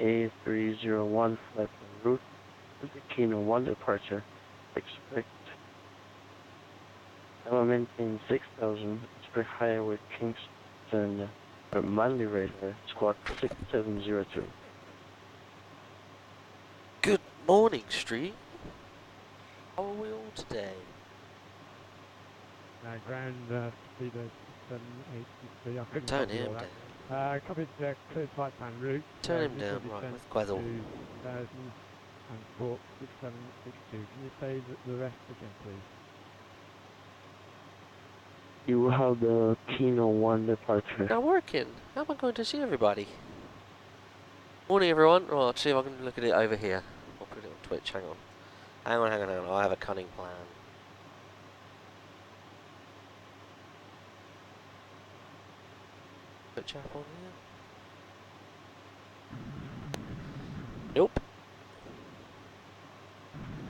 A301 flight en route with the Kino 1 departure. Expect maintain 6000, expect higher with Kingston, Manly radar, squawk 6702. Good morning, Street. How are we all today? Ground speeder 783. I couldn't Turn copy him all down. that. Copied clear flight plan route. Turn him down, right, with Quazzle. 2000 and squawk 6762. Can you say the rest again, please? You have the Kino 1 departure. Not working. How am I going to see everybody? Morning, everyone. Right, let's see if I can look at it over here. I'll put it on Twitch. Hang on. Hang on. I have a cunning plan. Put chap on here. Nope.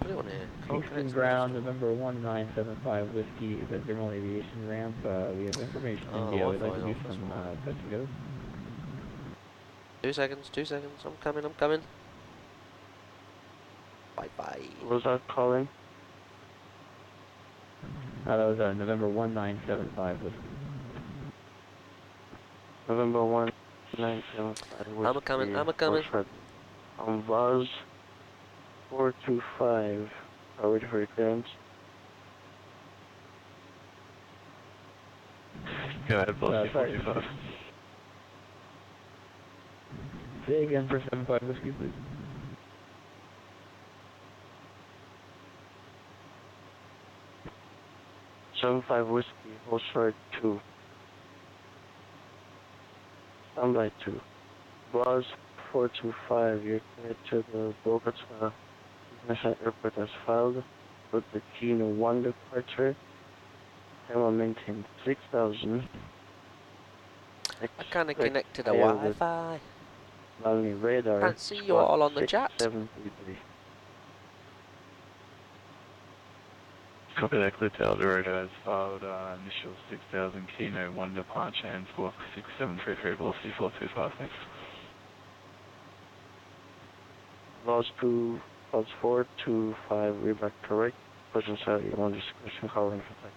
Put it on here. Kingston ground, November 1975 Whiskey, the General Aviation ramp. We have information in India. We'd like to do some touch and go. 2 seconds. I'm coming. Bye. Was that calling? That was November 1975 Whiskey. November 1975. I'm coming. On Vaz 425. Are we for clearance? Go ahead, Velocity 425. Say again for 75 Whiskey, please. Seven-five Whiskey, hold short 2. Standby 2. Buzz 425, you're cleared to the Bogota International Airport as filed with the Kino 1 departure. Time will maintain 6000. I kinda connected a Wi-Fi. Lonely radar. Can't see you all on the chat. 733. Copy that, clear to Eldorado as filed, initial 6000 Kino 1 departure and squawk 6733 velocity 425, thanks. Lost 2, Lost 425, read back correct. Person said you want discretion calling for that.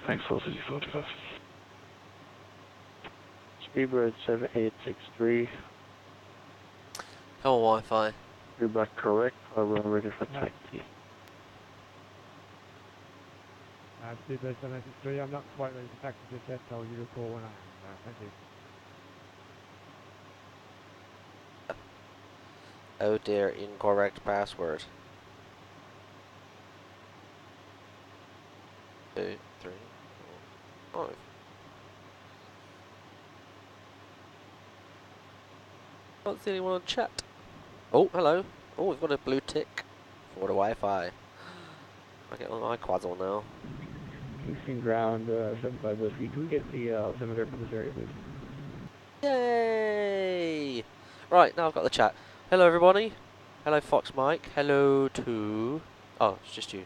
Thanks, velocity 425. Speedbird 7863, Come on, Wi-Fi. read back correct. I'm ready for taxi. Speedbird 783. I'm not quite ready to taxi just yet. I'll give you a call when I am. Thank you. Oh dear, incorrect password. 2, 3, 4, 5. Can't see anyone on chat. Oh, hello. Oh, we've got a blue tick for the Wi-Fi. I get on my Quazzle now. Kingston ground, 75 Whiskey. Can we get the altimeter for this area, please? Yay! Right, now I've got the chat. Hello, everybody. Hello, Fox Mike. Hello to... Oh, it's just you.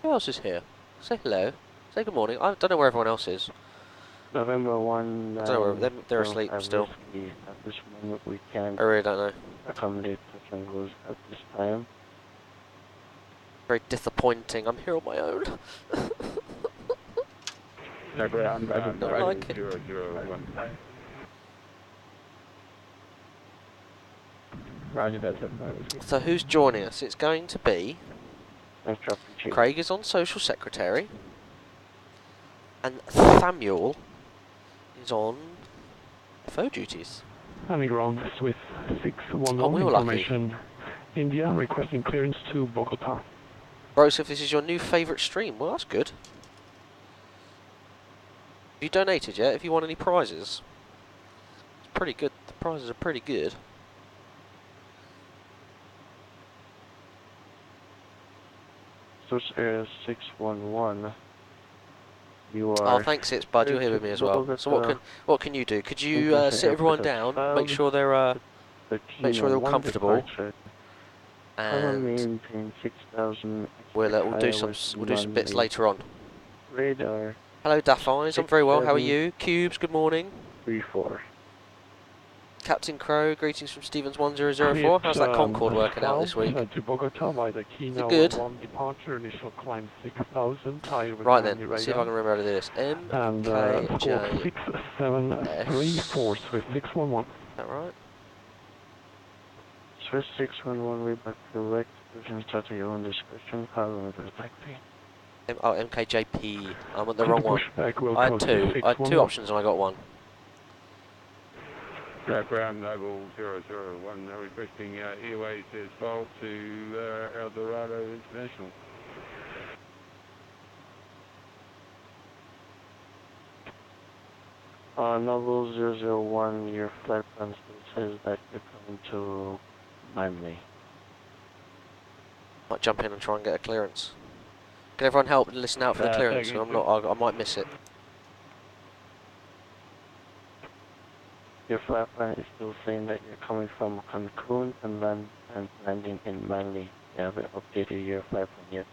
Who else is here? Say hello. Say good morning. I don't know where everyone else is. November 1. I don't know, they're asleep still. Whiskey. At this moment, we can't I really don't know. accommodate touch and goes at this time. Very disappointing. I'm here on my own. No, ground, Don't like it. 001. Roger that, 75 Whiskey. So who's joining us? It's going to be... Nice dropping chief. Craig is on social secretary. And Samuel is on FO duties. Landing ground with 611 Oh, we were lucky. information. India requesting clearance to Bogota. Broseph, this is your new favourite stream. Well, that's good. Have you donated yet? Have you won any prizes? It's pretty good. The prizes are pretty good. Source area 611. You are... Oh, thanks, it's Bud. You're here with me as well. So what can you do? Could you sit everyone down, make sure they're all comfortable, and we'll do some bits later on. Radar. Hello, Daff Eyes. I'm very well. How are you? Cubes. Good morning. 34. Captain Crow, greetings from Stevens 1004. How's that Concorde working out this week? To Bogota by the Kino good? 1 departure, initial climb 6,000, tire with Right then, landing let's see if I can remember how to do this. and squawk MKJ. 673 for Swift 611. Is that right? Swiss 611, read correct. Vision start at your own discretion. Power with the taxi. MKJP. I'm on the wrong one. Pushback will I had two. I had two 611. options and I got one. Background Noble 001, requesting airways as far to El Dorado International. Noble 001, your flight plan still says that you're coming to Miami. Might jump in and try and get a clearance. Can everyone help and listen out for the clearance? I might miss it. Your flight plan is still saying that you're coming from Cancun and landing in Manly. You haven't updated your flight plan yet.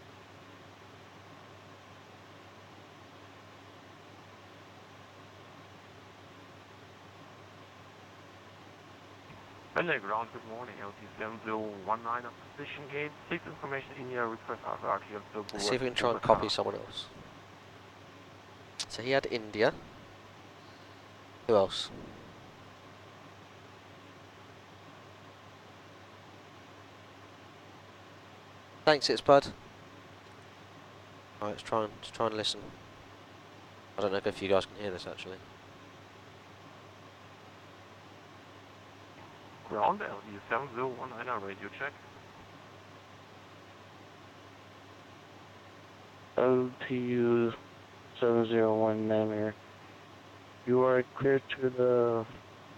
Underground, good morning, LT7019 of position gate. 6 information in your request after RTL. Let's see if we can try and copy someone else. So he had India. Who else? Thanks, it's Bud. Alright, let's try and listen. I don't know if you guys can hear this actually. Ground, LT7019 radio check. LTU 7019. You are clear to the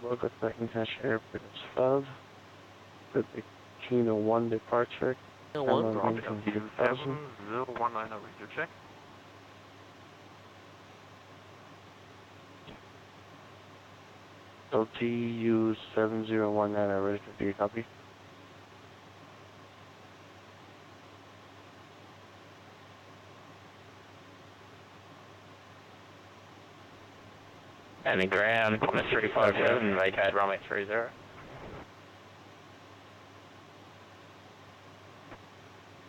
Bogota International Airport as filed with the Kino 1 departure. No one. Ground, LTU 7019 radio check. LTU 7019 ready to copy. Landing ground, 357, vacate runway 30.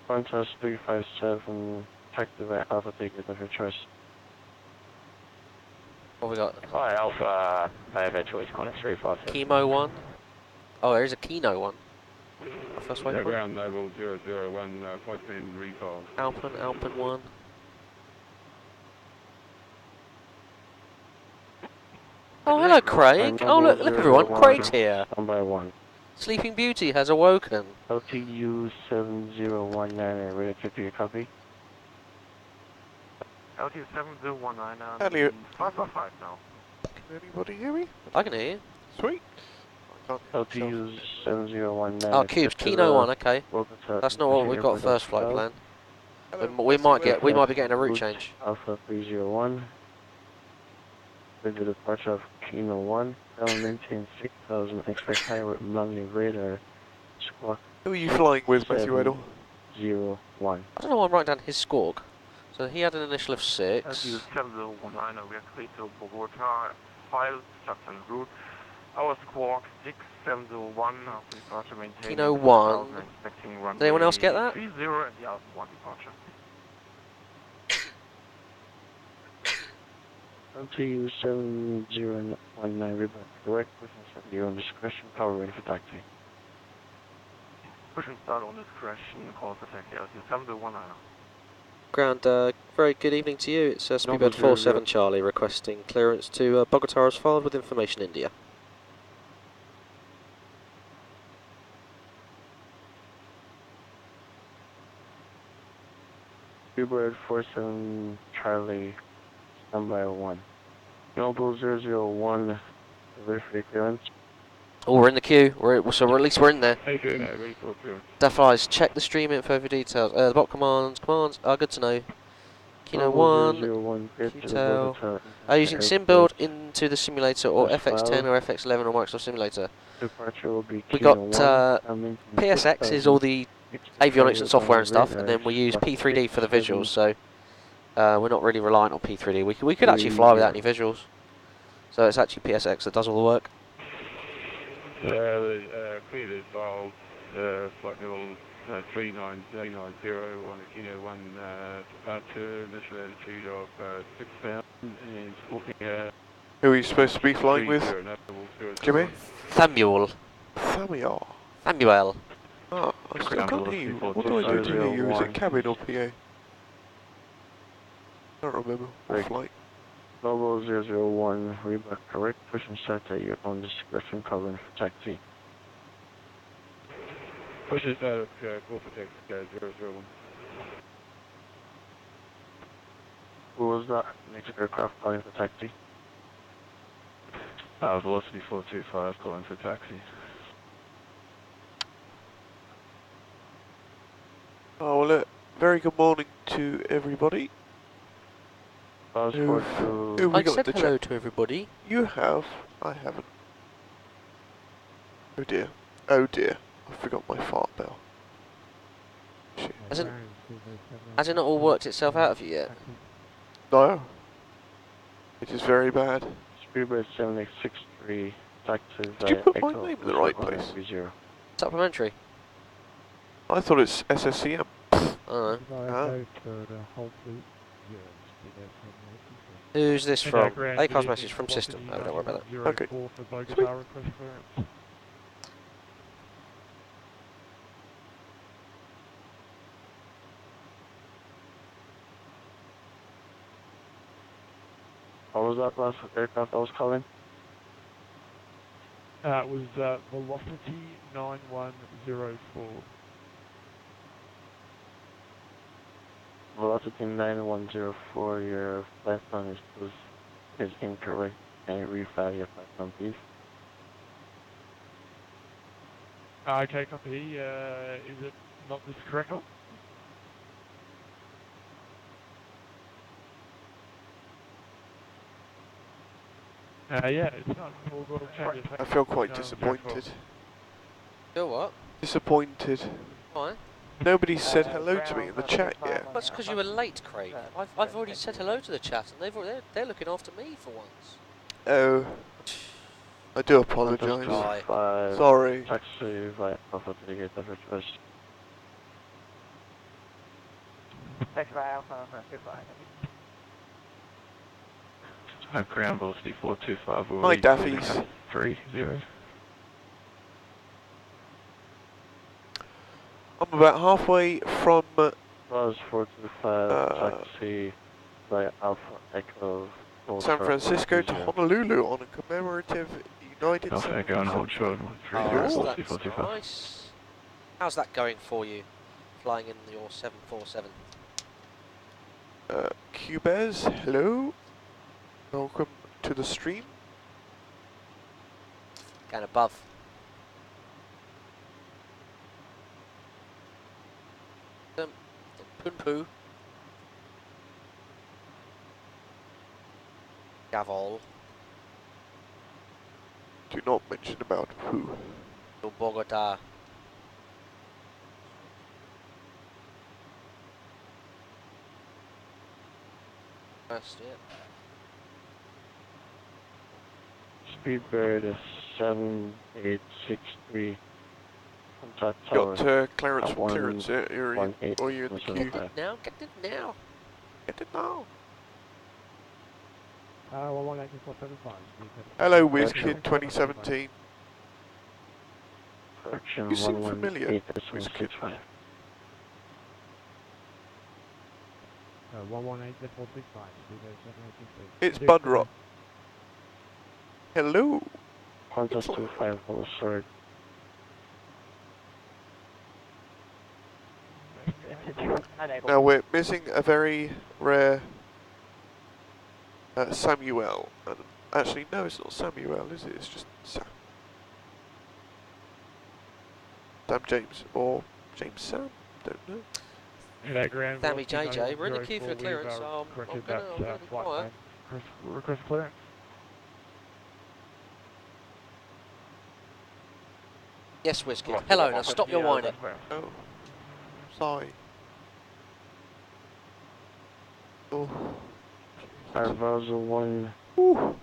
Qantas 357, activate Alpha ticket of your choice. What have we got? Hi, Alpha, I have a choice, Qantas 357. Chemo 1. Oh, there is a Kino 1. First waypoint. Background Noble 001, flight plan recall. Alpen 1. Oh, hello, Craig. Oh, look everyone. Craig's here. One by one. Sleeping Beauty has awoken. LTU 7019 ready to copy. LTU 7019 Elliot. 555 now. Can anybody hear me? I can hear you. Sweet. I can't hear myself. LTU 7019. Oh, Cubes. Kino 1. Okay. That's not what we've got first flight plan. Hello, We might Jesse, be getting a route change. Alpha 301. With the departure of Kino 1. maintain 6000. Expect higher with landing radar. Squawk Who are you flying with, Matthew Edel? 01. I don't know why I'm writing down his squawk. So he had an initial of 6. LTU 7019, we are clear to Bogota, file, structure and route. Our squawk 6701, departure maintain. Kino 1. Expecting runway Did anyone else get that? 30 and the Alpha 1 departure. LTU 7019, read correct, push and start at your own discretion, power ready for taxi. Push and start on discretion, call for taxi, LTU 7019. Ground, very good evening to you. It's Speedbird 47 Charlie requesting clearance to Bogota as filed with information India. Speedbird 47 Charlie, standby 1. Noble 001, verify clearance. Oh, we're in the queue. So at least we're in there. Hey, good, ready for clearance. Defies, check the stream info for details. The bot commands are good to know. Kino Noble 1, 001, clear to Q-tail. Bogota Using SimBuild into the simulator or FX10 or FX11 or Microsoft Simulator. Departure will be We Kino got 1, PSX is all the avionics and software and stuff, and then we use P3D for the visuals, so we're not really reliant on P3D. We could actually fly without any visuals. So it's actually PSX that does all the work. Clear this file, flight level 39090 on the Kino 1 departure, this altitude of 6,000 and walking Who are you supposed to be flying with? Jimmy? Samuel. Samuel. Samuel. Oh, I still Ground can't hear you. velocity What do I do to hear you? Is it 4001. cabin or PA? I don't remember. What Right. flight? Global 001, rebuck correct, push and set at your own discretion, covering for taxi. Push it out, call for text, 001. Who was that? Next aircraft calling for taxi. Velocity 425, calling for taxi. Oh, well, very good morning to everybody. Buzz Who- 42. who- We I got said the hello chat. to everybody. You have. I haven't. Oh dear. Oh dear. I forgot my fart bell. Shit. Hasn't it not all worked itself out of you yet? No. It is very bad. Speedbird 7863, taxi Did you via put my Echo, name in the right Osaka place? 30. Supplementary. I thought it's SSCM. I don't know. Who's this from? ACAR's message from system. Oh, don't worry about that. Okay. Sweet. What was that last aircraft I was calling? It was Velocity 9104. Velocity 9104, your flight plan is incorrect. Can you refile your flight plan, please? Okay, copy. Is it not this correct one? Yeah, it's not. We'll change it. I feel quite No, disappointed. You what? Disappointed. Why? Nobody said hello to me in the chat yet. That's because you were late, Craig. I've already said hello to the chat, and they're looking after me for once. Oh. I do apologise. Right. Sorry. Taxi via Alpha to the gate of request. Ground velocity 425, will Hi, be Daffies. 30. I'm about halfway from Buzz 425, taxi via Alpha Echo. San Francisco to 30. Honolulu on a commemorative United Alpha Echo and hold short, 30, Oh, velocity that's 425. nice. How's that going for you, flying in your 747? Cubez, hello. Welcome to the stream. Going above. Punpu. Gavol. Do not mention about who. To Bogota. First, yeah. Speedbird is 7863. Contact tower. Got clearance at from clearance, or you're in the 18 queue. Now, get it now. Get it now. 118.475. Hello, WizKid 2017. Correction, You seem familiar, 118.65. 118.465. It's Budrock. Hello. Qantas 25, hold short. Now we're missing a very rare Samuel. Actually, no, it's not Samuel, is it? It's just Sam. Sam James or James Sam. Don't know. Sammy JJ, we're in the queue for the clearance, so I'm gonna be quiet. Request clearance. Yes, Wizkid. Hello, now stop your whining. Oh, sorry. Oh. Arvaza 1, Ooh.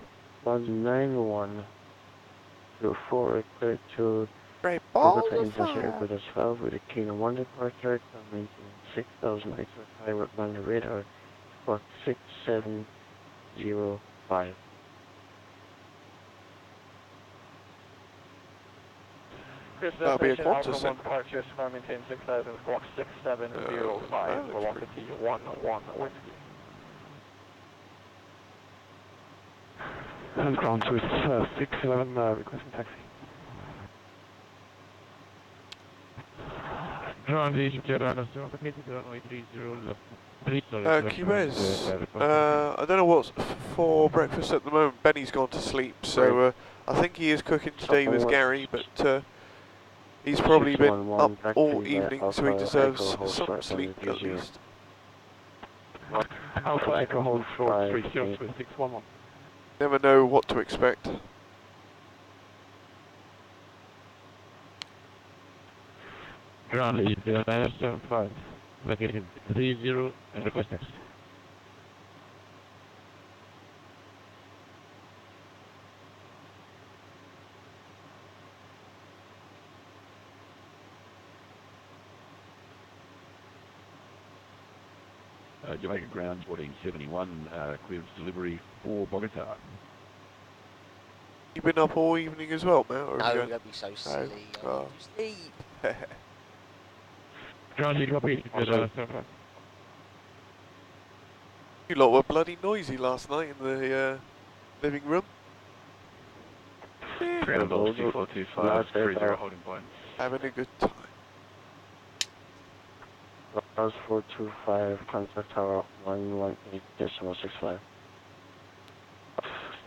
Bus 9104 clear to Great balls Bogota of International fire. Airport as 12 with a Kino 1 departure, coming in 6,805 on the radar, spot 6705. That'll be a Qantas then. Departure, maintain 6,000, squawk 6705, velocity 11 whiskey. And ground to 611, requesting taxi. Ground Egypt, Q-Res, I don't know what's for breakfast at the moment. Benny's gone to sleep, so I think he is cooking today with Gary, but he's probably been up all evening, so he deserves some sleep at least. Alpha Echo hold short 3 shots with 611. Never know what to expect. Ground Egypt, 975, located 30 and request taxi. Jamaica Ground 1471, clearance delivery for Bogota. You've been up all evening as well, Matt? Or No, don't be so silly. I Oh. want to sleep. Ground Egypt, copy. You lot were bloody noisy last night in the living room. Ground level 2425, 30 holding point. Having a good time. Bus 425, contact tower 118.65.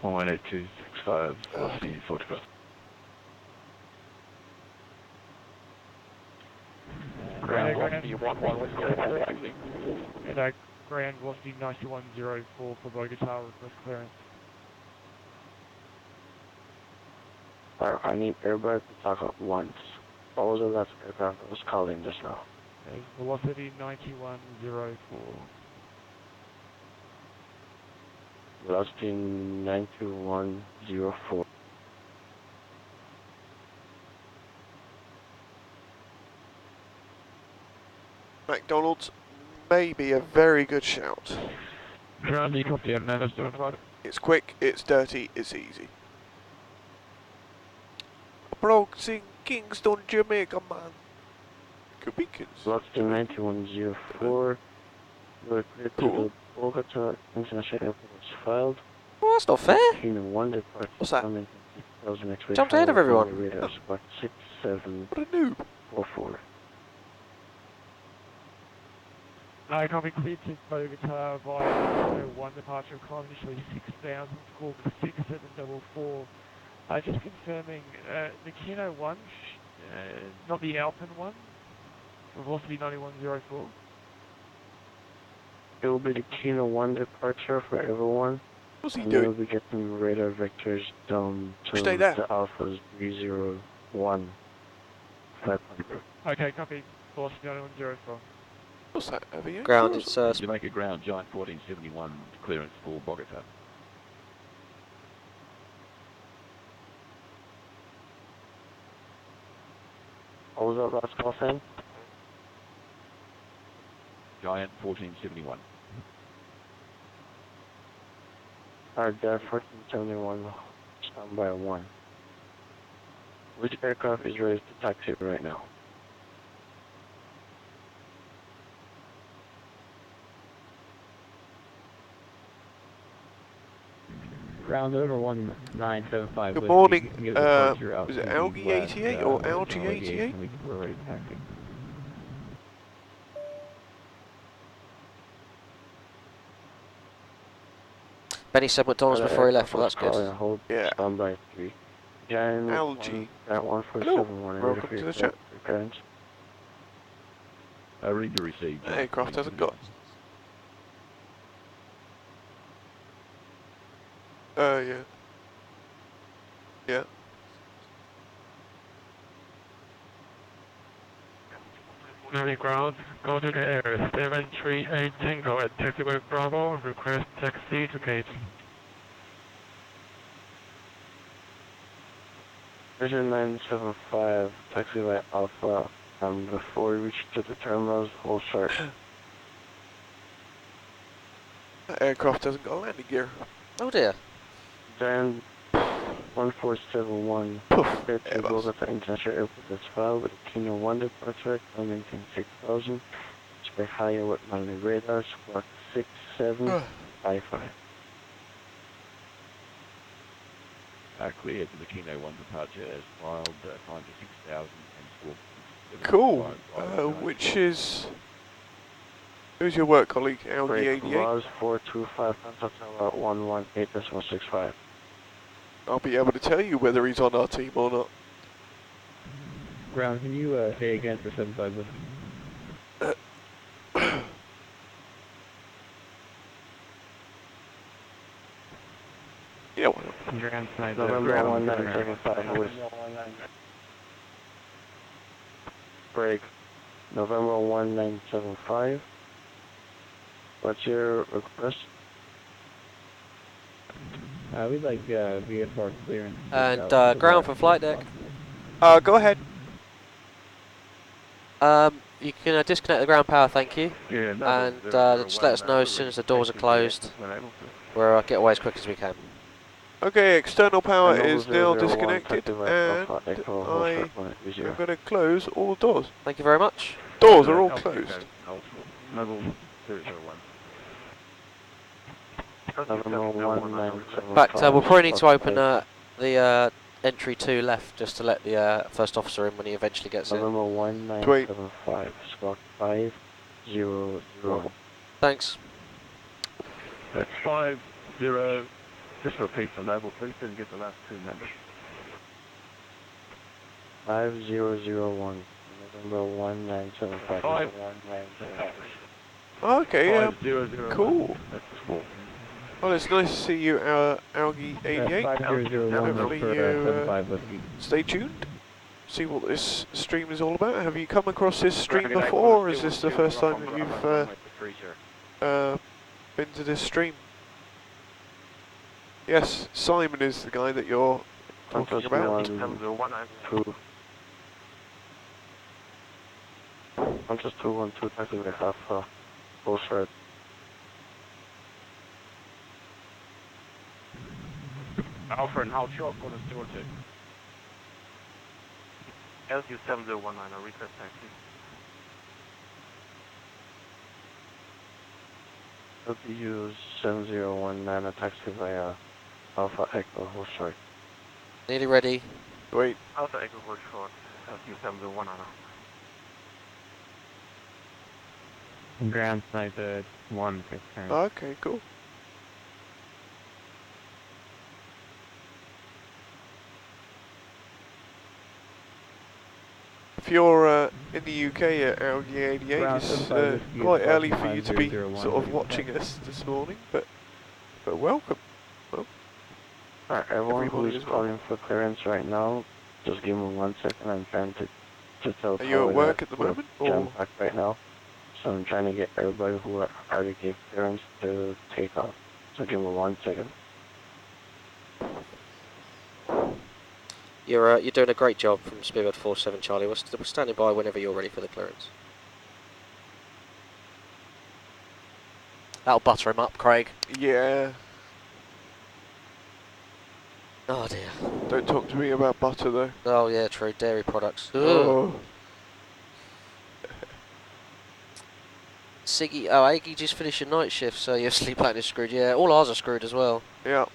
118.265, velocity 45. Ground velocity 11 whiskey. And ground velocity 9104 for Bogota, request clearance. I need everybody to talk at once. What was the last aircraft I was calling just now? Okay, velocity 9104. Velocity 92104. McDonald's may be a very good shout. Ground copy and understood. It's quick, it's dirty, it's easy. Approaching Kingston, Jamaica, man. Good beacons. Velocity 9104. We're clear to the Bogota International Airport was filed. Well, that's not fair. Kino 1 departure. What's that? Coming in 6,000 X-ray. Jumped ahead of everyone. Radar spot 6744. What a noob. I copy cleared to Bogota via 1 departure climb initially 6,000, score 6744. Just confirming, the Kino 1, not the Alpine 1, for velocity 9104. It will be the Kino 1 departure for everyone. What's he and doing? we'll be getting radar vectors down to Stay there. the Alphas 301 500. Okay, copy. Velocity 9104. What's that? Have you? Ground, it's Jamaica Ground Giant 1471, clearance for Bogota. What was that last call saying? Giant 1471. Alright, 1471, stand by 1. Which aircraft is ready to taxi right now? Ground over 1975. Good morning. Was it Algae 88 or Algae 88? We're already taxiing. Benny said McDonald's before he left, well that's good. Hold Yeah. stand by 3. Giant Algae. Giant 1471. Welcome to the chat. Parents. Ready to receive. The aircraft hasn't got. Yeah. Yeah. Morning ground, go to the air 738 Tango at taxiway Bravo, request taxi to gate. Vision 975, taxiway Alpha, before we reach to the terminals, hold short. That aircraft hasn't got a landing gear. Oh dear. Then 1471, clear to Bogota International Airport as filed with a Kino 1 departure, coming 6000, spray higher with Mali radar, squawk 6755. Clear to the Kino 1 departure as filed, climb to 6,000 and squawk 6755. Cool. Which is... Who's your work colleague? Algae Break 88? Roz 425, contact tower 118.65. I'll be able to tell you whether he's on our team or not. Ground, can you say again for 75 with Yeah, why not? Grand Sniper, November 1975, with break November 1975. What's your request? we'd like VFR clearance. And ground for flight deck. Go ahead. You can disconnect the ground power, thank you. Yeah, And just let us know as soon as the doors are closed. We'll get away as quick as we can. Okay, external power November is now 001, disconnected, taxiway and Alpha Echo, hold I short 180. am going to close all the doors. Thank you very much. Doors are all closed. November 001. November 1975. In fact, we'll probably need to open the entry 2 left just to let the first officer in when he eventually gets in. November 1975, squawk 500. Thanks. That's 50. Just repeat the level, please, and get the last two numbers. 5001. November 1975. Five. 1975. Okay, yeah. 500. Cool. That's cool. Well, it's nice to see you, Algae 88. 5001 Hopefully for you 75 whiskey. stay tuned. See what this stream is all about. Have you come across this stream before, or is this the first time that you've been to this stream? Yes, Simon is the guy that you're talking about. 2. 212, taxiway Alpha, full short. Alpha and how short for the steward to? LQ 7019, a request taxi. LPU 7019, a taxiway Alpha Echo, hold short. Nearly ready. Wait. Alpha Echo hold short, LQ 7019. Ground Sniper 1, return. Okay, cool. If you're in the UK at Algae 88, it's quite early for you to be sort of watching us this morning, but welcome. Well, Alright, everyone everybody who's as well. calling for clearance right now, just give me 1 second. I'm trying to tell Are you at work at the we're moment, or? jam-packed right now. So I'm trying to get everybody who already gave clearance to take off. So give me 1 second. You're doing a great job from Speedbird 47 Charlie. We're standing by whenever you're ready for the clearance. That'll butter him up, Craig. Yeah. Oh dear. Don't talk to me about butter though. Oh yeah, true. Dairy products. Ugh. Oh. Siggy, oh, Aggie just finished your night shift, so your sleep pattern is screwed. Yeah, all ours are screwed as well. Yeah.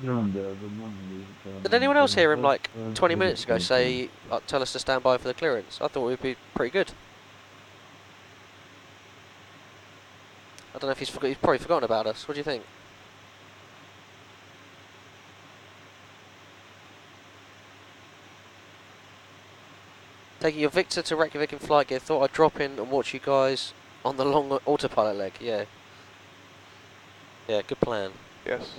Did anyone else hear him like 20 minutes ago say, tell us to stand by for the clearance? I thought we'd be pretty good. I don't know if he's probably forgotten about us. What do you think? Taking your Victor to Reykjavik in flight gear. Thought I'd drop in and watch you guys on the long autopilot leg. Yeah. Yeah, good plan. Yes.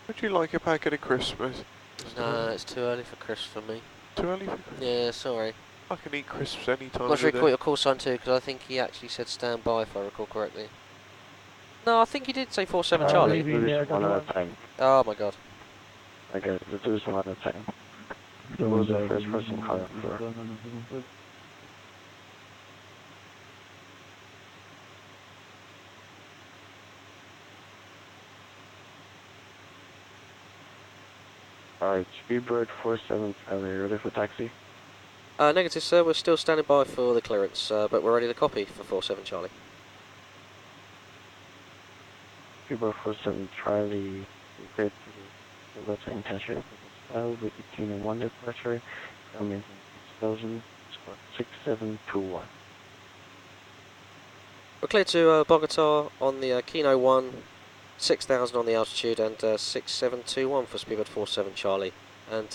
Would you like a packet of Christmas? No, it's too early for crisps for me. Too early for Christmas? Yeah, sorry. I can eat crisps any time I'm not of sure the he caught day. your call sign too, because I think he actually said stand by if I recall correctly. No, I think he did say 47 Charlie. Do this one at a time. Oh my god. Okay, let's do this one at a time. Who was the first person calling for? Alright, Speedbird 47 Charlie, ready for taxi? Negative sir, we're still standing by for the clearance, but we're ready to copy for 47 Charlie. Speedbird 47 Charlie, great to the left intention with 18 and 1 departure, coming 6000, squad 6721. We're clear to Bogota on the Kino 1, 6000 on the altitude, and 6721 for Speedbird 47 Charlie. And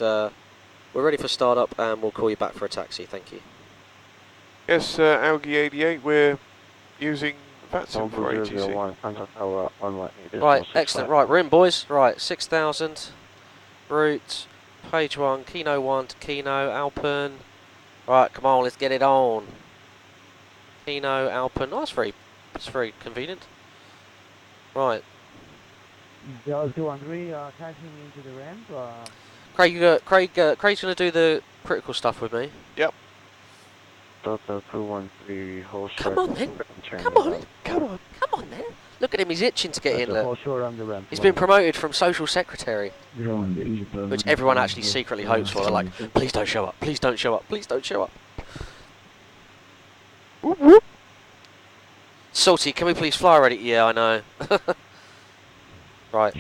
we're ready for startup, and we'll call you back for a taxi, thank you. Yes, Algae 88, we're using VATSIM for ATC. Right, excellent. Right, we're in, boys. Right, 6000, route, page 1, Kino 1 to Kino, Alpen. Right, come on, let's get it on. Kino, Alpen. Oh, that's very convenient. Right. Delta 213, taxiing into the ramp. Craig's going to do the critical stuff with me. Yep. Delta 213, whole Come on then. Come on then. Look at him, he's itching to get in. Look. He's been promoted from social secretary, which everyone actually secretly hopes for. They're like, please don't show up, please don't show up, please don't show up. Whoop, whoop. Salty, can we please fly already? Yeah, I know. Right.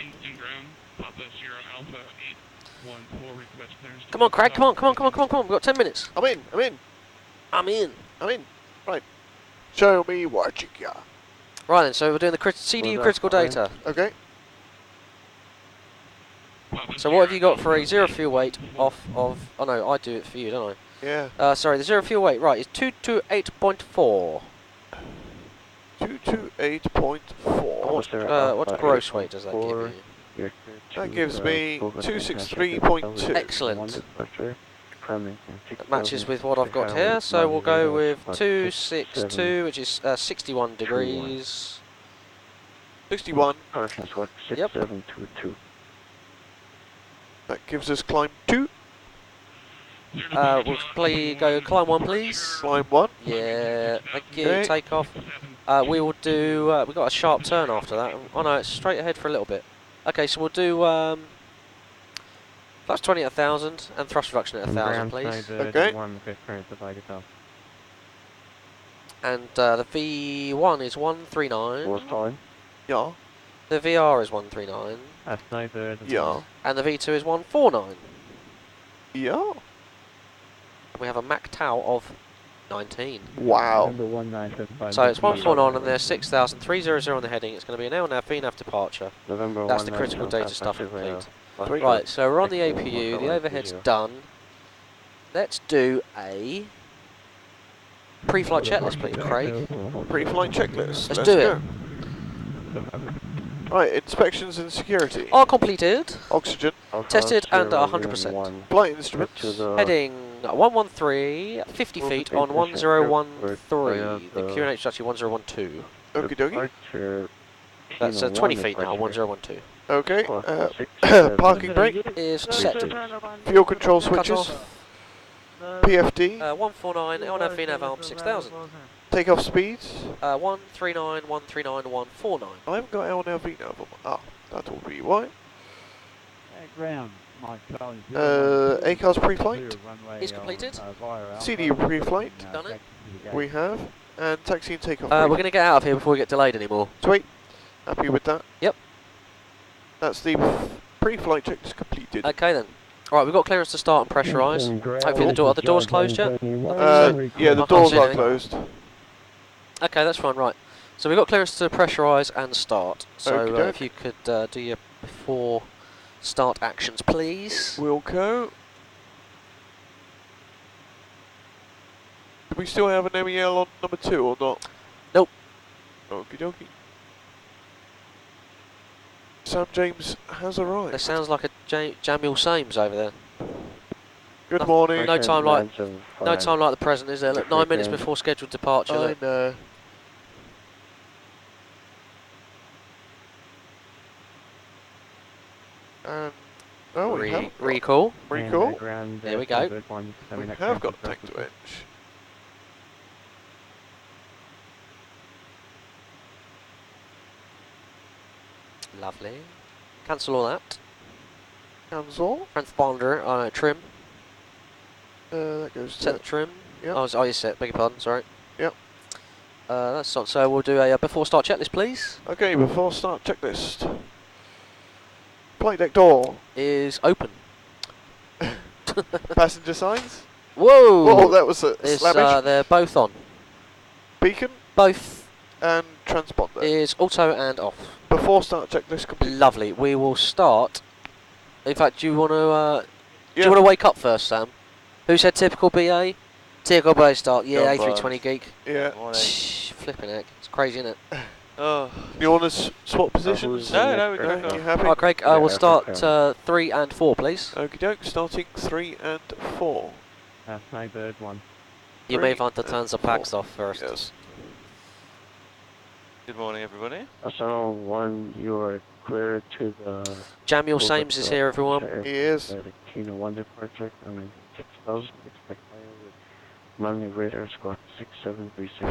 Come on, Craig, come on. We've got 10 minutes. I'm in. Right. Show me what you got. Right then, so we're doing the CDU critical data. Okay. So what have you got for a zero fuel weight off of... Oh no, I do it for you, don't Yeah. I? Sorry, the zero fuel weight, right, is 228.4. 228.4. What gross weight does that give you? That gives me 263.2. Excellent. That matches with what I've got here, so we'll go with 262, which is 61 degrees. 61. Yep. That gives us climb 2. We'll go climb 1, please. Climb 1. Yeah, thank you. Okay. Take off. We will do. We've got a sharp turn after that. Oh no, it's straight ahead for a little bit. Okay, so we'll do. Flaps 20 at 1,000 and thrust reduction at 1,000, please. Okay. And the V1 is 139. What's time? Yeah. The VR is 139. Yeah. And the V2 is 149. Yeah. We have a Mach Tau of 19. Wow. So it's 149 and there's 6,000, 300 on the heading. It's going to be an LNAV, VNAV departure. That's the critical data stuff complete. Right, so we're on the APU, the overhead's done. Let's do a pre-flight checklist, please, Craig. Pre-flight checklist. Let's do it. Right, inspections and security. All completed. Oxygen. Tested and 100%. Flight instruments. Heading 113, 50 feet on 1013. The QNH is actually 1012. Okie dokie. That's 20 feet now, 1012. Okay. Parking brake. Is set. Fuel control switches. Cut off. PFD. 149, LNAV, VNAV, ALP 6000. Takeoff speeds. 139, 139, 149. I haven't got LNAV now. Ah, that will be why. Ground. ACARS pre-flight. Is completed. CDU pre-flight. Done it. We have. And taxi and takeoff. We're going to get out of here before we get delayed anymore. Sweet. Happy with that? Yep. That's the pre-flight checks completed. Okay then. Alright, we've got clearance to start and pressurise. Hopefully are the doors closed yet? Yeah, the doors are closed. Okay, that's fine, right. So we've got clearance to pressurise and start. So if you could do your before start actions, please. Wilco. Do we still have an MEL on number 2 or not? Nope. Okie dokie. Sam James has arrived. That sounds like a Jamil Sames over there. Good morning. No time like No time like the present, is there? Look, 9 minutes before scheduled departure. I Look. know. And oh, we have recall. Recall. There we go. We have got tank to edge. Lovely. Cancel all that. Cancel. Transponder, trim. That goes Set to the trim. Yep. Oh, you set. Beg your pardon. Sorry. Yep. That's on. So we'll do a before start checklist, please. Okay, before start checklist. Flight deck door Is open. passenger signs. Whoa! Whoa, that was a It's, slavish. they're both on. Beacon Both and transponder. is auto and off. Before start checklist complete. Lovely. We will start. In fact, do you want to? Do Yeah. you want to wake up first, Sam? Who said typical BA? Typical BA start. Yeah, A320 geek. Yeah. Flipping heck. It's crazy, isn't it? Oh. You want to swap positions? No, we go. You happy? Right, Craig. We'll start 3 and 4, please. Okie doke. Starting 3 and 4. Snowbird 1. You 3 may want to turn and the 4. packs off first. Yes. Good morning, everybody. Channel 1, you are clear to the... Jamil Sames is here, everyone. He is. The Kino 1 departure, coming 6,000, expect fire with Monday radar squad 6736.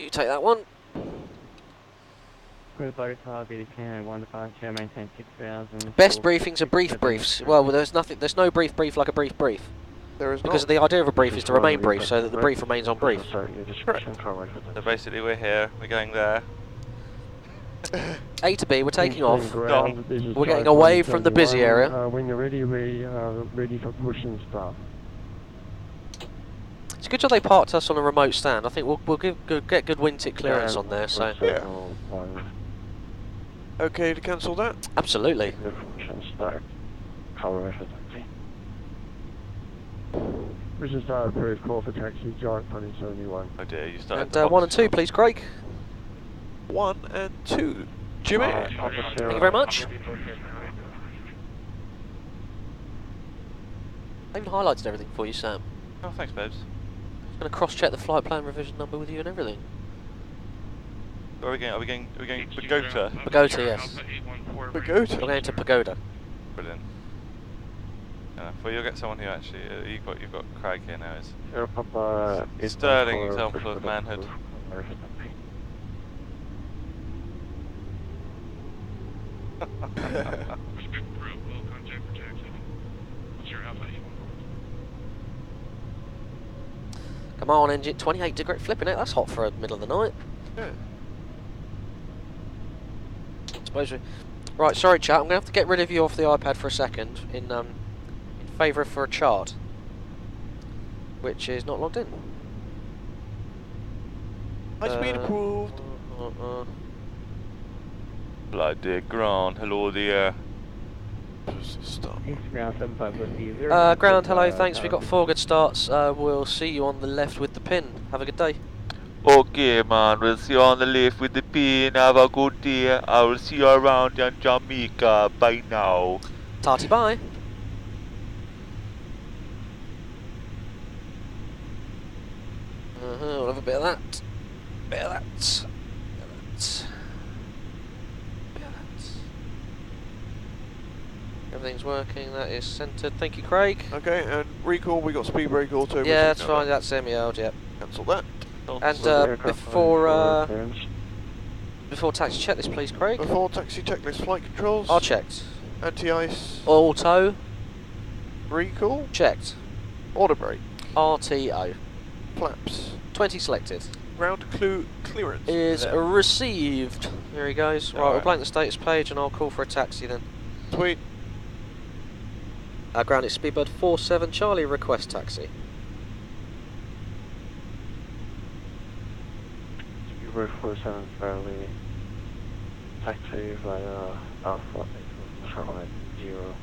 You take that one. Clear Bogota, BDK 1 departure, maintain 6,000. Best briefings are brief briefs. Well, there's no brief like a brief brief. There is Because not. the idea of a brief is to remain brief, so that the brief remains on brief. Sorry, your description forward. So basically, we're here. We're going there. A to B, we're taking off. Ground, We're getting away from the busy area. When you're ready, we are ready for push and start. It's a good job they parked us on a remote stand. I think we'll get good wind tick clearance on there. So Yeah. Okay to cancel that. absolutely. Push and start. Colorado taxi. Push and start approved. Call for taxi. Giant 2071. Oh dear, you started. And 1 and 2, please, Craig. 1 and 2. Jimmy. Thank you very much. I even highlighted everything for you, Sam. Oh, thanks, babes. I'm going to cross-check the flight plan revision number with you and everything. Where are we going? Are we going Bogota? Bogota, yes. Bogota. We're going to Pagoda. Brilliant. Well, you'll get someone who actually you've got Craig here now. Is Papa, sterling example of manhood. Come on, engine. 28 degree flipping it. That's hot for the middle of the night. Yeah. Suppose we. Right, sorry, chat. I'm gonna have to get rid of you off the iPad for a second in favour for a chart, which is not logged in. High speed approved. Bloody ground. Hello there. Stop. Ground 7550. Ground, hello, thanks. We got 4 good starts. We'll see you on the left with the pin. Have a good day. Okay, man. We'll see you on the left with the pin. Have a good day. I will see you around in Jamaica. Bye now. Tarty bye. We'll have a bit of that. Bit of that. Bit of that. Bit of that. Everything's working. That is centred. Thank you, Craig. Okay, and recall. We got speed brake auto. Yeah, that's fine. That's semi-oiled. Yep. Cancel that. And before taxi checklist, please, Craig. Before taxi checklist, flight controls. Are checked. Anti-ice. Auto. Recall. Checked. Auto brake. RTO. Flaps. 20 selected. Ground clearance. Is received. There he goes. Right, we'll blank the status page and I'll call for a taxi then. Sweet. Ground is Speedbird 47 Charlie, request taxi. Speedbird 47 Charlie. Taxi via Alpha Charlie 0.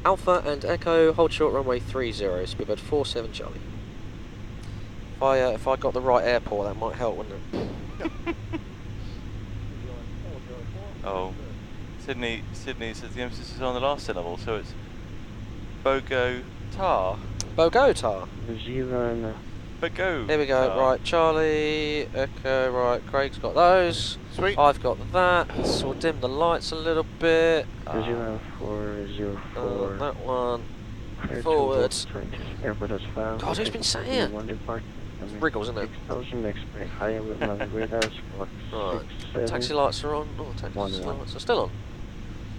Alpha and Echo, hold short runway 30, Speedbird 47 Charlie. If I got the right airport, that might help, wouldn't it? Oh, Sydney says the emphasis is on the last syllable, so it's Bogota. Bogota. New Zealand. Bogota. Here we go. Right, Charlie, Echo. Right, Craig's got those. Sweet. I've got that. So we'll dim the lights a little bit. New Zealand 404. That one. Clear to Forward. Airport has found. God, who's been saying? Wriggles, isn't it? 6,000 expect higher with my radars. Right. Taxi lights are on. Oh, taxi 1-1. lights are still on.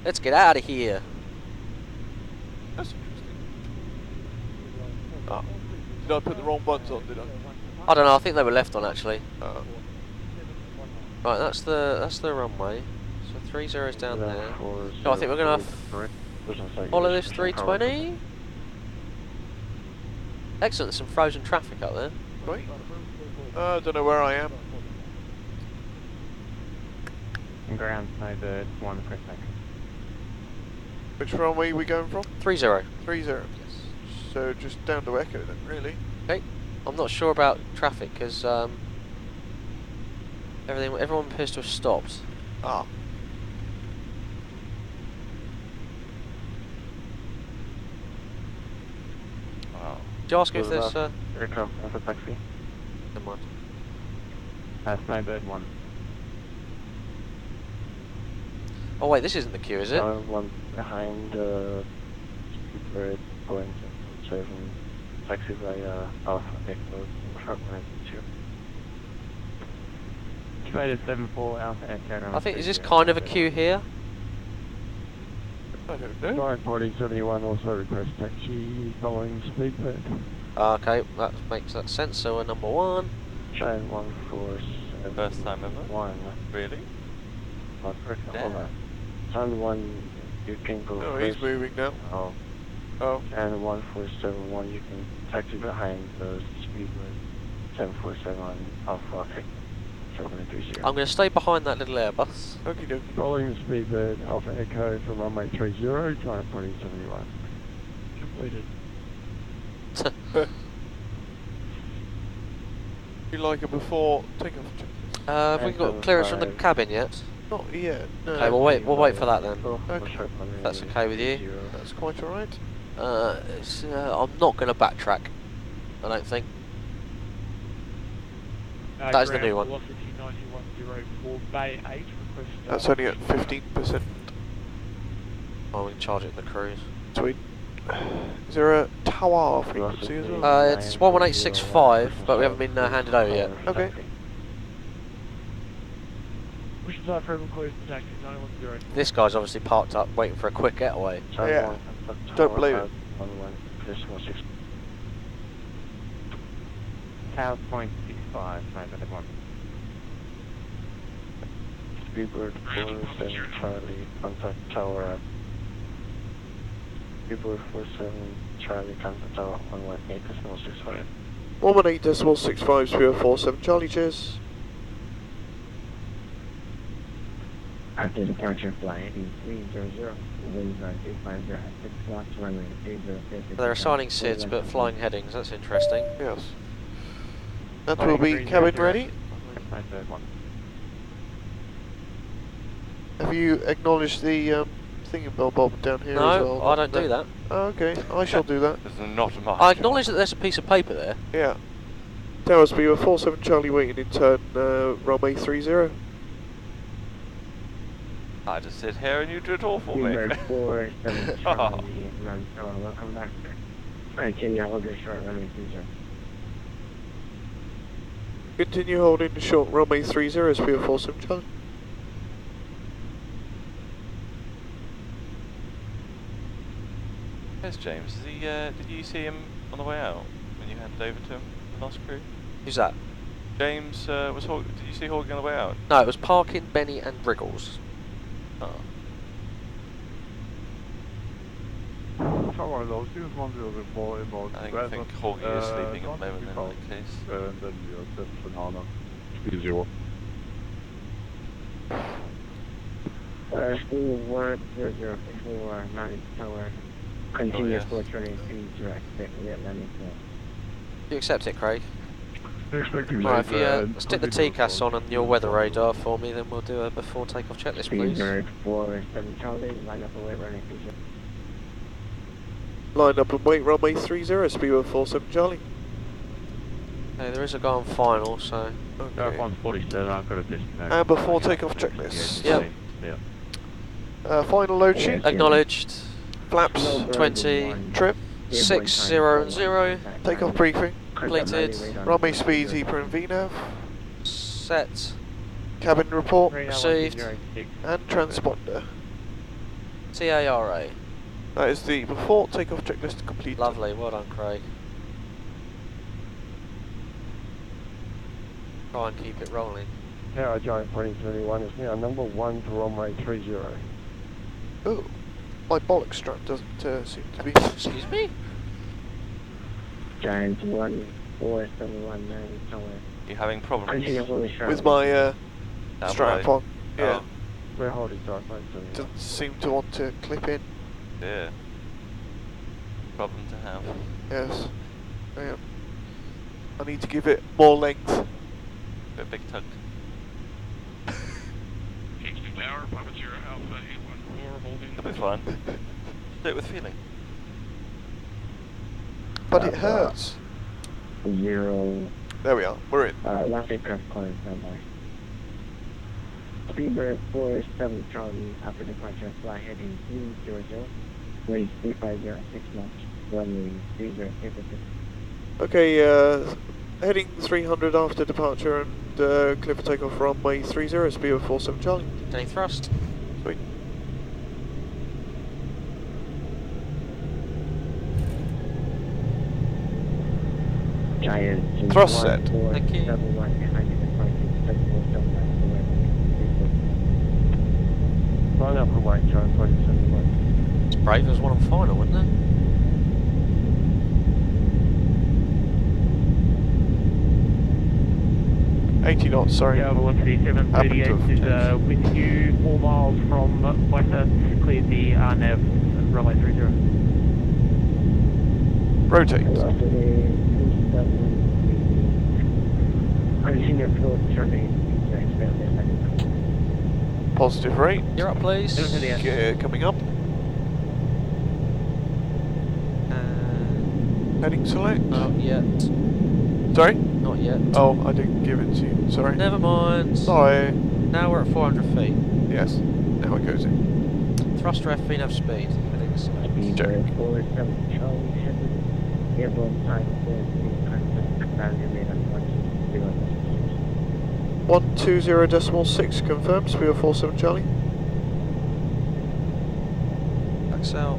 Let's get out of here. That's interesting. Ah, did I put the wrong buttons on, did I? I don't know, I think they were left on actually. Oh. Right, that's the runway. So 30's down there. So I think we're gonna follow this 320. Excellent, there's some frozen traffic up there. Right. I don't know where I am. Ground side 1 per second. Which runway are we going from? 30. 30. Yes. So just down to Echo then, really. Okay. I'm not sure about traffic because everyone appears to have stopped. Ah. Wow. Did you ask if there's aircraft for taxi? Never mind. Snowbird 1. Oh wait, this isn't the queue, is it? One behind Speedbird Boeing 7 taxi via Alpha Echo front line 2. Spider 74 Alpha Echo. I think, is this kind of a queue here? I don't know. 94071 also request taxi following Speedbird. Okay, that makes that sense. So we're number 1. Giant 147. First time ever? 1. Really? Not first, Damn. hold on. Sound 1, you can go Oh, first. he's moving now. Oh. Oh. And 1471, you can taxi behind the Speedbird 747 Alpha Echo 730. I'm going to stay behind that little Airbus. Okie dokie. Following Speedbird Alpha Echo from runway 30, Giant 4071. Completed. You like it before takeoff? Have we got clearance from the cabin yet? Not yet. No. Okay, we'll wait for that then. Okay. If that's okay with you. That's quite alright. I'm not going to backtrack. I don't think. That is the new one. Velocity 9104 Bay 8 request. That's only at 15%. Oh, we can charge it in the cruise. Sweet. Is there a tower frequency as well? It's 11865, but we haven't been handed over yet. Okay. Push aside for close to taxi 910. This guy's obviously parked up waiting for a quick getaway. Yeah. Don't believe it. Tower 0.65, Snowbird 1. Speedbird 47 Charlie, contact tower at Speedbird 47 Charlie, contact tower 118.65. 118.65, Speedbird 47 Charlie, cheers. After departure flight 300, winds are 250, 6 knots, runway 30. They're assigning SIDS but flying headings, that's interesting. Yes. That will be cabin ready. Snowbird 1. Have you acknowledged the thingy-bob down here as well? No, I don't do that. Oh, okay, I shall do that. There's not much. I acknowledge that there's a piece of paper there. Yeah. Tower Speedbird 47 Charlie waiting in turn, runway 30. I just sit here and you do it all for me. Speedbird 47 Charlie, run solo, welcome back. Continue holding short runway 30. Continue holding the short runway 30, Speedbird 47 Charlie. Where's James? Is he, did you see him on the way out when you handed over to him, the last crew? Who's that? James, did you see Hawking on the way out? No, it was Parkin, Benny and Wriggles. Oh. Tower low, students 104 inbound. I think Hawking is sleeping at the moment in that case. And then we are set for Nana. Speed 0. Speed 100, Mountain Tower. Continue for 23 direct, yeah, landing. Do you accept it, Craig? Right, if you stick the TCAS on and your weather radar for me, then we'll do a before takeoff checklist, please. Speedbird 47 Charlie, line up away running 30. Line up and wait, runway 30, speedbird 47 Charlie. Okay, there is a guy on final, so... Okay. 147, I've got a disconnect. And before takeoff checklist. Yep. Final load sheet. Acknowledged. Flaps. 20. Trim. 600. Takeoff briefing. Completed. Runway speed, Zebra and VNAV. Set. Cabin report. Received. And transponder. TARA. That is the before takeoff checklist complete. Lovely, well done, Craig. Try and keep it rolling. Tower Giant 2021 is now number 1 to runway 30. Oh, my bollock strap doesn't seem to be. Excuse me? Giant 14719 somewhere. You having problems? With my Down strap below? on. Yeah. Oh. We're holding tight, mate. Doesn't seem to want to clip in. Yeah. Problem to have. Yes. I need to give it more length. A big tug. Kingston Tower, Papa Sierra Alpha 814, holding. That'll be fine. Do it with feeling. But it hurts. 0. There we are. We're in. Last aircraft calling standby. Speedbird 47 Charlie, after departure, fly heading 300, range 3506 knots, runway 30. Okay, heading 300 after departure and clear for takeoff runway 30, speed of 47 Charlie. Any thrust? Sweet. Giant Thrust set. Thank you. Line up and wait, Giant 2021. It's brave, there's one on final, wasn't there? $80 knots, sorry. Yeah, velocity 738 is with you, 4 miles from Boisa, cleared the RNAV, runway 30. Rotate. Positive rate. You're up, please. Coming up. Heading select. Not yet. Sorry? Not yet. Oh, I didn't give it to you. Sorry. Never mind. Sorry. Now we're at 400 feet. Yes. Now it goes in. Thrust ref, VNAV speed. Heading select. Check. 47 Charlie, airborne time 120.6 confirmed, speed of 47 Charlie. Backs out.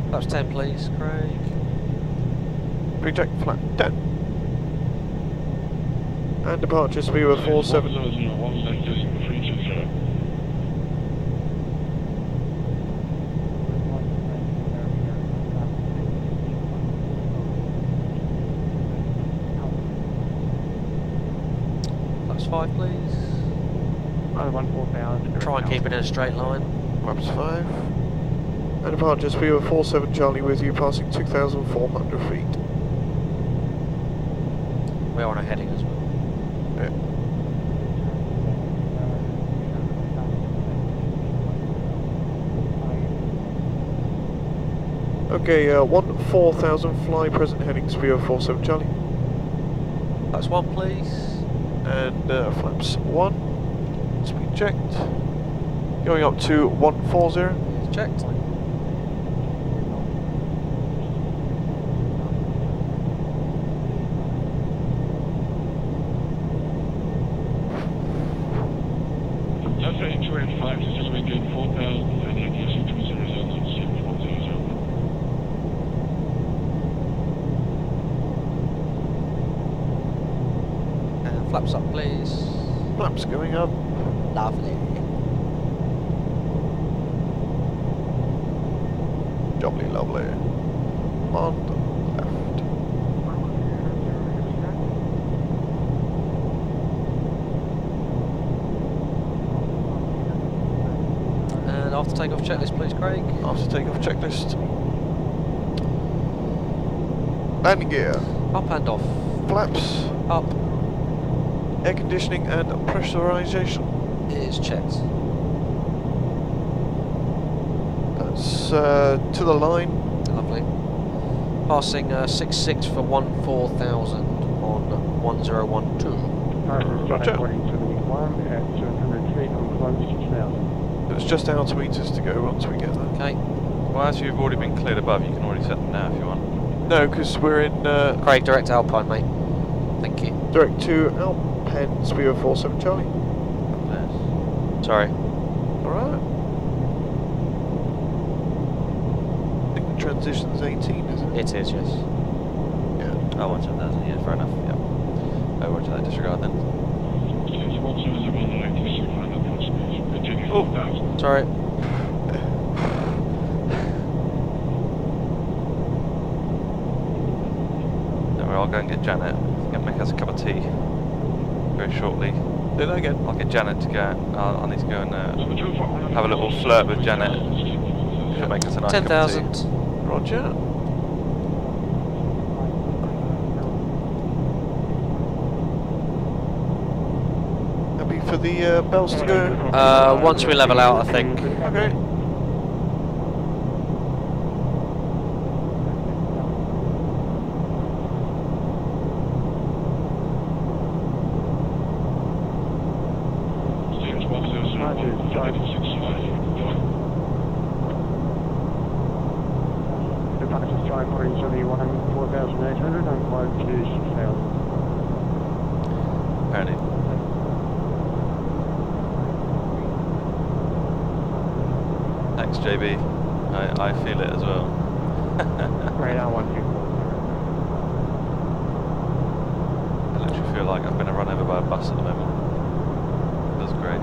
Flaps 10 please, Craig. Pre-check flat 10. And departure speed of 47. Flaps 5 please. 14,000. Try and keep it in a straight line. Flaps 5. And departure speed of 47 Charlie with you passing 2,400 feet. We're on a heading as well. Yeah. Okay, 14,000 fly, present heading speed of 47 Charlie. Flaps 1 please. And flaps 1. Speed checked. Going up to 140. Checked. That's right, 285 to celebrate gate 4,000 and ATC 300 knots, 400. And flaps up please. Flaps going up. Lovely. Jolly lovely. On the left. after takeoff checklist, please, Craig. After takeoff checklist. Landing gear. Up and off. Flaps. Up. Air conditioning and pressurization. Is checked. That's to the line. Lovely. Passing 66 for 14,000 on 1012. Roger. According to the one at 200 feet on climb 6,000. It's just altimeters to go once we get there. Okay. Well, as you've already been cleared above, you can already set them now if you want. No, because we're in Craig, direct Alpine, mate. Thank you. direct to Alpine, speed of 47 Charlie. Yes. Sorry. Alright. I think the transition's 18, isn't it? It is, yes. Yeah. Oh, 1,000, yeah, fair enough, yeah. Oh, roger that, disregard then. Oh, sorry. I'll go and get Janet. Gonna make us a cup of tea very shortly. Say that again. I'll get Janet to go. I need to go and have a little flirt with Janet. She'll make us a nice cup of tea. 10,000. Roger. Happy for the bells to go? Once we level out, I think. Okay. Departures try according to the 4,800 on climb to 6,000. Apparently. Thanks, JB. I feel it as well. Radar 124. I literally feel like I've been run over by a bus at the moment. That's great.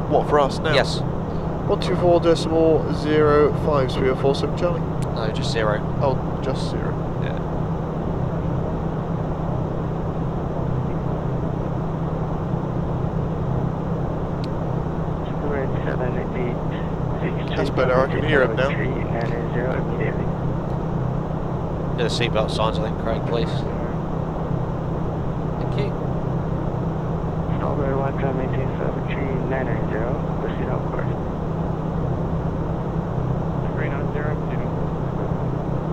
What, for us now? Yes. 124.05, speed of 47 Charlie. No, just 0. Oh, just 0. Yeah. That's better, I can hear him now. Do the seatbelt signs, I think, Craig, please. Thank you. Strawberry 1 try maintain 73990, proceed on course. 390,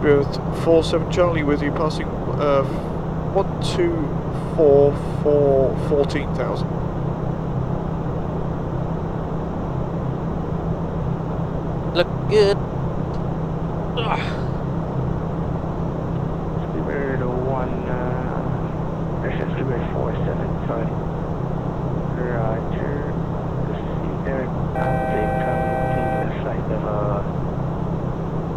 With 47 Charlie with you, passing 124 for 14,000. Look good. Speedbird 1, Speedbird 47, sorry. Roger. Proceed there, update coming the side of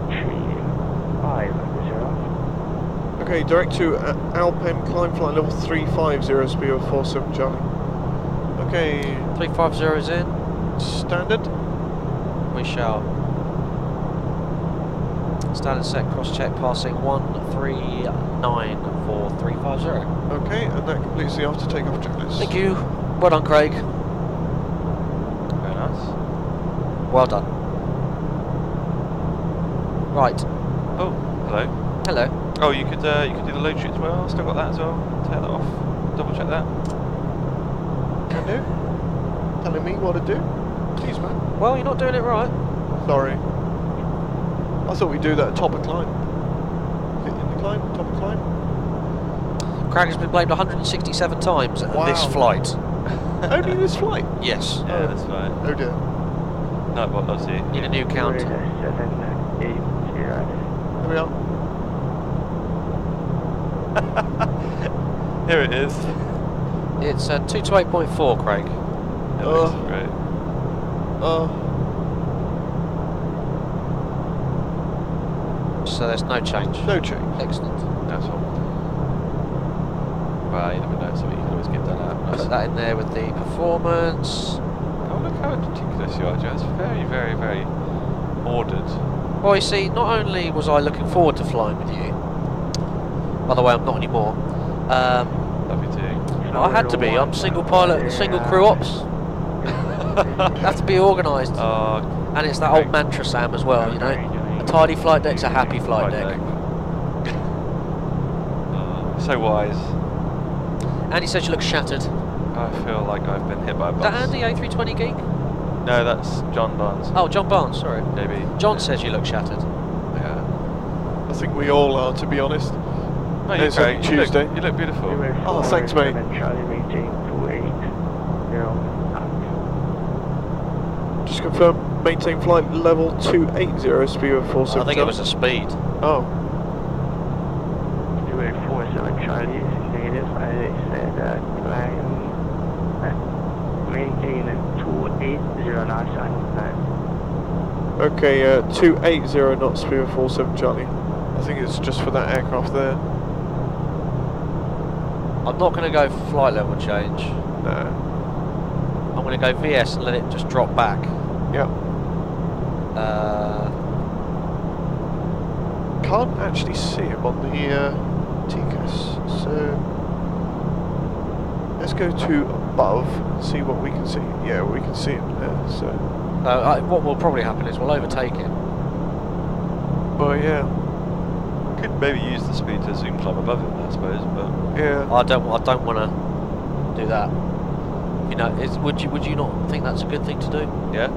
3500. Okay, direct to Alpine, climb flight level 350, speed of 47 Charlie. Okay, 350 is in. standard. We shall. Standard set cross check passing 139 for 350. Okay, and that completes the after takeoff checklist. Thank you. Well done, Craig. Very nice. Well done. Right. Oh, hello. Hello. Oh, you could do the load sheet as well. Still got that as well. Take that off. Double check that. Can do. Telling me what to do? Please, man. Well, you're not doing it right. Sorry. I thought we'd do that at top of climb. Is it in the climb? Top of climb? Craig has been blamed 167 times at this flight. Only this flight? Yes. Yeah, that's right. Oh dear. No, but I'll see. Need a new count. 780. Here we are. Here it is. It's 228.4, Craig. That looks great. So there's no change. No change. Excellent. That's all. Well, you never know, so you can always get that out. Put that in there with the performance. Oh, look how ridiculous you are, Joe. It's very, very, very ordered. Well, you see, not only was I looking forward to flying with you, by the way, I'm not anymore. Love you too. I had to be. I'm single pilot, single crew ops. Have to be organised. And it's that old mantra, Sam, as well, you know. A tidy flight deck's a happy flight deck. So wise. Andy says you look shattered. I feel like I've been hit by a bus. Is that Andy, A320 geek? No, that's John Barnes. Oh, John Barnes, sorry. Maybe. John says you look shattered. Yeah. I think we all are, to be honest. No, you're It's great. on Tuesday. You look beautiful. Oh, thanks, mate. Just confirm, maintain flight level 280, speed of 47. I think it was a speed. Oh. 247 Charlie, negative. I said climb, maintain 280 knots on time. Okay, 280 knots, speed of 47 Charlie. I think it's just for that aircraft there. I'm not going to go flight level change. No. I'm going to go VS and let it just drop back. Yep. Can't actually see him on the TCAS, so let's go to above and see what we can see. Yeah, we can see him there, so. What will probably happen is we'll overtake him. Well, yeah. Could maybe use the speed to zoom climb above him, I suppose, but yeah. I don't want to do that. You know, would you not think that's a good thing to do? Yeah.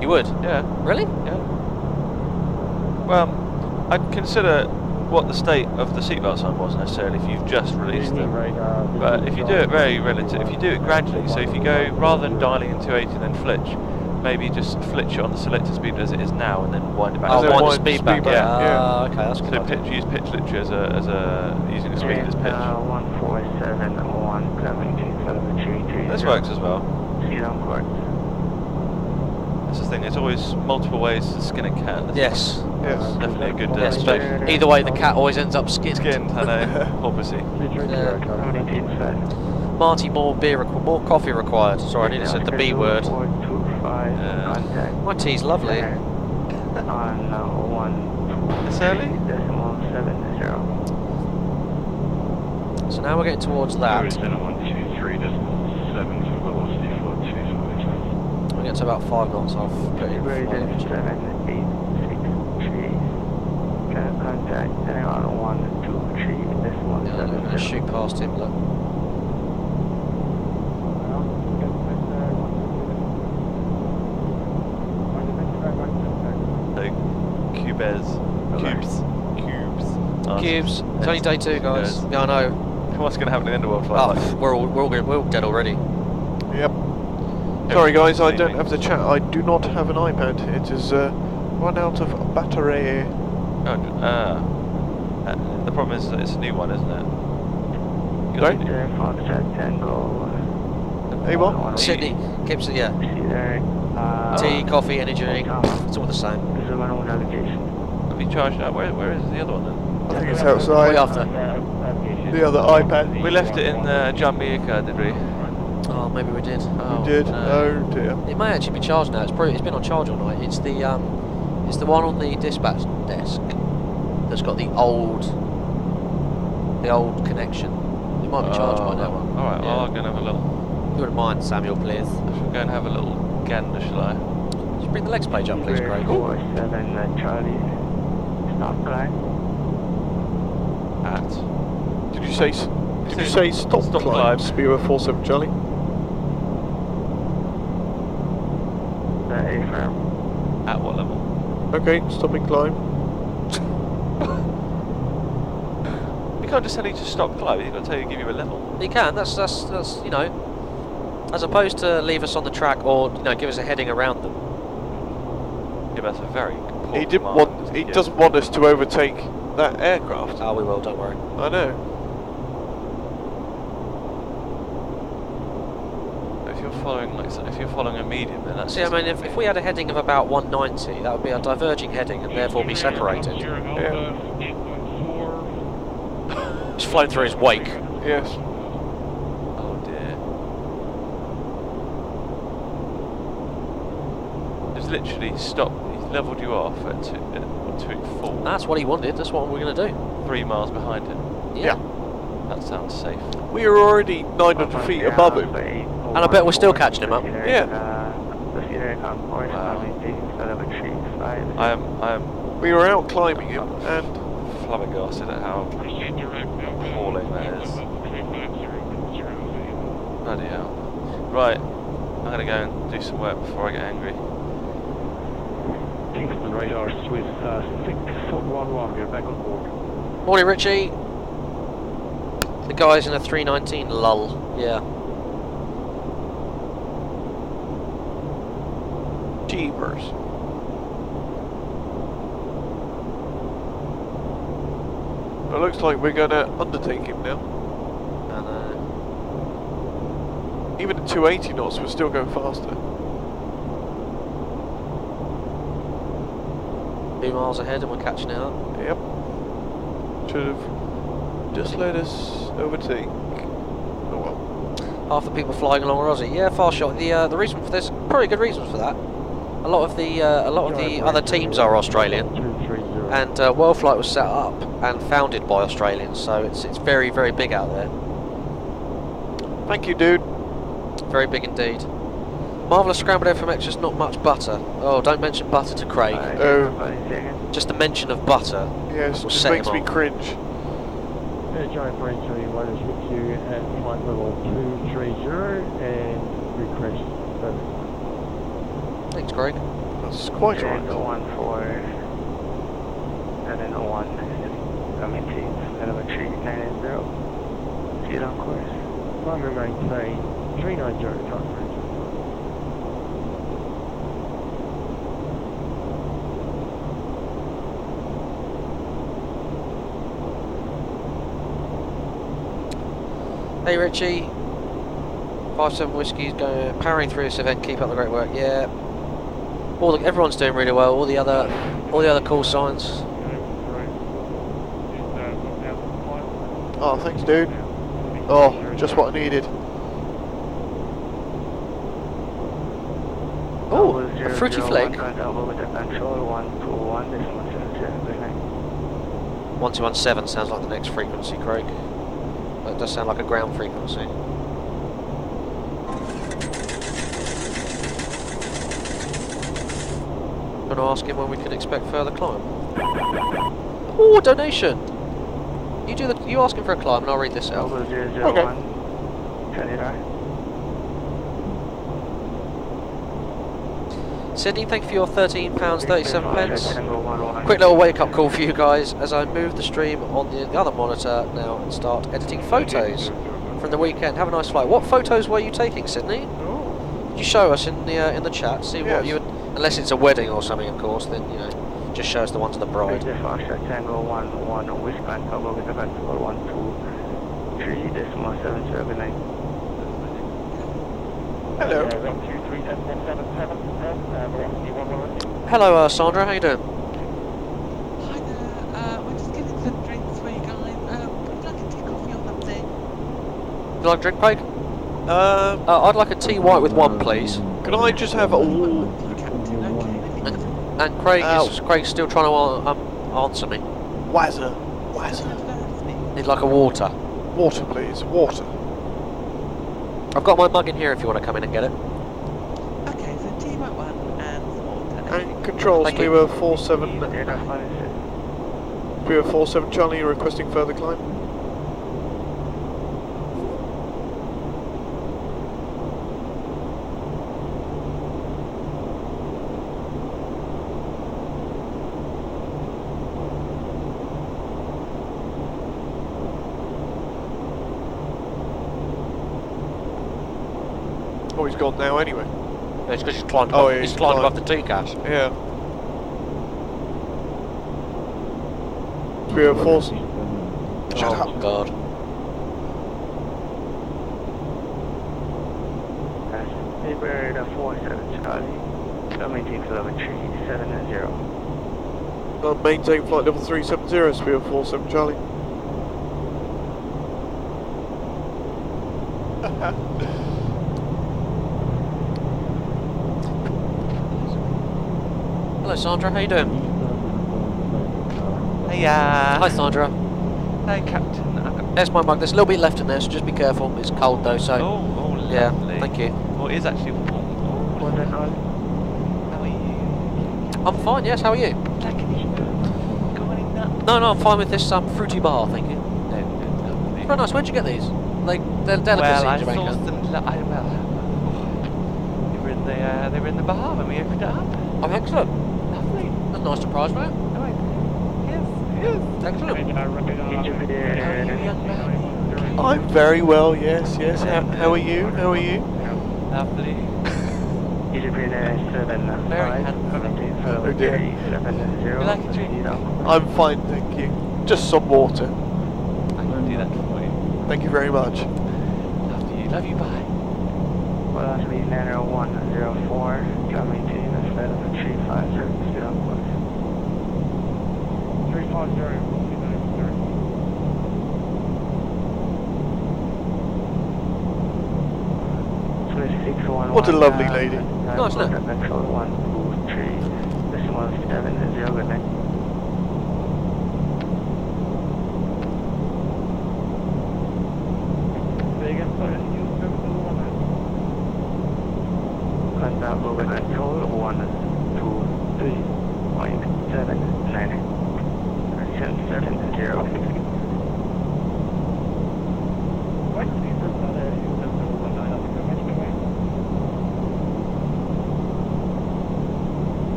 You would? Yeah. Really? Yeah. Well, I'd consider what the state of the seatbelt sign was necessarily if you've just released them. But if you do it if you do it gradually, so if you go, rather than dialing in 280 and then flitch, maybe just flitch it on the selector speed as it is now and then wind it back. Oh, wind the speed back. Yeah. Okay, that's good. So use pitch literally as a using the speed as pitch. 147, This works as well. That's the thing. There's always multiple ways to skin a cat. Yes. Yes. Definitely a good. Yes, but either way, the cat always ends up skinned. Skinned, I know. Obviously. Marty, more coffee required. Sorry, I nearly said the B word. My tea's lovely. It's early. So now we're getting towards that. We get to about 5 knots off. Contact on 1, 2, 3, decimal 7. I'm going to shoot past him, look. Cubes. It's only day 2, guys. Yeah, I know. What's going to happen in the Worldflight? We're all dead already. Yep. Sorry guys, I don't have the chat. I do not have an iPad. It is run out of battery. The problem is that it's a new one, isn't it? Sorry? Hey, what? Sydney, Gibson, yeah. Tea, coffee, energy drink, it's all the same. Have you charged out? Where is the other one then? I think it's outside. Way after. The other iPad. We left it in Jamaica, did we? Oh, maybe we did. Oh, we did. No. Oh dear. It may actually be charged now. It's been on charge all night. It's the one on the dispatch desk that's got the old connection. It might be charged by now. All right. Yeah. Well, I'll go and have a little. You wouldn't mind, Samuel, please? I should go and have a little gander, shall I? Just bring the legs page up, please, Craig. 47 Charlie. Stop climb. Did you say stop climb? Speed of 47 Charlie. Affirm. At what level? Okay, stopping climb. You can't just tell you to stop climb. You've got to tell you to give you a level. You can. That's you know, as opposed to leave us on the track or give us a heading around them. Yeah, that's a very important He didn't want. He doesn't want us to overtake that aircraft. Oh, we will. Don't worry. I know. If you're following a medium, then that's. See, I mean, if we had a heading of about 190, that would be a diverging heading and therefore be separated. Yeah. It's flown through his wake. Yes. Oh dear. He's literally stopped. He's levelled you off at 2 full. That's what he wanted. That's what we're going to do. 3 miles behind him. Yeah. That sounds safe. We were already 900 feet above him. And I bet we're still catching him up. Yeah. I am We were out climbing him, and flabbergasted at how appalling that is. Bloody hell. Right, I'm going to go and do some work before I get angry. Kingston radar Swiss 611, we're back on board. Morning, Richie. The guy's in a 319 lull. Yeah. jeepers. It looks like we're going to undertake him now. Even at 280 knots, we're still going faster. 2 miles ahead and we're catching it up. Yep. Should have just let us overtake. Oh well. Half the people flying along are Aussie. Yeah, far shot. The reason for this, probably good reasons for that. A lot of the other teams are Australian, and Worldflight was set up and founded by Australians, so it's very, very big out there. Thank you, dude. Very big indeed. Marvellous scrambled egg from extras, not much butter. Oh, don't mention butter to Craig. Oh. Just the mention of butter. Yes, will just set makes him me off. cringe. Giant Brain 31 is with you at flight level 230 and request service. Thanks, Craig. That's quite alright. 701, coming to telemetry 980. Get on course. Climb and maintain 390 Giant Brain. Hey Richie, 57 Whiskey's going powering through this event. Keep up the great work. Yeah, everyone's doing really well. All the other call signs. Oh, thanks, dude. Oh, just what I needed. Oh, a fruity flake. 1217 sounds like the next frequency, Craig. That does sound like a ground frequency. Going to ask him when we can expect further climb. Oh, donation! You ask him for a climb and I'll read this out. Okay. Sydney, thank you for your £13.37. Quick little wake-up call for you guys as I move the stream on the other monitor now and start editing photos from the weekend. Have a nice flight. What photos were you taking, Sydney? Could you show us in the chat? See what you would, unless it's a wedding or something, of course. Then just show us the ones of the bride. Tango 11 Whiskey cover with event 123.779. Hello. Hello, Sandra. How you doing? Hi there. We're just getting some drinks for you guys. Would you like a tea, coffee, or something? Would you like a drink, Craig? I'd like a tea white with one, please. Can I just have all? And Craig's still trying to answer me. Wazza. Need like a water. Water, please. Water. I've got my mug in here if you want to come in and get it. Okay, so tea, white one, and some water. And controls, we were 47. We were 47 Charlie, requesting further climb. Oh, he's gone now anyway. Yeah, it's because he's climbed he's climbed above the tea cache. Yeah. We were forced. Shut up. Oh, God. Bird 47 Charlie, coming to telemetry 790. Maintain flight level 370, so we were 47 Charlie. Hello, Sandra. How you doing? Hiya. Hi, Sandra. Hi, Captain. I've got There's my mug. There's a little bit left in there, so just be careful. It's cold though, so. Oh, lovely. Yeah, thank you. Oh, it is actually warm. Oh, Well then, how are you? I'm fine, yes, how are you? No, I'm fine with this fruity bar, thank you. No. Very nice, where'd you get these? They're delicacy Well, I in Jamaica. saw them. They were in the bar when we opened it up. Oh, excellent. Lovely. That's a nice surprise, right? Yes. Excellent. How are you, young man? I'm very well, yes. How are you? Lovely. Very Very handsome. Oh dear. You like a drink? I'm fine, thank you. Just some water. I can do that for you. Thank you very much. Love you, bye. Well, that's me, 90104, coming to you instead of a 350, still on course. 350. What a lovely lady. Nice, isn't it? Control 123, this one's 70, good night. Contact Bogota control 123.79. 70.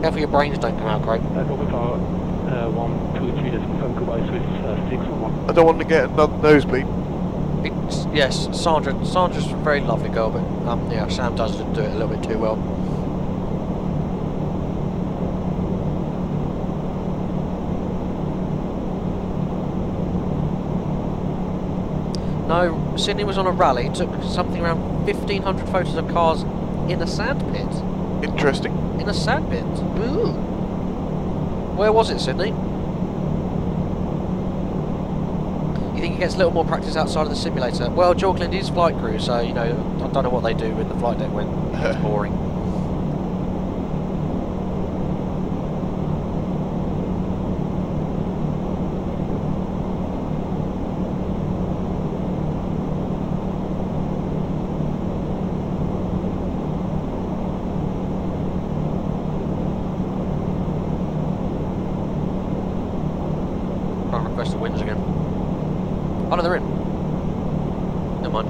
Careful your brains don't come out, Craig. Bogota 123, that's confirmed goodbye, Swiss 611. I don't want to get another nosebleed. Yes, Sandra's a very lovely girl, but yeah, Sam does do it a little bit too well. No, Sydney was on a rally, took something around 1,500 photos of cars in a sandpit. Interesting. In a sandpit? Ooh. Where was it, Sydney? You think he gets a little more practice outside of the simulator? Well, Jorkland is flight crew, so, you know, I don't know what they do in the flight deck when it's boring. Can't request the wins again. Oh no, they're in. Never mind.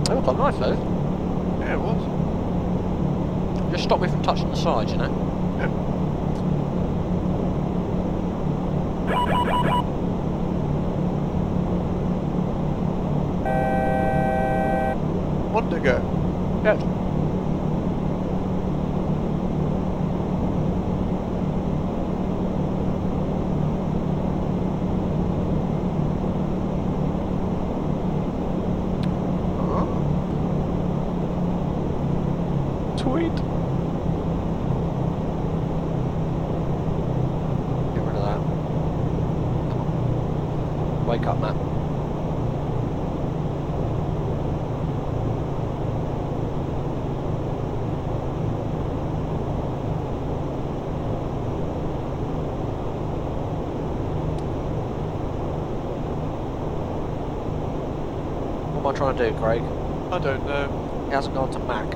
They look quite nice though. Yeah, it was. Just stop me from touching the sides, you know. One to go. Good. Tweet. Get rid of that. Wake up, Matt. What am I trying to do, Craig? I don't know. He hasn't gone to Mac.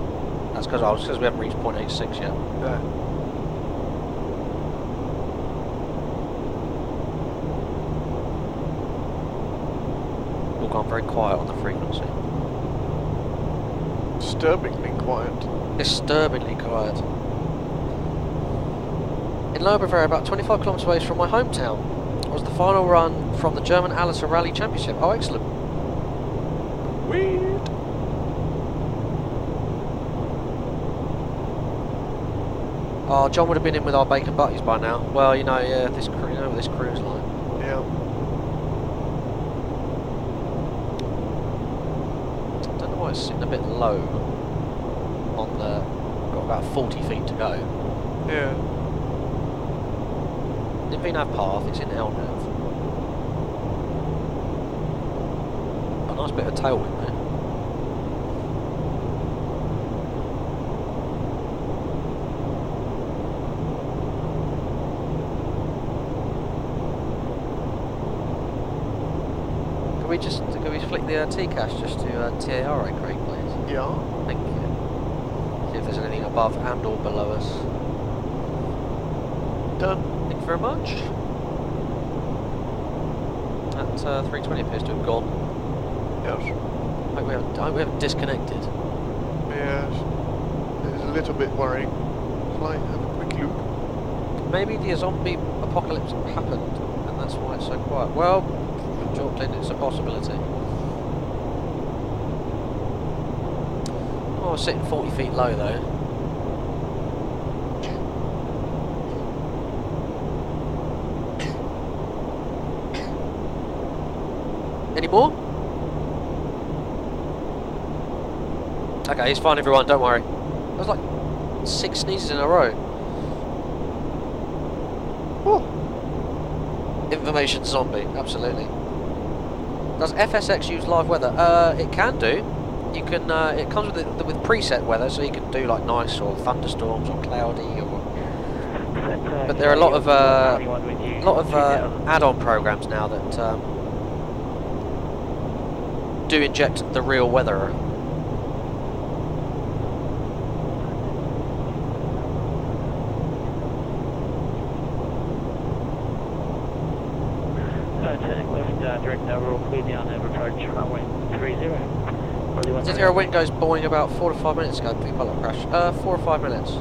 That's because we haven't reached 0.86 yet. Yeah. All gone very quiet on the frequency. Disturbingly quiet. Disturbingly quiet. In Lower Bavaria, about 25 kilometres away from my hometown, was the final run from the German Alice Rally Championship. Oh, excellent. Weird. Oh, John would have been in with our bacon butties by now. Well, you know, yeah, this crew, you know what this crew's like. Yeah. I don't know why it's sitting a bit low on the... got about 40 feet to go. Yeah. Didn't even have path, it's in LNAV. Nice bit of tailwind there. Can we flick the T-cache just to TAR right, Craig, please? Yeah. Thank you. See if there's anything above and or below us. Done. Thank you very much. That 320 appears to have gone. Yes. I hope we haven't disconnected. Yes. It's a little bit worrying. Shall I have a quick look? Maybe the zombie apocalypse happened, and that's why it's so quiet. Well, Jordan, it's a possibility. Oh, I was sitting 40 feet low though. Any more? Okay, he's fine everyone, don't worry. That was like 6 sneezes in a row. Oh. Information zombie, absolutely. Does FSX use live weather? It can do. You can. It comes with preset weather, so you can do like nice or thunderstorms or cloudy or. But there are a lot of add-on programs now that do inject the real weather. Direct now, roll clear down over approach runway 30. Zero wind goes Boeing about 4 to 5 minutes ago. Big pilot crash. 4 or 5 minutes.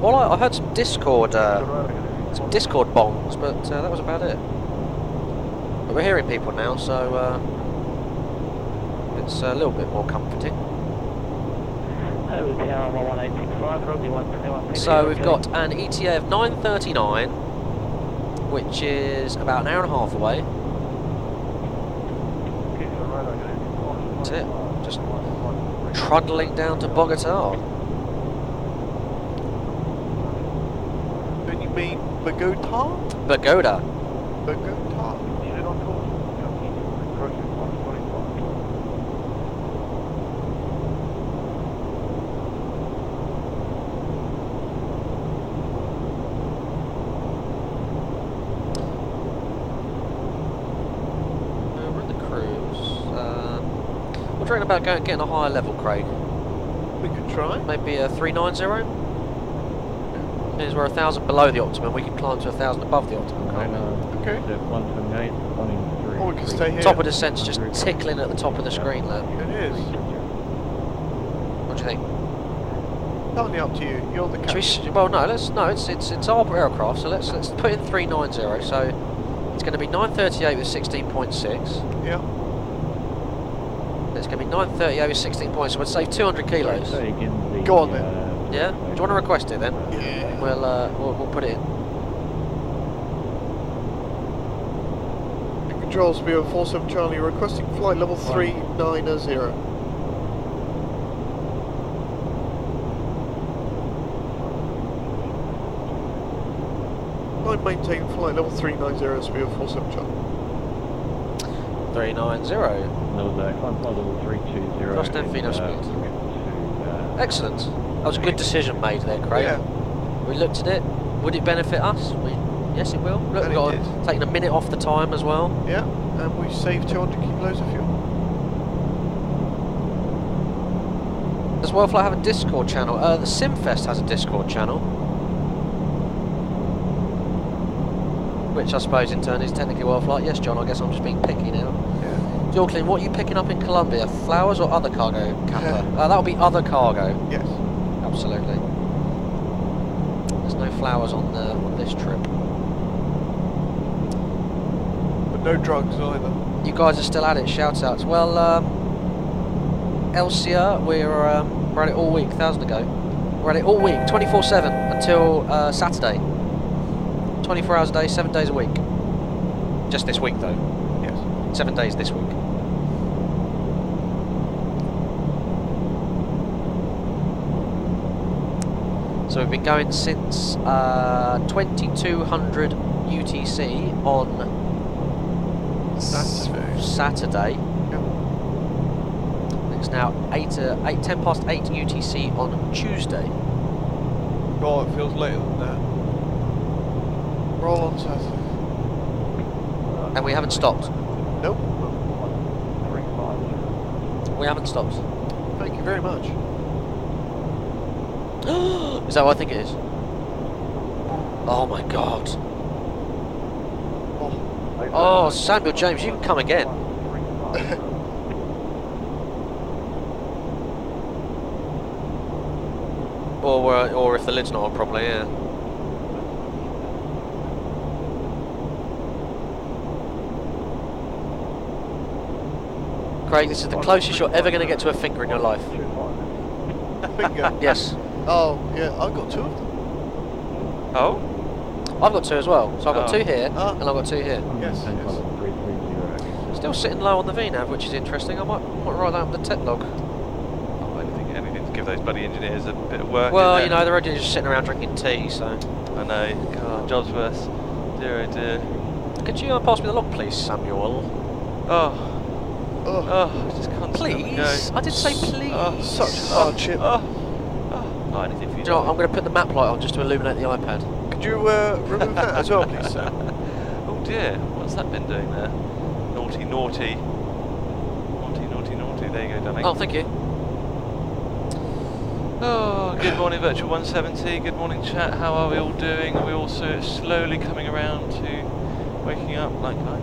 Well, I heard some Discord bongs, but that was about it. But we're hearing people now, so it's a little bit more comforting. So we've got an ETA of 9:39, which is about an hour and a half away. That's it. Just trundling down to Bogota. Don't you mean Bogota? Bogota. Bogota. Talking about getting a higher level, Craig. We could try. Maybe a 390. Because we're 1,000 below the optimum, we can climb to 1,000 above the optimum, can't we? Okay. Or we can stay here. Top of descent's just tickling at the top of the screen, look. It is. What do you think? Totally up to you. You're the captain. Well, no. It's our aircraft, so let's put in 390. So it's going to be 938 with 16.6. Yeah. It's going to be 930 over 16 points, so we'd save 200 kilos. Go on then. Yeah? Do you want to request it then? Yeah. We'll put it in. Controls view 47 Charlie requesting flight level 390. I maintain flight level 390 speed of 47 Charlie. 390. Level 320. Cross 10 feet of speed. Excellent. That was a good decision made there, Craig. Yeah. We looked at it. Would it benefit us? Yes, it will. Look, we've got taken a minute off the time as well. Yeah, and we saved 200 kilos of fuel. Does Worldflight have a Discord channel? The Simfest has a Discord channel. Which I suppose in turn is technically Worldflight. Yes, John, I guess I'm just being picky now. Yeah. Jorklin, what are you picking up in Colombia? Flowers or other cargo, camper? That'll be other cargo. Yes. Absolutely. There's no flowers on this trip. But no drugs either. You guys are still at it, shout outs. Well, Elsia, we're at it all week, 1,000 ago. We're at it all week, 24/7 until Saturday. 24 hours a day, 7 days a week. Just this week though. Yes. 7 days this week. So we've been going since 2200 UTC on Saturday. Saturday. Yeah. It's now 10 past 8 UTC on Tuesday. Oh, it feels later than that. Roll on Saturday. And we haven't stopped. Nope. We haven't stopped. Thank you very much. Is that what I think it is? Oh my god. Oh, Samuel James, you can come again. or if the lid's not on properly, yeah. Craig, this is the closest you're ever going to get to a finger in your life. A finger? Yes. Oh, yeah, I've got 2 of them. Oh? I've got 2 as well. So I've got 2 here, Ah. and I've got 2 here. Yes, yes. Still sitting low on the VNAV, which is interesting. I might write that on the tech log. Oh, anything to give those bloody engineers a bit of work. Well, you know, they're already just sitting around drinking tea, so... I know. God, jobs worse. Dear, oh dear. Could you pass me the log, please, Samuel? Oh, I just can't Please? I did say please. Oh, Such a hardship. Oh, anything for you. Do you know what, I'm going to put the map light on just to illuminate the iPad. Could you remove that as well, please, sir? Oh dear, what's that been doing there? Naughty, naughty. Naughty, naughty, naughty. There you go, darling. Oh, thank you. Oh, good morning, Virtual 170. Good morning, chat. How are we all doing? Are we all slowly coming around to waking up like I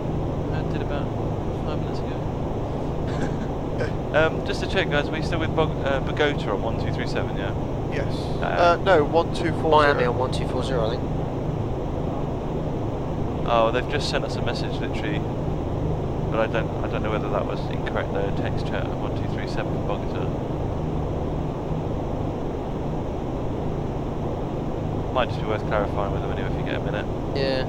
did about 5 minutes ago? Just to check, guys, are we still with Bogota on 1237, yeah? Yes. No, 1240. Miami on 1240, I think. Oh, they've just sent us a message, literally, but I don't know whether that was incorrect. Though text chat 1237 for Bogota. Might just be worth clarifying with them anyway if you get a minute. Yeah.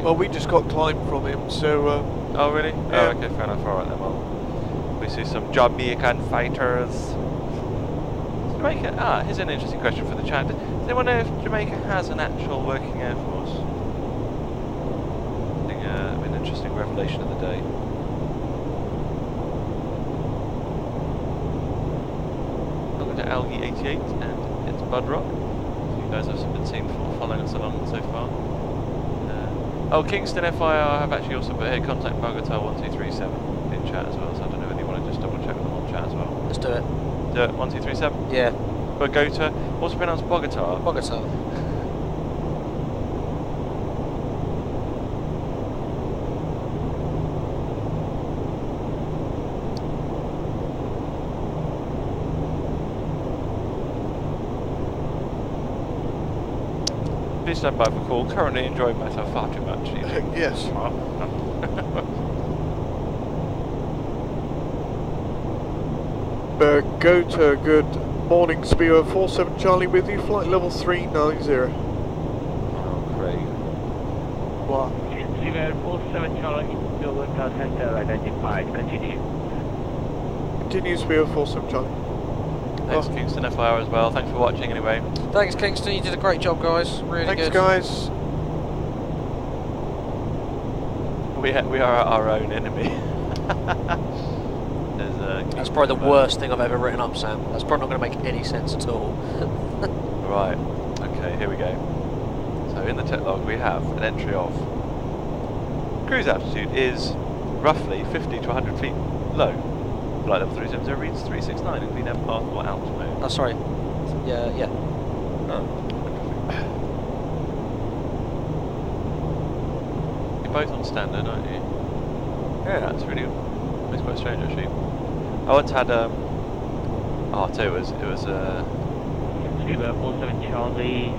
Well, we just got climb from him, so... oh, really? Yeah. Oh, okay, fair enough. Alright then, well, we see some Jamaican fighters. Jamaica, here's an interesting question for the chat. Does anyone know if Jamaica has an actual working air force? I think an interesting revelation of the day. Welcome to Algae 88, and it's Budrock. You guys have been seen following us along so far. Oh, Kingston FIR have actually also put here contact Bogota 1237 in chat as well, so I don't know whether you want to just double check with them on chat as well. Let's do it. Do it, 1237? Yeah. Bogota, what's it pronounced, Bogota? Bogota. Please stand by for call. Currently enjoying myself far too much. Yes. Bogota, good morning. Spear 47 Charlie with you. Flight level 390. Oh, Craig. What? Spear 47 Charlie, Bogota Center identified. Continue. Continue, Spear 47 Charlie. Thanks, Kingston FIR as well. Thanks for watching anyway. Thanks, Kingston. You did a great job, guys. Really Thanks, good. guys. We are our own enemy. That's probably the worst thing I've ever written up, Sam. That's probably not going to make any sense at all. Right. Okay, here we go. So in the tech log we have an entry of cruise altitude is roughly 50 to 100 feet low. Flight level 370 reads 369 in VNAV path or alt mode. Oh, sorry. Yeah. Oh. You're both on standard, aren't you? Yeah, that's really... It's quite strange actually. I once had I'll tell you, it was Spear 47 Charlie,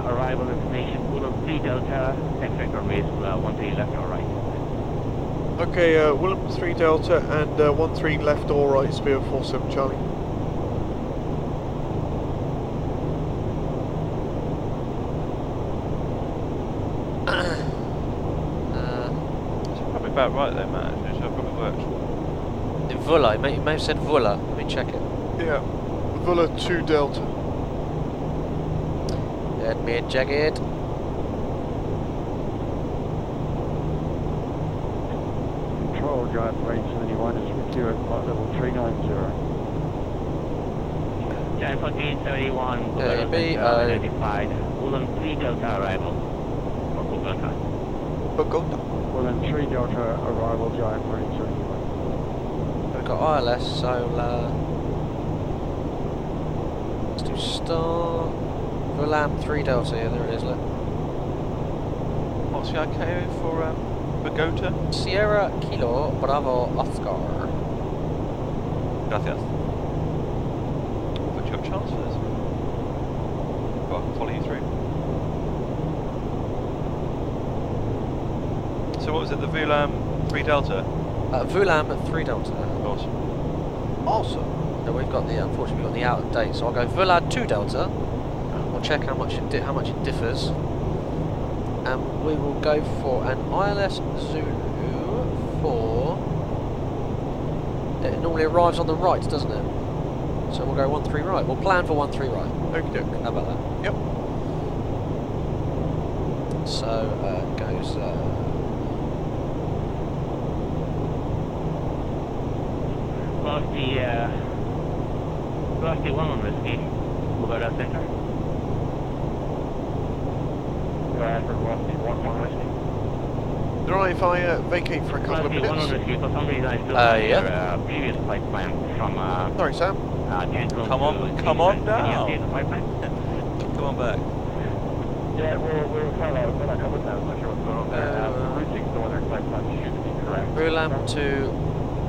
arrival information, Fulham 3 Delta, effect runways 13 left or right. Okay, Willem 3 Delta and 13 left or right, Spear 47 Charlie. it's probably about right there, Matt, actually, so it probably works. Vula. You may have said Vula. Let me check it. Yeah. Vula 2 Delta. Let me check it. Royal Drive range 71 is with you at flight level 390. Giant 1471, Okay, Bogota identified. Ulan 3 Delta arrival for Bogota. Bogota. Ulan 3 Delta arrival, Giant range 71. We've got ILS, solar. Let's do star. Vuelam 3 Delta, yeah, there it is, look. What's the ICAO for Bogota? Sierra Kilo Bravo Oscar. Gracias. What's your chance for this? Go on, follow you through. So what was it, the Vuelam 3 Delta? Vuelam 3 Delta. Awesome. Awesome. So we've got the, unfortunately, we've got the out of date. So I'll go Vuelam 2 Delta. We'll check how much it differs. And we will go for an ILS Zulu for... It normally arrives on the right, doesn't it? So we'll go 13 right. We'll plan for 13 right. Okie doke. How about that? Yep. So it goes... Velocity 1 on Whiskey, Bogota Center. Go ahead for Velocity 1 Whiskey. Drive, I vacate for a couple of Velocity 1 on minutes. Whiskey, for some reason I still yeah. have your previous flight plan from Sorry, Sam. Cancun Come on, to come on Kingston. Can you now. update the flight plan? Come on back. Yeah, we're kind of going to come with that. I'm not sure what's going on there. The routing northern flight plan should be correct. Vuelam to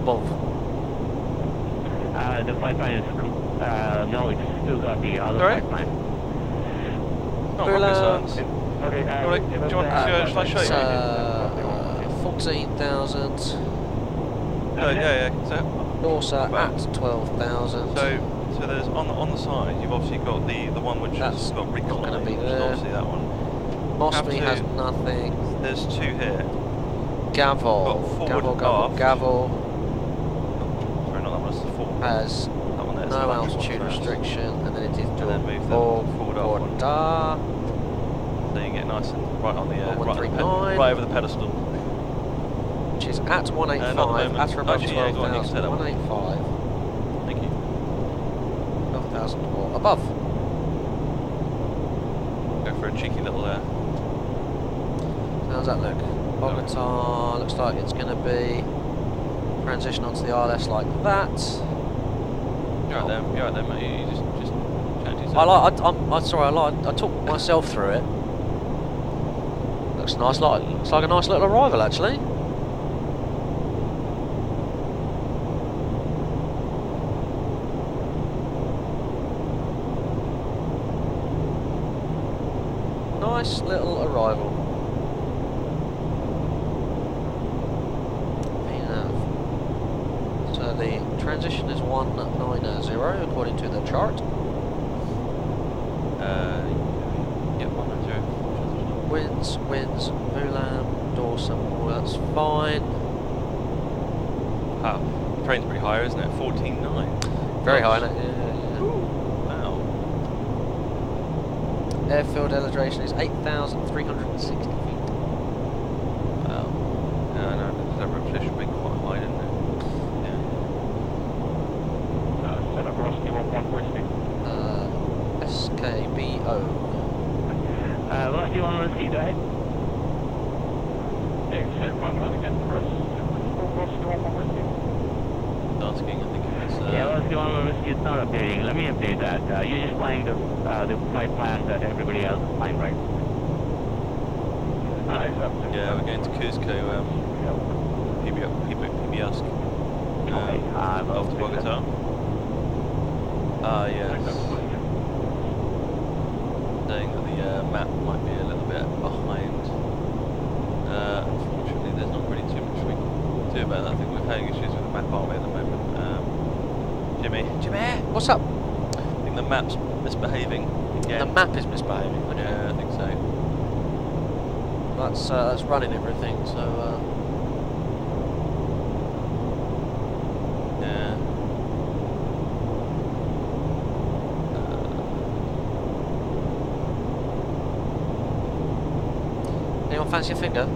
Bov. The flight plan is, no, it's still got the other Sorry? flight plan. Not rocket science. Okay, Do you want to shall I show It's you? 14,000. Yeah. So Dorsa at 12,000. So there's on the side. You've obviously got the one which That's has got recline. not gonna be which is there. obviously that one. Mosby Have has to- nothing. There's two here. Gavel. Got forward, aft. Gavel Sorry, not that one. It's the forward. has That one there. no altitude restriction, and then it is And then move them forward, forward up one. da, So you get nice and right on the right, on the 139. right over the pedestal. which is at Not at the 185, moment. at or above Actually, yeah, go on, you can say that 12,000, one. 185, Thank you. 12,000 or above. Go for a cheeky little How's that look? Bogota looks like it's going to be transition onto the ILS like that. You're right there, mate. You just change yourself. I took myself through it. Looks nice, looks like a nice little arrival actually. Nice little arrival. We have. So the transition is 190 according to the chart. Yep, 190. Winds, Vuelam, Dorsum, all that's fine. Wow, the train's pretty high, isn't it? 14.9. Very high, isn't it? Yeah. Wow. Airfield elevation is 8,360 feet. Wow. Yeah, I know. That repetition should be quite high, didn't it? Yeah. Set up Rusty 1-1 SKBO. Velocity 1 Whiskey, go ahead. Set 1 again, press. Rusty 1 Whiskey. Asking, I think it was. Yeah, Velocity 1 Whiskey is not updating. Let me update that. You're just flying the flight plan that everybody else is flying, right? Yeah, we're going to Cuzco, PBS. Okay, Off to Bogota. Yes. Saying that the map might be a little bit behind. Unfortunately, there's not really too much we can do about that. I think we're having issues with the map, aren't we, at the moment? Jimmy, What's up? I think the map's misbehaving. The map is misbehaving. Okay. Yeah, I think so. That's running everything. So Yeah. anyone fancy a finger?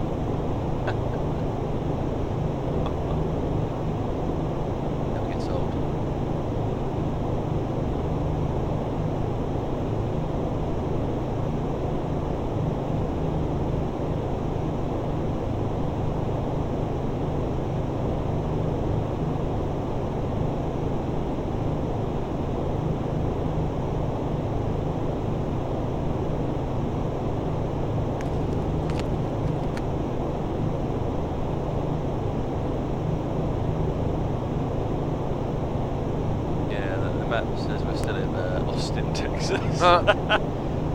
map says we're still in Austin, Texas.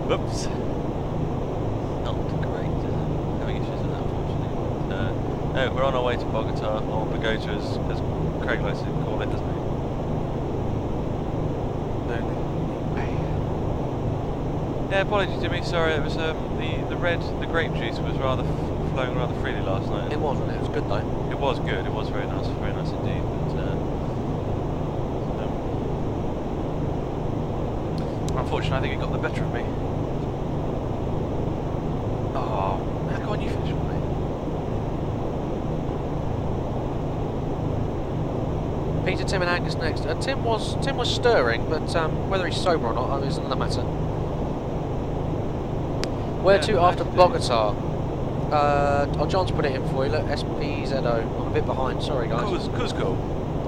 Whoops. Not great, is it? Having issues with that, unfortunately. No, we're on our way to Bogota, or Bogota as Craig likes to call it, doesn't he? Yeah, apologies Jimmy, sorry, it was the grape juice was flowing rather freely last night. It wasn't, it was good though. It was good, it was very nice indeed, but unfortunately I think it got the better of me. Oh, how come you finish with me? Peter, Tim and Angus next. Tim was stirring, but whether he's sober or not is another matter. Where to after Bogota? John's put it in for you. Look, SPZO. I'm a bit behind. Sorry, guys. Cusco.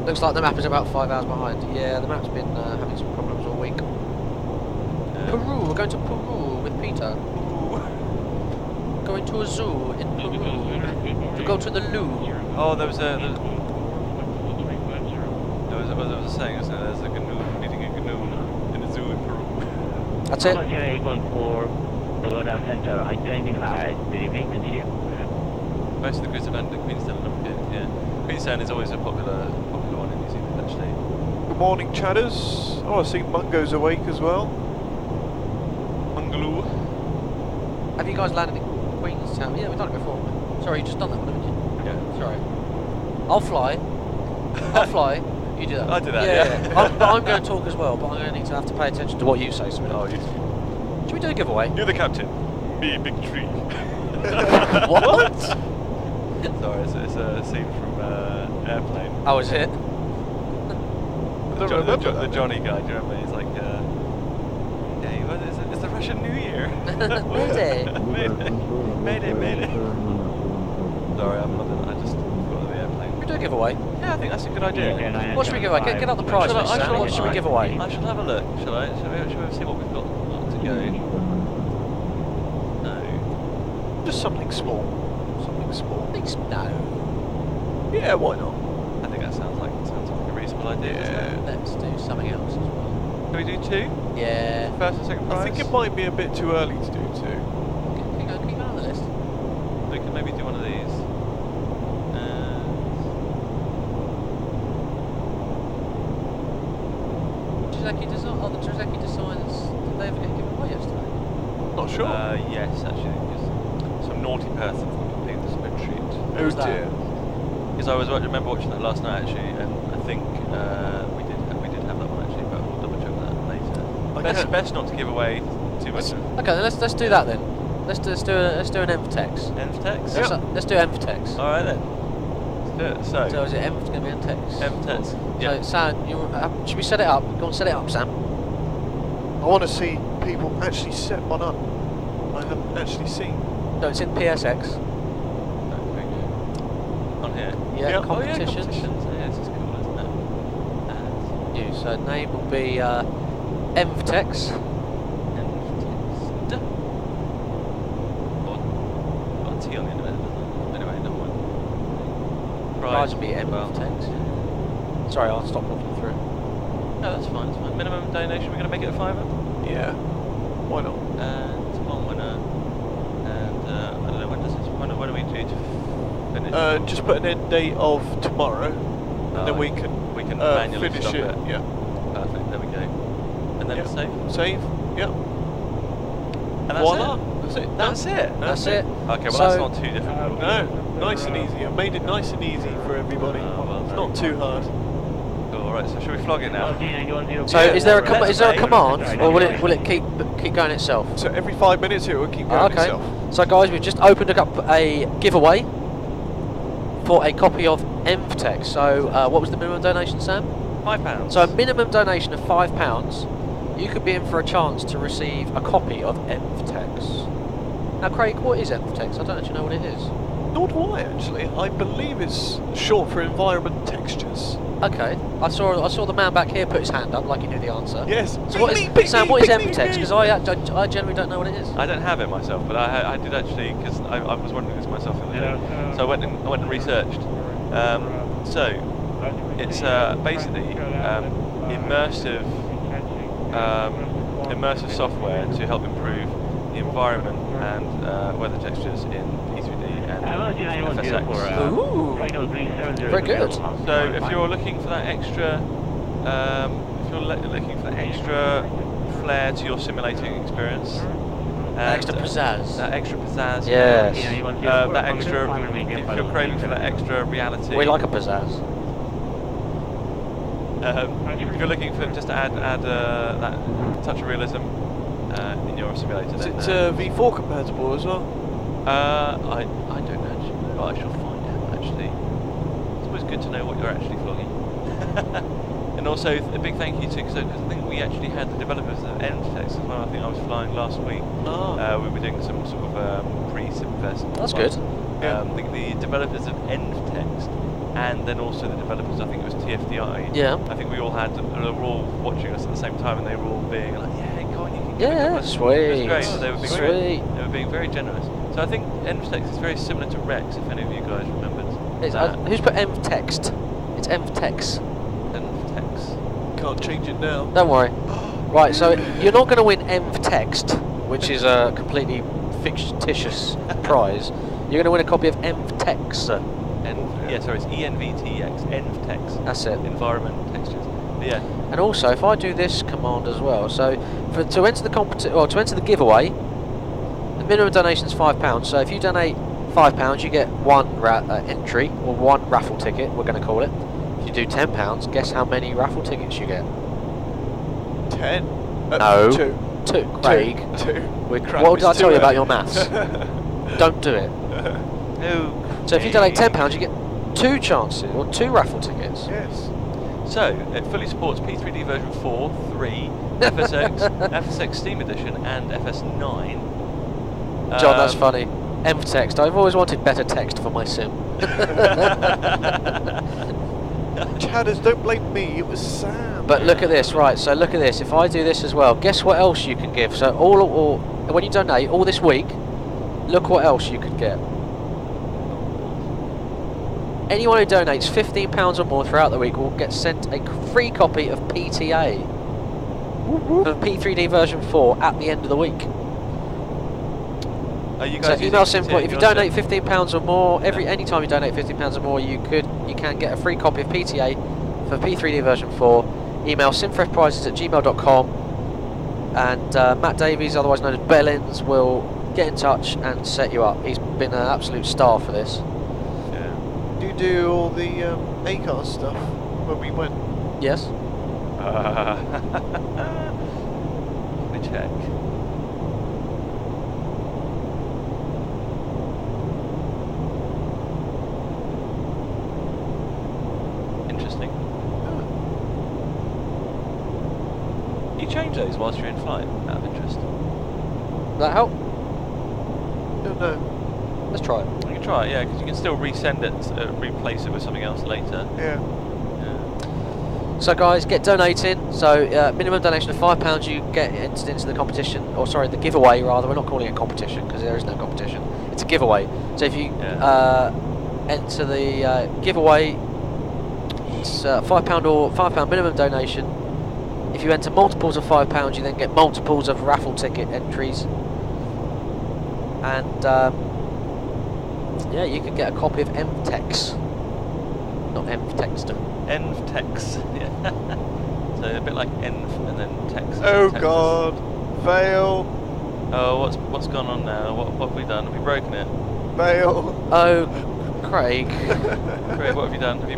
Looks like the map is about 5 hours behind. Yeah, the map's been having some problems all week. Peru. We're going to Peru with Peter. Going to a zoo in Peru to go to the Louvre. Oh, there was a saying, isn't there? There's a canoe meeting a canoe in a zoo in Peru. That's it. Bogota Center, I training hard. Good evening, continue. Most of the crews have landed at Queenstown and yeah. Queenstown is always a popular one in New Zealand, actually. Good morning, chatters. Oh, I see Mungo's awake as well. Mungaloo. Have you guys landed in Queenstown? Yeah, we've done it before. Sorry, you just done that one, haven't you? Yeah. Sorry. I'll fly. I'll fly. You do that. I do that, yeah. But I'm going to talk as well, but I'm going to need to have to pay attention to what you say. So should we do a giveaway? You're the captain. Me, big tree. What? Sorry, it's a scene from Airplane. Oh, is it? The Johnny guy, do you remember? He's like, it's the Russian New Year. Mayday. Mayday. Sorry, I just forgot the Airplane. Should we do a giveaway? Yeah, I think that's a good idea. What should we give away? Get out the prize list, Sam. What should we give away? I should have a look, shall I? Shall we see what we've got to go? No. Just something small. Something small. No. Yeah, why not? I think that sounds like a reasonable idea. Yeah. Let's do something else as well. Can we do two? Yeah. First and second prize? I think it might be a bit too early to do two. Keep on the list. We can maybe do one of these. The Drzeki designs, did they ever get given away yesterday? Not sure. Yes, actually, because some naughty person completed the spreadsheet. Oh dear. Because I remember watching that last night actually, and I think we did have that one actually, but we'll double check that later. Best not to give away too much. Okay, then let's do that then. Let's do an Envtex. Envtex? Let's do Envtex. All right then. Let's do it. So is it going to be Envtex? Envtex. Yeah. So Sam, should we set it up? Go on, set it up, Sam. I want to see people actually set one up. I haven't actually seen. No, it's in PSX. On here? Yeah, competitions. Yeah, this is cool, isn't it? New, so name will be Envtex. Got a T on the end of it, doesn't it? Anyway, never mind. Prize will be Envtex. Sorry, I'll stop looking through. No, that's fine, that's fine. Minimum donation, we're going to make it a £5. Yeah. Why not? And one winner. And I don't know, when do we do to finish? Just put an end date of tomorrow, and then we can manually finish stop it. it. Yeah. Perfect, there we go. And then save? Save, yep. And that's voila. it. That's it. That's it. Okay, well that's not too difficult. No, nice and easy. I made it nice and easy for everybody. It's not too hard. Alright, so should we flog it now? So is there a command, or will it keep going itself? So every 5 minutes it will keep going itself. So guys, we've just opened up a giveaway for a copy of Envtex. So what was the minimum donation, Sam? £5. So a minimum donation of £5, you could be in for a chance to receive a copy of Envtex. Now Craig, what is Envtex? I don't actually know what it is. Nor do I actually. I believe it's short for environment textures. Okay, I saw the man back here put his hand up like he knew the answer. Yes. So what is Sam? What is Envtex? Because I generally don't know what it is. I don't have it myself, but I did actually, because I was wondering this myself the other day. So I went and researched. So it's basically immersive software to help improve the environment and weather textures in P3D and FSX. Ooh, very good. So if you're looking for that extra, looking for that extra flair to your simulating experience, extra pizzazz. That extra pizzazz. Yes. That extra. If you're craving for that extra reality. We like a pizzazz. If you're looking for just to add that touch of realism in your simulator, Is then it V4 compatible as well? I don't actually know. I shall find out. Actually, it's always good to know what you're actually flogging. And also a big thank you to because I think we actually had the developers of EndText as well. I think I was flying last week. We were doing some sort of pre-Simfest. That's good. I think the developers of EndText and then also the developers, I think it was TFDI. Yeah. I think we all had, they were all watching us at the same time, and they were all being like, "Yeah, go on, you can." Yeah, sweet. It was great. So they were being sweet. They were being very generous. So I think EndText is very similar to Rex, if any of you guys remembered. Who's put EndText? It's EndText. EndText. Can't change it now. Don't worry. Right, so you're not going to win EndText, which is a completely fictitious prize. You're going to win a copy of EndText. Yeah, sorry, it's ENVTX, EndText. That's it. Environment textures. But yeah. And also, if I do this command as well, so to enter the to enter the giveaway, the minimum donation is £5. So if you donate £5, you get one entry or one raffle ticket. We're going to call it. If you do £10, guess how many raffle tickets you get? 10. No. 2. 2. Craig. 2. What did I tell you about your maths? Don't do it. No. So if you donate £10, you get 2 chances or 2 raffle tickets. Yes. So it fully supports P3D version 4, 3, FSX, FSX Steam Edition, and FS9. John, that's funny. EndText. I've always wanted better text for my sim. Chatters, don't blame me. It was Sam. But look at this, right? So look at this. If I do this as well, guess what else you can give? So when you donate all this week, look what else you could get. Anyone who donates £15 or more throughout the week will get sent a free copy of PTA for P3D version 4 at the end of the week. Are you So guys email using Simple. PTA If you donate £15 or more, anytime you donate £15 or more, you can get a free copy of PTA for P3D version 4. Email simfreshprizes@gmail.com, and Matt Davies, otherwise known as Bellins, will get in touch and set you up. He's been an absolute star for this. Do you do all the ACARS stuff when we went? Yes. Let me check. Interesting. You change those whilst you're in flight, out of interest. Does that help? Don't know. Let's try it. You can try it, yeah, because you can still resend it, replace it with something else later. Yeah. So guys, get donating. So minimum donation of £5, you get entered into the competition, or sorry, the giveaway rather. We're not calling it a competition because there is no competition. It's a giveaway. So if you enter the giveaway, it's £5 minimum donation. If you enter multiples of £5, you then get multiples of raffle ticket entries, and yeah, you can get a copy of EndText, not EndText. EndText, yeah. So a bit like env and then text. Oh Texas. God, fail. Oh, what's gone on now? What have we done? Have we broken it? Fail. Oh, Craig. Craig, what have you done? Have you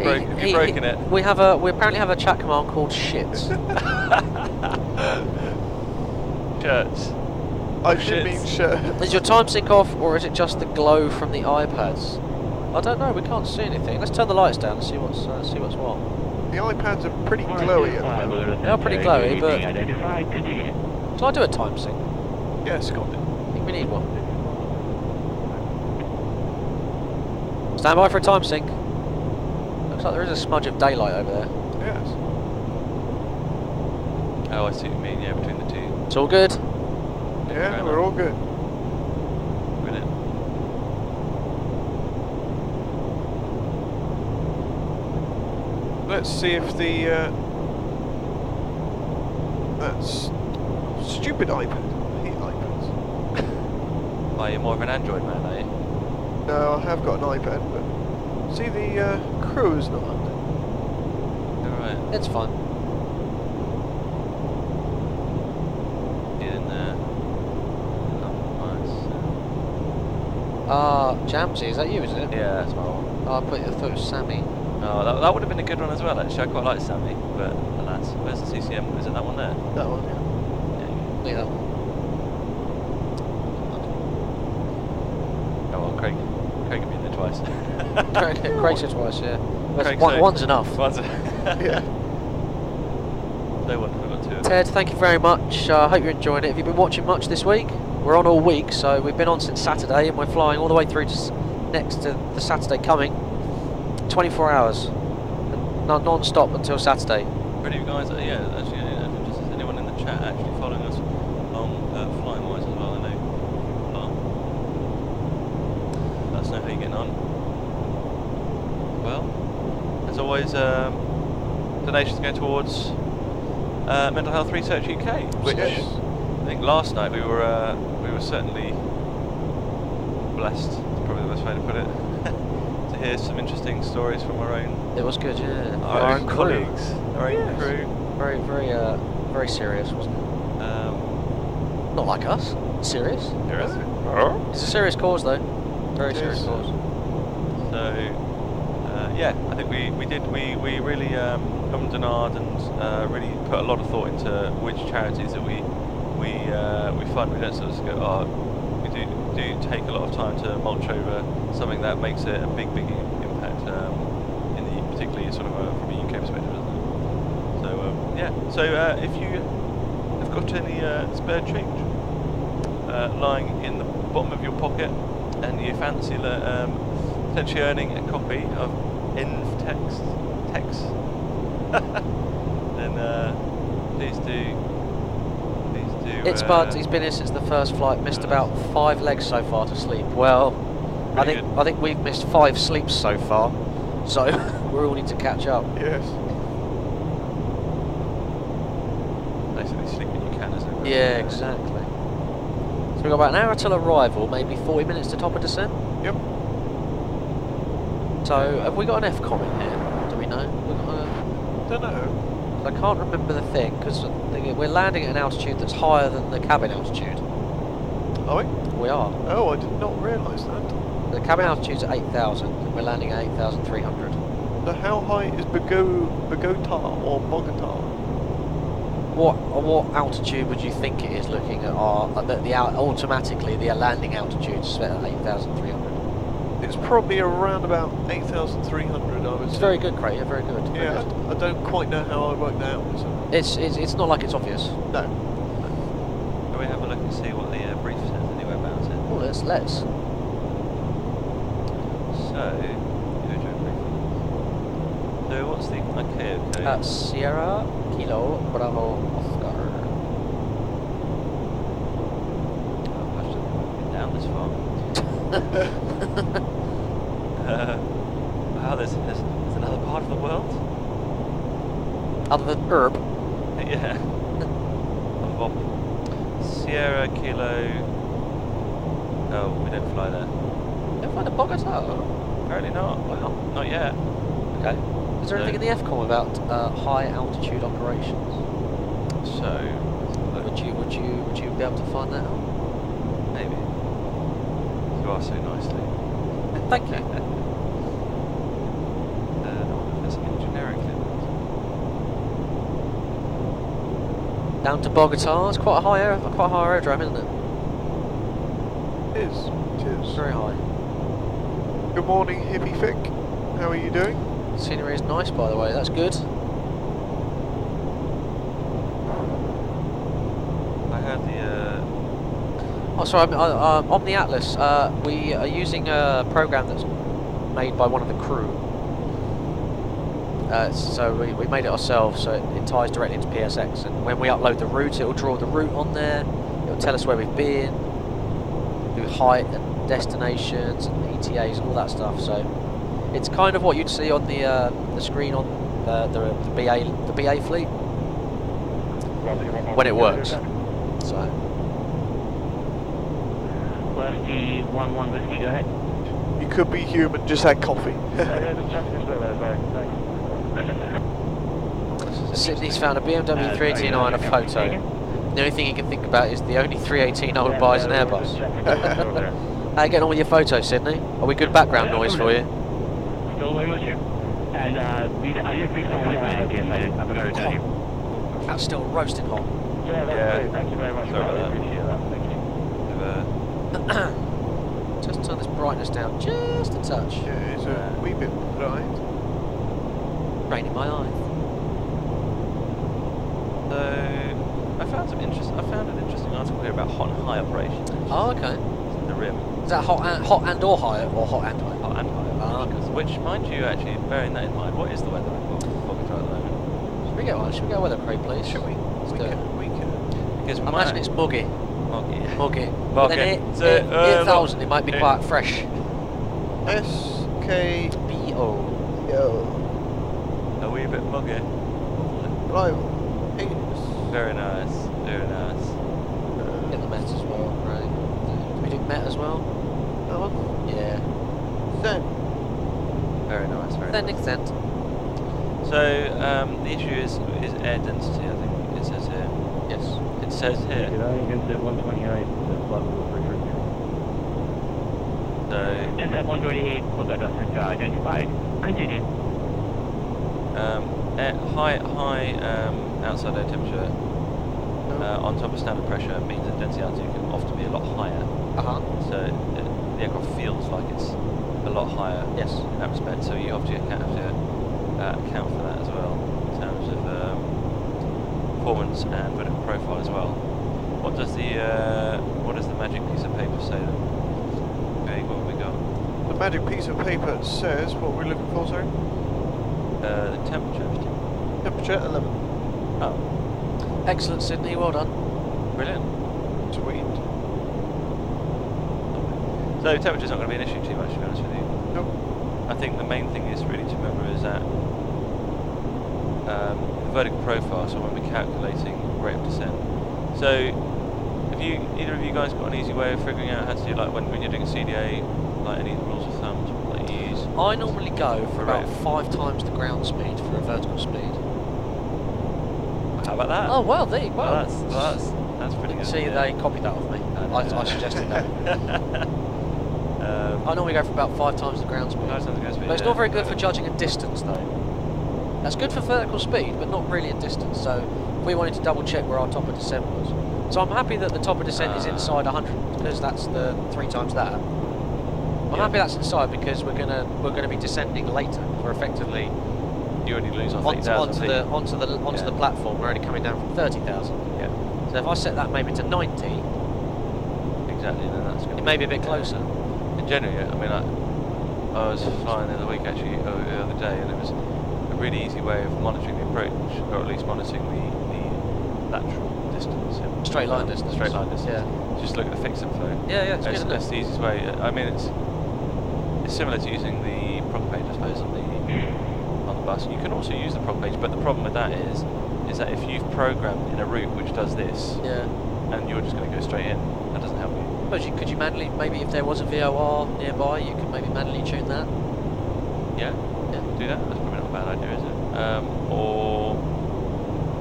broken it? We apparently have a chat command called shits. Shirts. I didn't mean shirt. Is your time sync off, or is it just the glow from the iPads? I don't know. We can't see anything. Let's turn the lights down and see what's what. The iPads are pretty glowy at the moment. They are pretty glowy, but shall I do a time sync? Yes, got it. I think we need one. Stand by for a time sync. Looks like there is a smudge of daylight over there. Yes. Oh, I see what you mean. Yeah, between the two. It's all good. Yeah, we're all good. Brilliant. Let's see if the That's stupid iPad. I hate iPads. Why, you're more of an Android man, are you? No, I have got an iPad, but see the cruise not on there. Alright. It's fun. Get in there. Jamsy, is that you, is it? Yeah, that's my one. Oh, I thought it was Sammy. No, that would have been a good one as well, actually. I quite like Sammy, but alas, where's the CCM? Is it that one there? That one, yeah. Yeah, that one. Oh well, Craig can be in there twice. Craig said twice, yeah. Craig One's enough. Yeah. No one forgot to. Ted, thank you very much. I hope you're enjoying it. Have you been watching much this week? We're on all week, so we've been on since Saturday, and we're flying all the way through to next to the Saturday coming. 24 hours, non-stop until Saturday. Any of you guys, yeah, actually, just is anyone in the chat actually following us on flying-wise as well? I know people are. Let us know how you're getting on. Well, as always, donations go towards Mental Health Research UK, which Yes. I think last night we were certainly blessed. Is probably the best way to put it. To hear some interesting stories from our own. It was good, yeah. Our own colleagues, our own crew. Very, very serious, wasn't it? Not like us. Serious. Serious? It's a serious cause, though. Very serious cause. So, yeah, I think we really ummed and ahed and really put a lot of thought into which charities that we fund. We don't sort of just go, oh, we do take a lot of time to mulch over something that makes it a big impact, particularly sort of from a UK perspective, isn't it? So yeah. So if you have got any spare change lying in the bottom of your pocket, and you fancy potentially earning a copy of text, then please do. It's Bud. He's been here since the first flight. Missed about 5 legs so far to sleep. Well, I think we've missed 5 sleeps so far. So we all need to catch up. Yes. Basically, sleep when you can, isn't it? Yeah, exactly. So we've got about an hour till arrival, maybe 40 minutes to top of descent. Yep. So have we got an FCOM in here? Do we know? Don't know. I can't remember the thing, because we're landing at an altitude that's higher than the cabin altitude. Are we? We are. Oh, I did not realise that. The cabin altitude's at 8,000, and we're landing at 8,300. So how high is Bogota or Bogota? What altitude would you think it is looking at automatically the landing altitude is at 8,300? It's probably around about 8,300, I would say. It's very good, Craig, very good. Yeah, Very good. I don't quite know how I worked that out. So. It's not like it's obvious. No. Can we have a look and see what the brief says anyway about it? Well, let's. So what's the ICAO code? Sierra Kilo Bravo Oscar. Oh, I shouldn't have been down this far. Wow, there's another part of the world? Other than herb. Yeah. Sierra Kilo. Oh, we don't fly there. You don't fly to Bogota? Apparently not. Wow. Not yet. Okay. Is there anything in the FCOM about high altitude operations? So, would you be able to find that out? Maybe. You are so nicely. Thank you. There's something generic Down to Bogota. It's quite a high aerodrome, isn't it? It is. Very high. Good morning, Hippie Fick. How are you doing? Scenery is nice, by the way. That's good. I heard the. Oh, sorry. On the Atlas, we are using a program that's made by one of the crew. So we made it ourselves, so it ties directly into PSX, and when we upload the route, it will draw the route on there. It will tell us where we've been, do height and destinations and ETAs and all that stuff. So it's kind of what you'd see on the screen on the BA fleet. when it works. So. Lefty 1-1 whiskey, go ahead. You could be human, just had coffee. Sydney's found a BMW 318i and a photo. The only thing he can think about is the only 318 owned by is an Airbus. How you getting on with your photo, Sydney? Are we good background noise for you? Still very much here. And I just fixed all my GPS, I forgot to tell you. That's still roasting hot. Yeah. Thank you very much. Sorry about that. Appreciate that. Thank you. Just turn this brightness down just a touch. Yeah, it's a wee bit bright. Rain in my eyes. So I found an interesting article here about hot and high operations. Oh, okay. In the rim. Is that hot and or high or hot and high? Hot and high. Which, mind you, actually, bearing that in mind, what is the weather in Bogota at the moment? Should we go weather crate, please? Should we? We could. Because I imagine it's muggy. Muggy. But then it 8,000, it might be quite fresh. SKBO. A wee bit muggy. Right. Very nice. Very nice. Get the Met as well, right? Can we do Met as well? That one? Yeah. Then. Very nice. Very Then nice. extent. So the issue is air density. I think it says here. Yes. It says here. Inset 128, So. Inset 128, Bogota Center identified. Continue. High outside air temperature on top of standard pressure means that density altitude can often be a lot higher. So the aircraft feels like it's a lot higher. Yes. In that respect. So you obviously have to account for that as well in terms of performance and vertical profile as well. What does the magic piece of paper say then? Okay, what have we got? The magic piece of paper says what we're looking for, sorry? The temperature. Temperature 11. Oh. Excellent, Sydney. Well done. Brilliant. Sweet. So temperature's not going to be an issue too much, to be honest with you. Nope. I think the main thing is really to remember is that the vertical profile, so when we're calculating rate of descent. So have either of you guys got an easy way of figuring out how to do, like when you're doing a CDA, like any rules of thumb that you use? I normally go for about 5 times the ground speed for a vertical speed. How about that? Oh well, there you go. That's pretty good. See, they copied that off me. I suggested that. I normally go for about 5 times the ground speed. 5 times the ground speed. But it's not very good for judging a distance, though. That's good for vertical speed, but not really a distance. So if we wanted to double check where our top of descent was. So I'm happy that the top of descent is inside 100 because that's the 3 times that. I'm happy that's inside because we're gonna be descending later. We're effectively you already lose on onto the platform. We're only coming down from 30,000. Yeah. So if I set that maybe to 90, exactly, then that's good. It may be a bit closer. And generally, I mean, I was flying the other week actually, the other day, and it was a really easy way of monitoring the approach, or at least monitoring the lateral distance. Straight line distance. Straight line distance. Yeah. Just look at the fixed info. Yeah, it's good. That's the easiest way. I mean, it's similar to using the prog page, I suppose, on the bus. You can also use the prog page, but the problem with that is that if you've programmed in a route which does this, and you're just going to go straight in, that doesn't help you. But could you manually, maybe if there was a VOR nearby, you could maybe manually tune that? Yeah. Do that. That's probably not a bad idea, is it? Or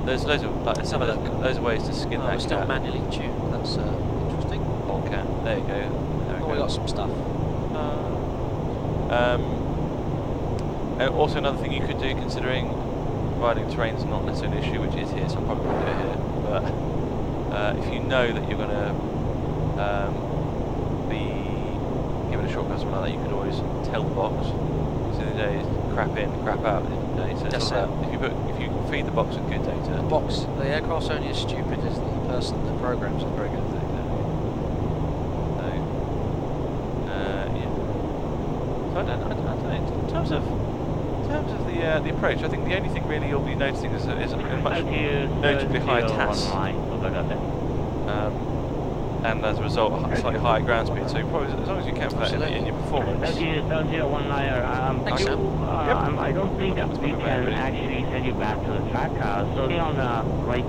there's loads of loads of ways to skin that. Still manually tuned. That's interesting. Okay. There you go. We got some stuff. Also, another thing you could do, considering riding terrain's not necessarily an issue, which is here, so I'm probably going to do it here. But if you know that you're going to be given a shortcut or something like that, you could always tell the box. So the day is crap in, crap out at the end of the day. So it's not that. If you feed the box with good data. The aircraft's only as stupid as the person that programs it. Very good. So I don't know. In terms of the approach, I think the only thing really you'll be noticing is a much notably higher TAS. and as a result, slightly higher ground speed. So you probably, as long as you account for that in your performance. 7019, Thanks, Sam. I don't think that we can actually send you back to the track. So stay on right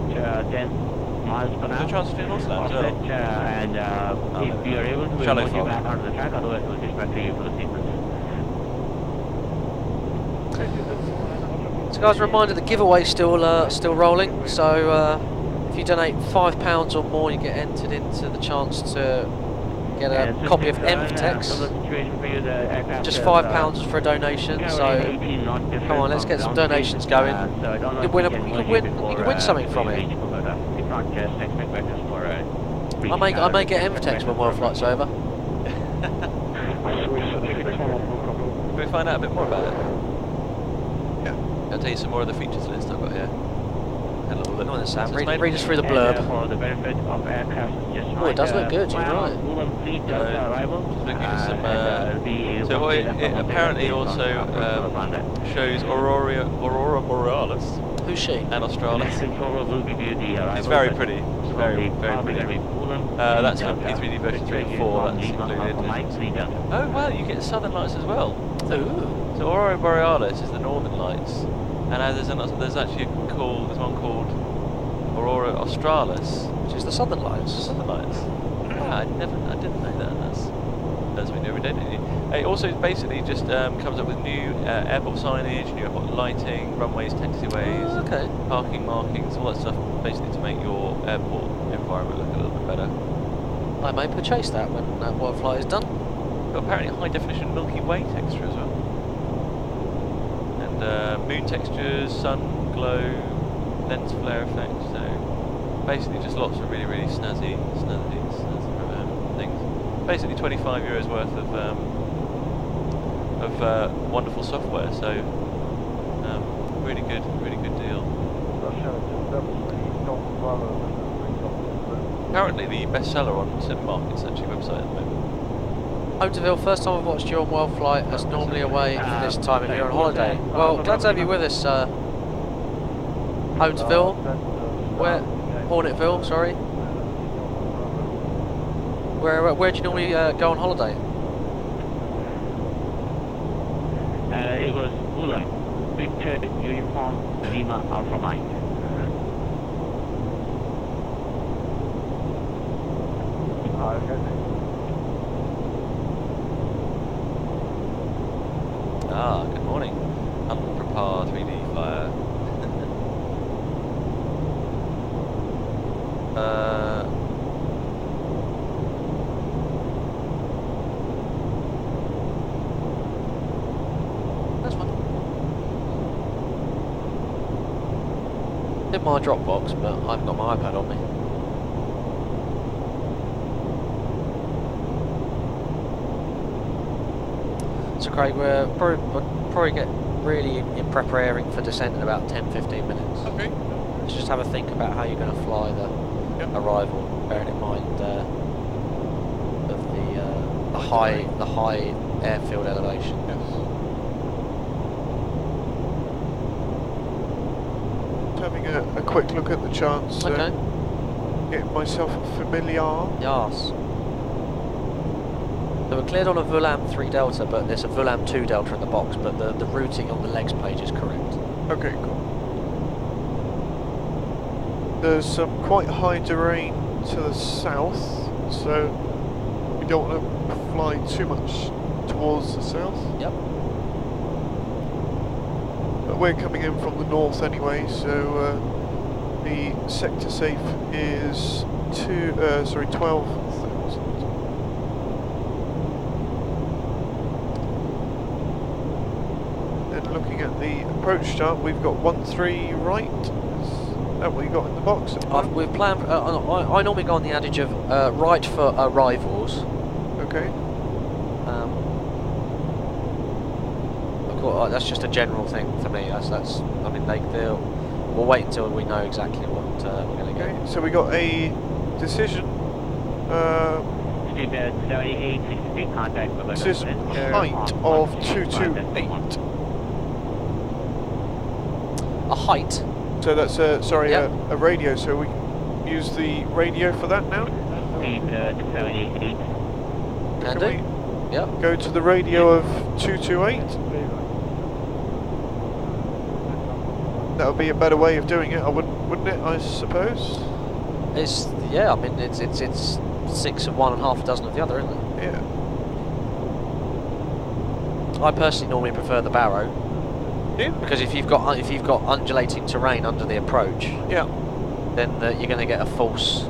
10 miles per hour. No chance of doing Northland as well. And if you are able to Shallow remote you fog. back onto the track, otherwise we'll dispatch you for the sequence. So guys, a reminder, the giveaway's still rolling, so if you donate £5 or more, you get entered into the chance to get a copy of MTEX. Just £5 for a donation, so come on, let's get some donations going. You can win something from it. I may get MTEX when Worldflight's over. Can we find out a bit more about it? I'll tell you some more of the features list I've got here. Have a little look. Come on then, Sam, read us through the blurb. Oh, it does look good, you're right. Just looking at some, so it apparently also shows Aurora Borealis. Who's she? And Australis. It's very pretty. Very, very pretty. That's for P3D version 3 and 4, that's included. Oh wow, you get Southern Lights as well. Ooh. So Aurora Borealis is the Northern Lights, and there's actually there's one called Aurora Australis, which is the Southern Lights. Southern Lights. Ah, I didn't know that. That's what we do every day, didn't you? It also basically just comes up with new airport signage, new airport lighting, runways, taxiways, parking markings, all that stuff, basically to make your airport environment look a little bit better. I may purchase that when Worldflight is done. Got apparently high definition Milky Way texture as well. And moon textures, sun glow, lens flare effects, so basically just lots of really, really snazzy things. Basically €25 worth of wonderful software, so really good deal. Apparently the bestseller on Market's actually website at the moment. Home to Ville, first time I've watched you on Worldflight, as normally away for this time and you're on holiday. Well, glad to have you with us, Home to Ville, Hornetville, sorry. Where do you normally go on holiday? It was Ulan, Victor Uniform Lima Alpha Mike. Ah, good morning. Unprepared 3D flyer. That's fine. In my Dropbox, but I haven't got my iPad on me. So Craig, we'll probably get really in preparing for descent in about 10-15 minutes. Okay. Let's just have a think about how you're going to fly the arrival, bearing in mind of the high airfield elevation. Yes. Having a quick look at the charts. Okay. Getting myself familiar. Yes. So we're cleared on a Vuelam 3 Delta, but there's a Vuelam 2 Delta in the box, but the routing on the legs page is correct. Okay, cool. There's some quite high terrain to the south, so we don't want to fly too much towards the south. Yep. But we're coming in from the north anyway, so the sector safe is 12,000. Looking at the approach chart, we've got 13 right. Is that what you got in the box? We've planned. I normally go on the adage of right for arrivals. Okay. Of course, that's just a general thing for me. That's. I mean, we'll wait until we know exactly what we're going to get. So we got a decision. Decision height of 228. A height? So that's a radio, so we can use the radio for that now? speed 78. Can do. Yep. Go to the radio of 228. That would be a better way of doing it, wouldn't it? I suppose. Yeah. I mean, it's 6 of one and half a dozen of the other, isn't it? Yeah. I personally normally prefer the barrow. Yeah. Because if you've got undulating terrain under the approach, yeah, then you're going to get a false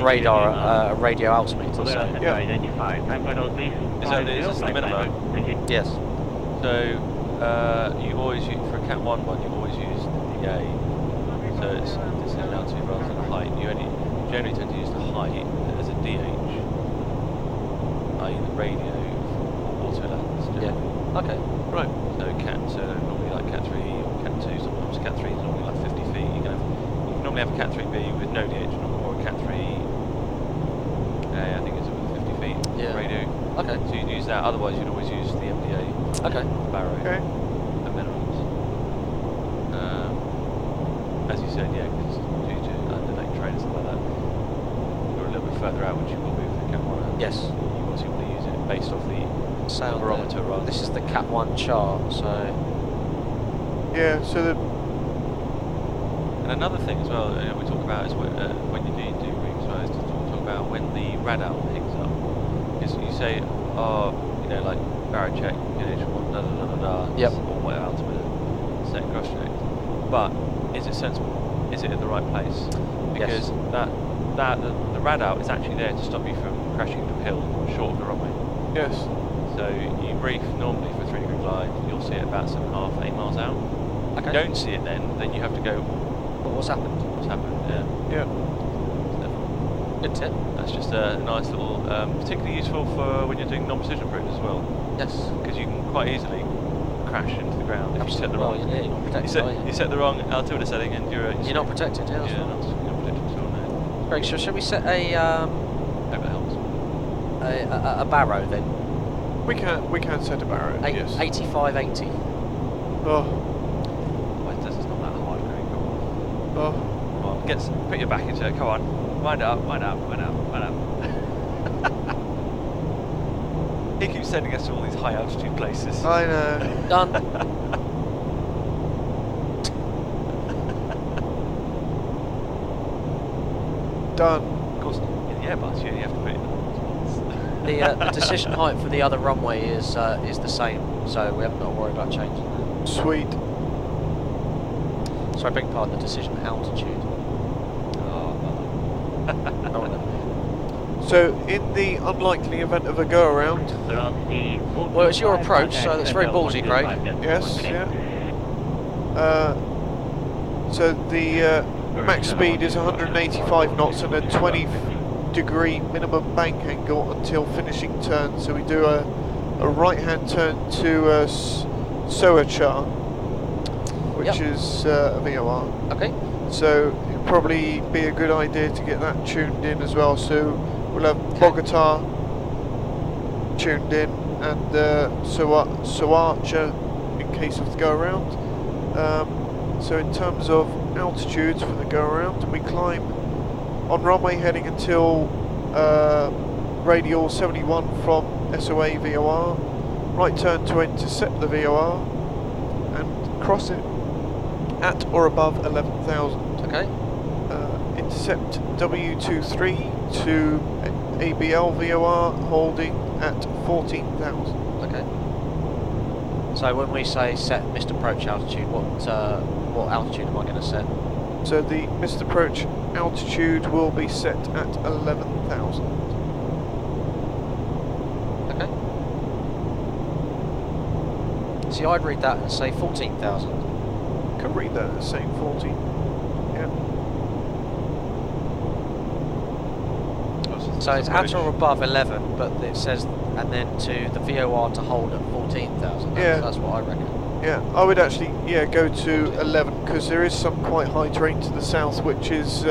radar radio altimeter. So yeah. Identified. Is this the minimum? Yes. So you always use, for a Cat 1 one, you always use the DA. So it's decision altitude rather than height. You generally tend to use the height as a DH, i.e. the radio for auto lands. Yeah. Okay. Right. So normally like Cat 3 or Cat 2. Sometimes Cat 3 is normally like 50 feet. You can normally have a Cat 3B with no DH, or a Cat 3A. I think it's with 50 feet radio. Okay. So you'd use that. Otherwise, you'd always use the MDA. Okay. Barrow. Okay. At minimums. As you said, yeah, because due to underlying terrain and stuff like that, you're a little bit further out, which you will be with the Cat 1. Yes. You obviously want to use it based off the sound barometer rather. This is the Cat 1 chart, so. Yeah. So and another thing as well, we talk about is when you do wings, right, is to talk about when the radar picks up. Is you say, like barrow check, Yep. or whatever altimeter, set cross check. But is it sensible? Is it in the right place? Because the radar is actually there to stop you from crashing the hill short of the runway. yes. So you brief normally for a 3-degree glide, you'll see it about 7.5, 8 miles out. If you don't see it then you have to go, what's happened? What's happened? Yeah. Good tip. That's just a nice little, particularly useful for when you're doing non-precision approach as well. Yes. Because you can quite easily crash into the ground if you set the wrong. You're not protected, you set the wrong altimeter setting and you're not protected. Yeah. You're not protected at all. No. Great. So shall we set a Hope that helps. a barrow then? We can set a barrow. Yes. 85-80. Oh. Well, this is not that hard, very cool. Oh. Well, put your back into it. Come on. Wind up. He keeps sending us to all these high altitude places. I know. Done. Done. Of course, in the Airbus, you only have to put it in The decision height for the other runway is the same, so we haven't got to worry about changing that. Sweet. So I beg your pardon, the decision altitude. Oh, So, in the unlikely event of a go-around... Well, it's your approach, so that's very ballsy, Craig. Yes, yeah. So the max speed is 185 knots and a 20-degree minimum bank angle until finishing turn. So we do a right-hand turn to Soachar, which is a VOR. Okay. So it'd probably be a good idea to get that tuned in as well. So we'll have Bogota tuned in and Soacha in case of the go-around. So in terms of altitudes for the go-around, we climb on runway heading until radial 71 from SOA VOR, right turn to intercept the VOR and cross it at or above 11,000. Okay. Intercept W23 to ABL VOR holding at 14,000. Okay. So when we say set missed approach altitude, what altitude am I going to set? So the missed approach altitude will be set at 11,000. Okay. See, I'd read that and say 14,000. Could read that as saying 14. Yeah. So it's at or above 11, but it says, and then to the VOR to hold at 14,000. That's what I reckon. Yeah, I would actually go to 11 because there is some quite high terrain to the south, which is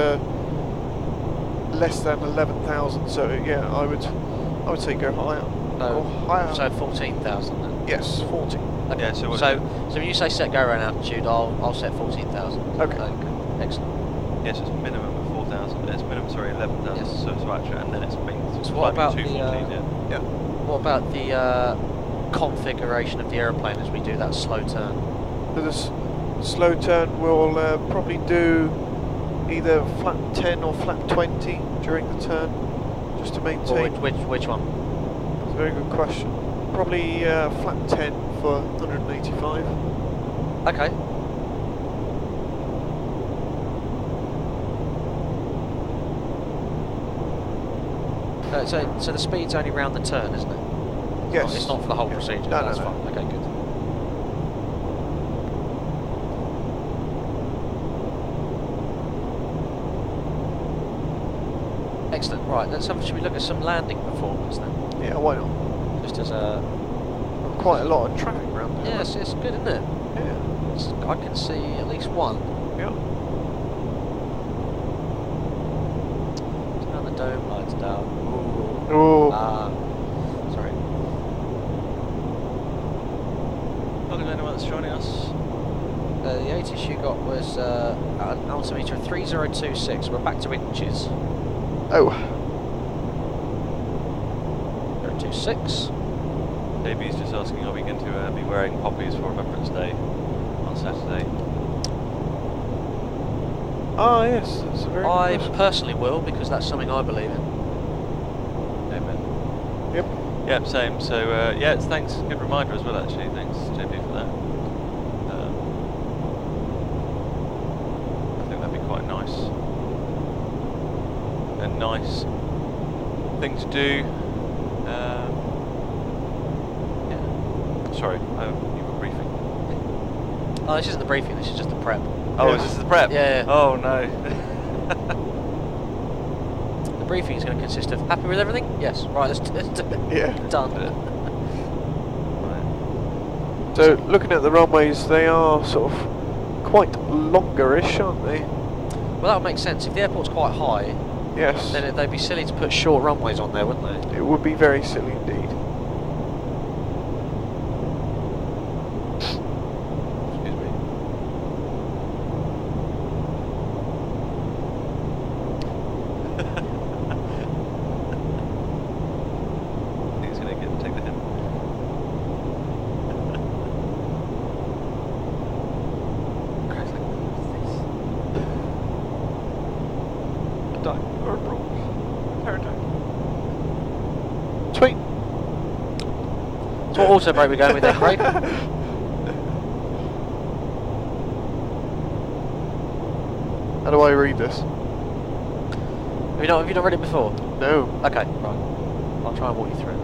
less than 11,000. So yeah, I would say go higher. No, higher. So 14,000 then. Yes, 14. Okay. Yeah, so when you say set go around altitude, I'll set 14,000. Okay. Excellent. Yes, it's a minimum of 4,000. it's minimum, sorry, 11,000 Yes. so actually, and then it's been So what about the 214, yeah. what about the configuration of the aeroplane as we do that slow turn? For this slow turn, we'll probably do either flap 10 or flap 20 during the turn, just to maintain. Or which one? That's a very good question. Probably flap 10 for 185. Okay. So the speed's only round the turn, isn't it? Yes. It's not for the whole procedure. No, That's no. fine. Okay, good. Excellent. Right. Should we look at some landing performance then? Yeah, why not? Just as a. Quite a lot of traffic around there. Yes, it's good, isn't it? Yeah. I can see at least one. Yeah. Turn the dome lights down. Ooh. Oh. Sorry. Looking at anyone that's joining us. The 80 you got was an altimeter of 3026. We're back to inches. Oh. 026. JB's just asking, are we going to be wearing poppies for Remembrance Day on Saturday? Ah, yes, that's a very good I question. personally will, because that's something I believe in. Amen. Yep. Yep, same. So, yeah, it's thanks. Good reminder as well, actually. Thanks, JB, for that. I think that'd be quite nice. A nice thing to do. Sorry, you were briefing. Oh, this isn't the briefing, this is just the prep. Oh, is this the prep? Yeah. Oh, no. The briefing is going to consist of, happy with everything? Yes. Right, let's do it. Yeah. Done. Right. So, looking at the runways, they are sort of quite longer-ish, aren't they? Well, that would make sense. If the airport's quite high, Yes. then they'd be silly to put short runways on there, wouldn't they? It would be very silly indeed. Excuse me. I think he's going to take the hint. Christ, like, what is this? Dark purple. Paradigm. Sweet. So what auto brake we're going with then, Craig? How do I read this? Have you not read it before? No. Okay, right. I'll try and walk you through it.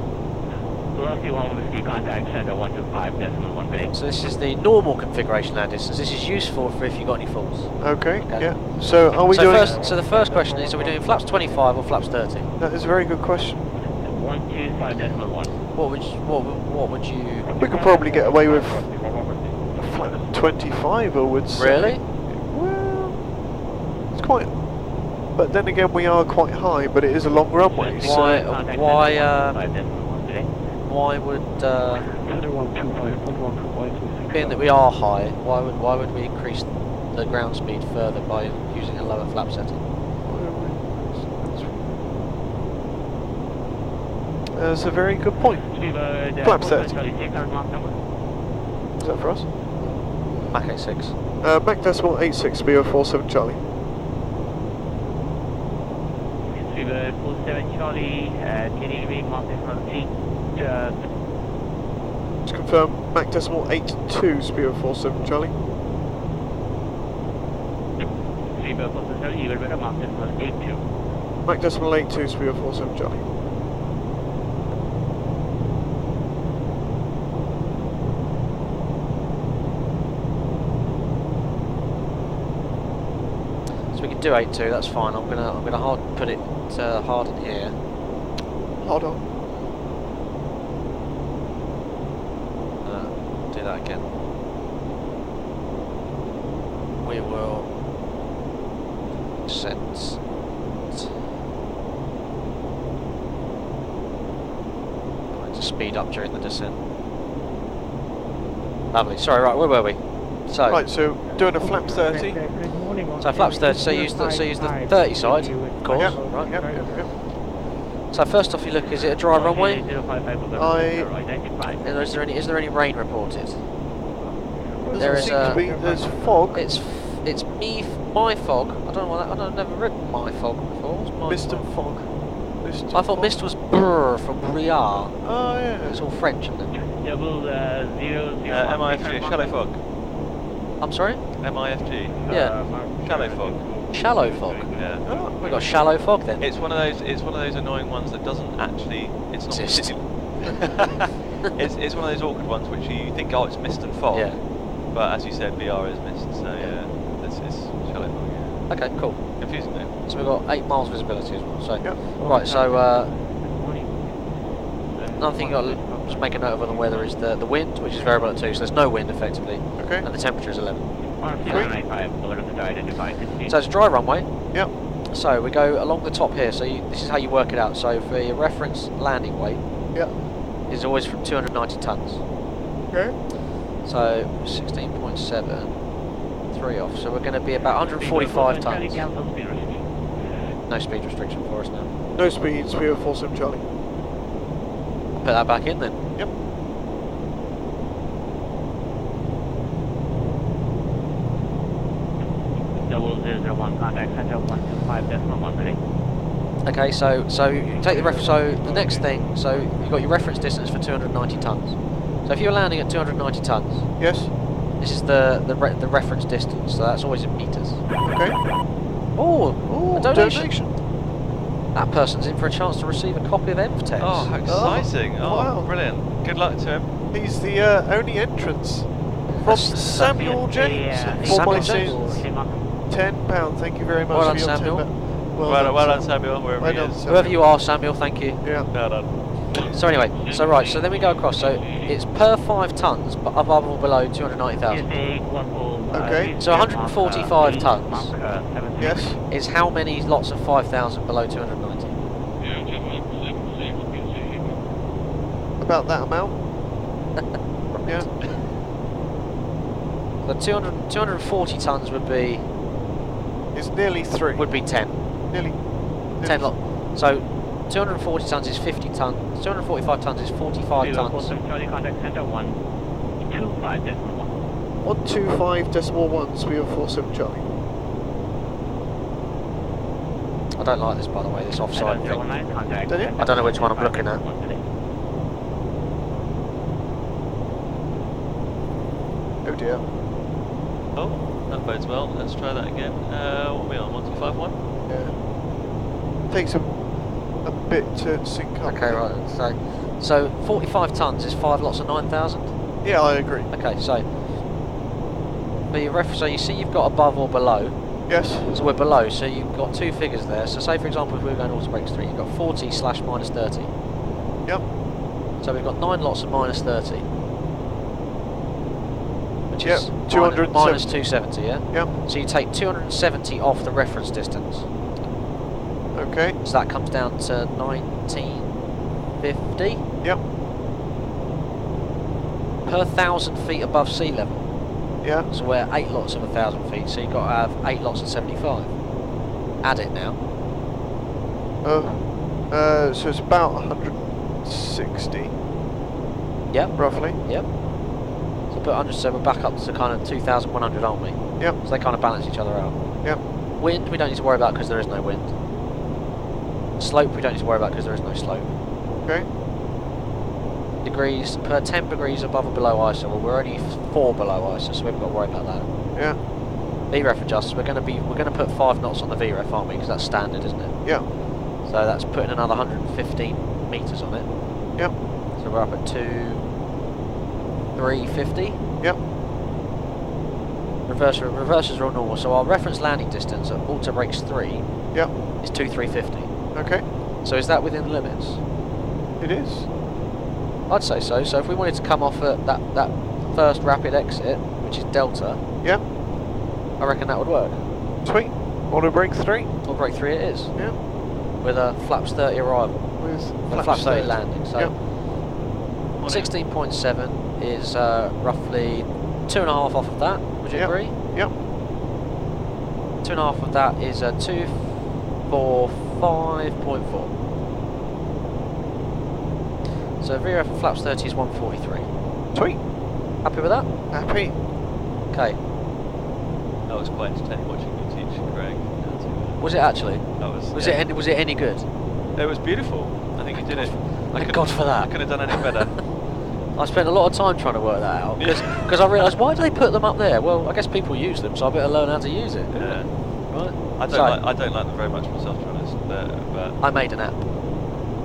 Velocity 1 whiskey, contact center 125.1 today. So this is the normal configuration land distance. This is useful for if you've got any falls. Okay, Okay. yeah. So, are we doing... So the first question is, are we doing flaps 25 or flaps 30? That is a very good question. 125.1. What would you... We could probably get away with a flat 25, I would say. Really? Well, it's quite... But then again, we are quite high, but it is a long runway, so... Why would being that we are high, why would we increase the ground speed further by using a lower flap setting? That's a very good point. Flap 30. Is that for us? Mach 86. Mach decimal 86, BO47 Charlie. 47 Charlie, delivery Mach decimal 8. Just confirm, Mach decimal 82, BO47 Charlie. 347 Charlie, you will better Mach decimal 82. Mach decimal 82, BO47 Charlie. So we can do 82. That's fine. I'm gonna put it hard in here. Hold on. Do that again. We will set. Going to speed up during the descent. Lovely. Sorry. Right. Where were we? So. Right. So doing a flap 30. So flaps 30, so use the 30 side, of course, Yep. right? Yep. So first off you look, is it a dry runway? Is there any rain reported? There is there's fog. It's my fog. I don't know what that, I've never written my fog before. What's my Mist and fog. I thought mist was brr from brouillard. Oh yeah. It's all French, isn't it? MIFG, shallow fog. I'm sorry? MIFG. Yeah. Shallow fog. Shallow fog. Yeah. Oh, we got shallow fog then. It's one of those annoying ones that doesn't actually. It's not. Exist. It's one of those awkward ones which you think, oh, it's mist and fog. Yeah. But as you said, VR is mist, so yeah, it's shallow fog. Yeah. Okay, cool. Confusing though. So we've got 8 miles visibility as well. So Yep. right, so another thing you got to just make a note of on the weather is the wind, which is variable at 2, so there's no wind effectively. Okay. And the temperature is 11. Sweet. So it's a dry runway. Yep. So we go along the top here. So this is how you work it out. So for your reference landing weight, Yep. is always from 290 tons. Okay. So 16.7, 3 off. So we're going to be about 145 tons. No speed restriction for us now. No speeds. We have 47 Charlie. Put that back in then. Yep. Contact center 125.1 ready. Okay, so you take the so the next thing, so you've got your reference distance for 290 tons. So if you're landing at 290 tons, Yes. this is the reference distance. So that's always in meters. Okay. Oh, a donation. Donation. That person's in for a chance to receive a copy of MTech. Oh, how exciting! Oh, wow. brilliant! Good luck to him. He's the only entrance from Samuel James. For my Samuel sins. £10. Thank you very much. Well done, for your Samuel. £10. Well done, Samuel. Wherever Well he done, is. Samuel. Whoever you are, Samuel, thank you. Yeah. Well done. So anyway, so right, so then we go across. So it's per 5 tons, but above or below 290,000. Okay. So 145 tons Yes. is how many lots of 5,000 below 290? About that amount. Yeah. The 240 tons would be It's nearly 3. 10. Nearly. 10 lot. So 240 tons is 50 tons. 245 tons is 45 tons. Contact center 125.1. 125.1, so we have 47 Charlie. I don't like this, by the way, this offside thing. Don't you? I don't know which one I'm looking at. Oh dear. Oh, that bodes well. Let's try that again. What are we on? 1251? Yeah. Takes a bit to sync up. Okay, right. So 45 tons is 5 lots of 9,000. Yeah, I agree. Okay, so for your so you see you've got above or below. Yes. So we're below. So you've got 2 figures there. So say for example, if we were going auto brakes 3, you've got 40 / minus 30. Yep. So we've got 9 lots of minus 30. Which Yep, is 270. minus 270, yeah? Yep. So you take 270 off the reference distance. Okay. So that comes down to 1950 Yep. per 1,000 feet above sea level. Yeah. So we're 8 lots of 1,000 feet, so you've got to have 8 lots of 75. Add it now. So it's about 160. Yep. Roughly. Yep. So put 100, so we're back up to kind of 2,100, aren't we? Yep. So they kind of balance each other out. Yep. Wind, we don't need to worry about because there is no wind. Slope, we don't need to worry about because there is no slope. Okay. Degrees, per 10 degrees above or below ISO, well we're only 4 below ISO, so we haven't got to worry about that. Yeah. VREF adjusts, we're going to put 5 knots on the VREF, aren't we? Because that's standard, isn't it? Yeah. So that's putting another 115 metres on it. Yep. So we're up at 350. Yep. Reversers are all normal. So our reference landing distance at auto brakes 3 Yep. is 2350. Okay. So is that within the limits? It is. I'd say so. So if we wanted to come off at that first rapid exit, which is Delta, Yep. I reckon that would work. Sweet. Auto brake 3. Auto brake 3 it is. Yeah. With a flaps 30 arrival. With Flaps 30 landing. So Yep. 16.7 is roughly 2.5 off of that. Would you Yep. agree? Yep. 2.5 of that is 245.4. So VRF for flaps 30 is 143. Sweet. Happy with that? Happy. Okay. That was quite entertaining watching you teach Craig. Was it actually? That was. Was yeah. it any good? It was beautiful. I think you did it. Thank God for that. I couldn't have done any better. I spent a lot of time trying to work that out because I realised, why do they put them up there? Well, I guess people use them, so I better learn how to use it. Yeah. Right. I don't like them very much myself, to be honest. But I made an app.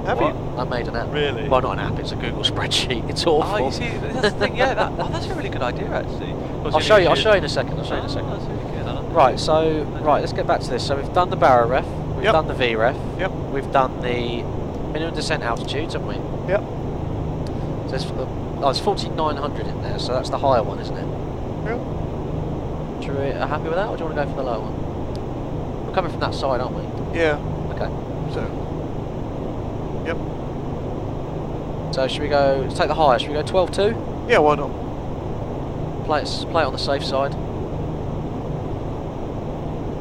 Have what? you? I made an app. Really? Well, not an app. It's a Google spreadsheet. It's awful. Oh, you see, that's the thing. Yeah, that's a really good idea, actually. I'll show you. I'll show you in a second. That's really good. I love Right. it. So, let's get back to this. So we've done the barrow ref. We've Yep. done the VREF. Yep. We've done the minimum descent altitudes, haven't we? Yep. So there's 4,900 in there. So that's the higher one, isn't it? Yeah. Should we are happy with that, or do you want to go for the lower one? We're coming from that side, aren't we? Yeah. Okay. So. Yep. So should we go? Let's take the highest. Should we go 12.2? Yeah. Why not? Play it on the safe side.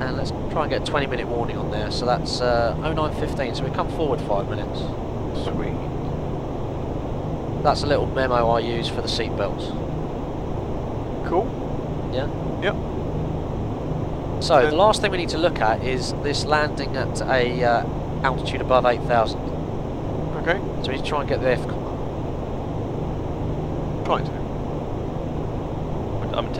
And let's try and get a 20-minute warning on there. So that's 09:15. So we come forward 5 minutes. Sweet. That's a little memo I use for the seat belts. Cool. Yeah. Yep. So the last thing we need to look at is this landing at a altitude above 8,000. Okay. So we need to try and get the FCOM up. Trying to. I'm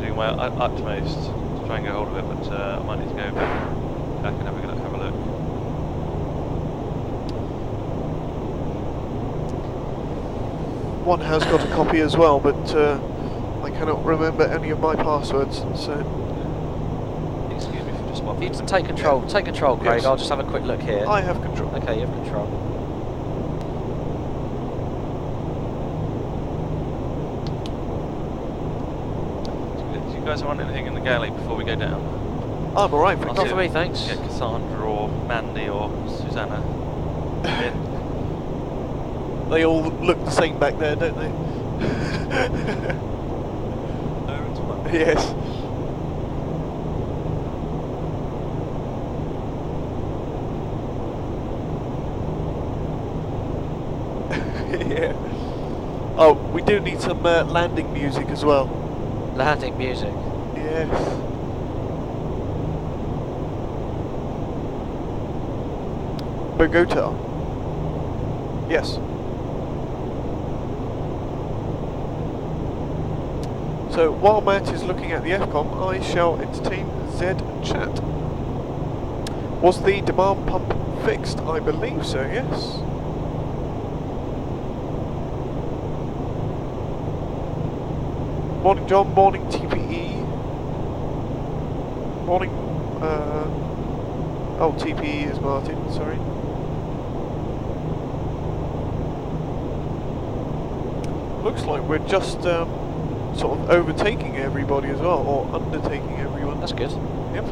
doing my utmost to try and get hold of it, but I might need to go back and have a look. One has got a copy as well, but I cannot remember any of my passwords, so... Excuse me for just one You need to moment. take control. Take control, Craig. Yes. I'll just have a quick look here. I have control. Okay, you have control. Do you guys want anything in the galley before we go down? I'm alright, thank Not you. for me, thanks. Get Cassandra or Mandy or Susanna in. They all look the same back there, don't they? Yes. Yeah. Oh, we do need some landing music as well. Landing music. Yes. Bogota. Yes. So while Matt is looking at the FCOM, I shall entertain Z chat. Was the demand pump fixed? I believe so, yes. Morning John, morning TPE. Morning, oh TPE is Martin, sorry. Looks like we're just sort of overtaking everybody as well, or undertaking everyone. That's good. Yep.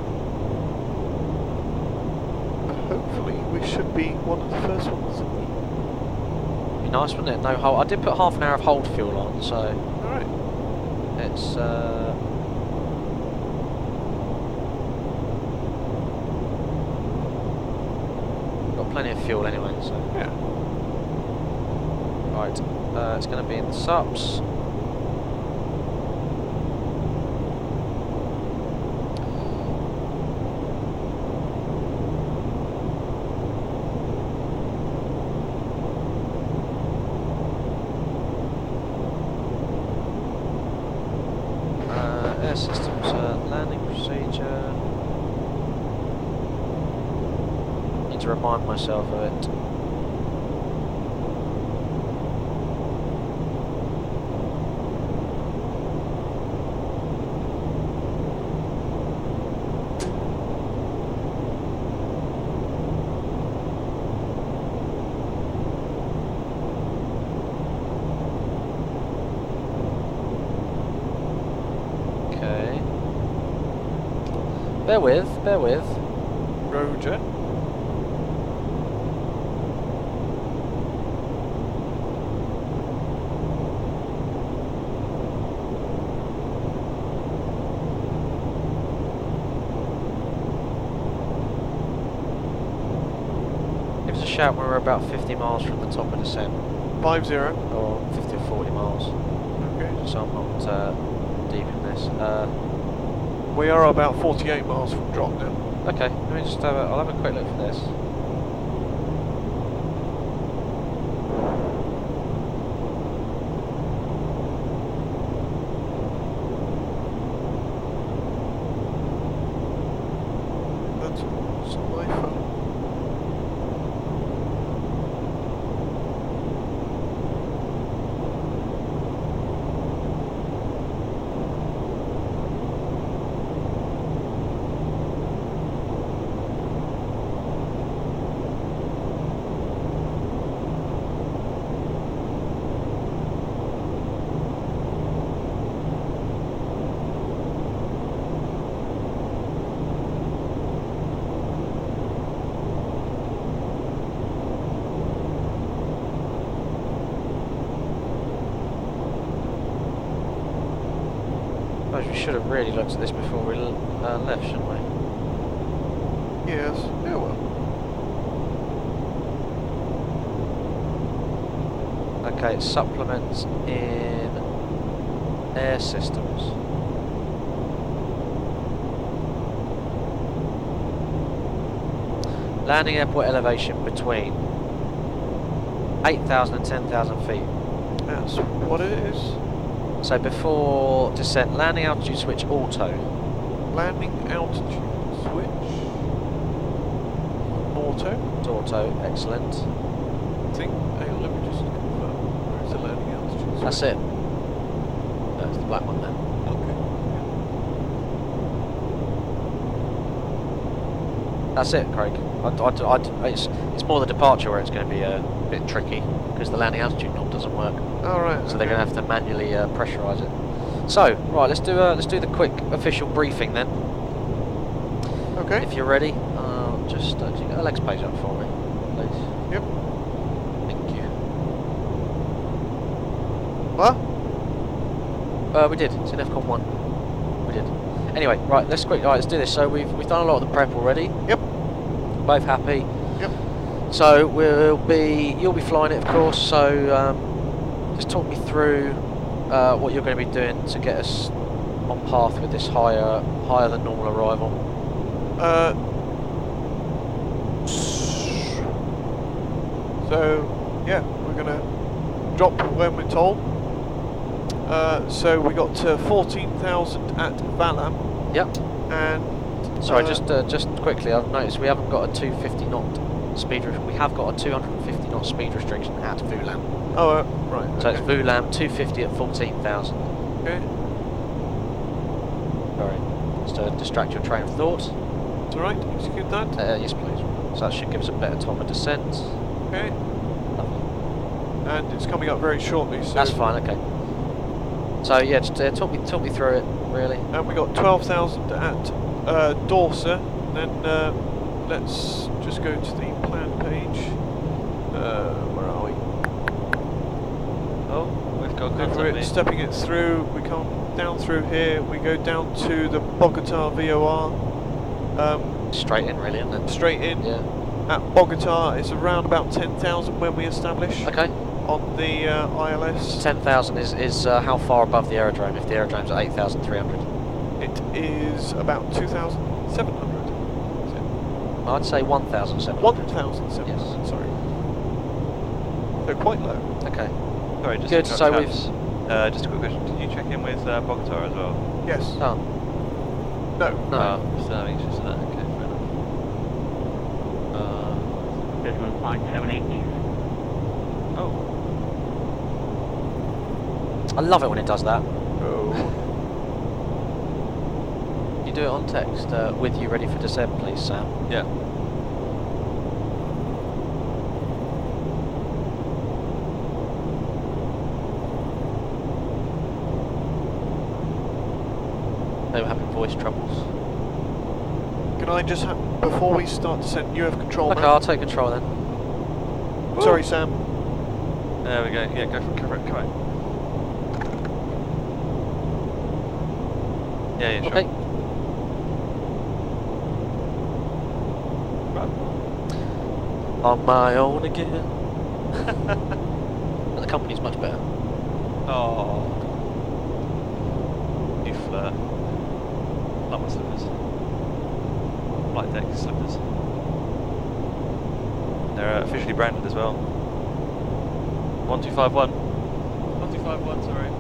Hopefully we should be one of the first ones. Be nice, wouldn't it? No hold. I did put half an hour of hold fuel on, so Alright. it's got plenty of fuel anyway. So Yeah. right, it's going to be in the subs. Air systems landing procedure. Need to remind myself of it. Bear with. Roger. Give us a shout when we're about 50 miles from the top of descent. 50. Or 50 or 40 miles. Okay. So I'm not deep in this. We are about 48 miles from drop now. Okay, let me just I'll have a quick look for this. That's my phone. Suppose we should have really looked at this before we left, shouldn't we? Yes. Yeah, well. Okay, supplements in air systems. Landing airport elevation between 8,000 and 10,000 feet. That's what it is. So before descent, landing altitude switch auto. Landing altitude switch. Auto. It's auto, excellent. I think. Hang on, let me just confirm. Where is the landing altitude switch? That's it. That's the black one then. Okay. That's it, Craig. It's more the departure where it's going to be a bit tricky because the landing altitude knob doesn't work. Alright. So they're going to have to manually pressurise it. So, right, let's do the quick official briefing then. Okay. If you're ready, just get the legs page up for me, please. Yep. Thank you. What? We did. It's in FCON 1. We did. Anyway, right, let's do this. So we've done a lot of the prep already. Yep. Both happy. Yep. So you'll be flying it, of course. So just talk me through what you're going to be doing to get us on path with this higher than normal arrival. So yeah, we're gonna drop when we're told. So we got to 14,000 at Valam. Yep. And sorry, just quickly, I've noticed we haven't got a 250 knot speed. We have got a 250 knot speed restriction at Vulam. Oh, right. So okay. it's Vulam 250 at 14,000. Okay. Sorry, just to distract your train of thought. It's alright. Execute that. Yes, please. So that should give us a better time of descent. Okay. Lovely. And it's coming up very shortly. So that's fine. Okay. So yeah, just talk me through it, really. And we got 12,000 at Dorsa. Then let's just go to the plan page. Where are we? Oh, we've got Over contact it, me. stepping it through. We come down through here. We go down to the Bogota VOR. Straight in, really, isn't it? Straight in. Yeah. At Bogota, it's around about 10,000 when we establish. Okay. On the ILS. 10,000 is how far above the aerodrome? If the aerodrome's at 8,300. It is about 2,700. I'd say 1,700. 1,700. Yes. Sorry. They're quite low. Okay. Sorry, just good. to So interrupt, we've just a quick question. Did you check in with Bogota as well? Yes. Oh. No. No. Just interested in that. Okay, fair enough. This one's 0.78. Oh. I love it when it does that. Oh. You do it on text. With you ready for descent, please, Sam. Yeah. They were having voice troubles. Can I just before we start descent, you have control Okay, now. I'll take control then. Sorry, Sam. There we go. Yeah, go for it. Come on. Yeah, sure. Okay. On my own again. But the company's much better. Oh. You flirt. Like my slippers. Flight deck slippers. They're officially branded as well. 1251. 1251, sorry.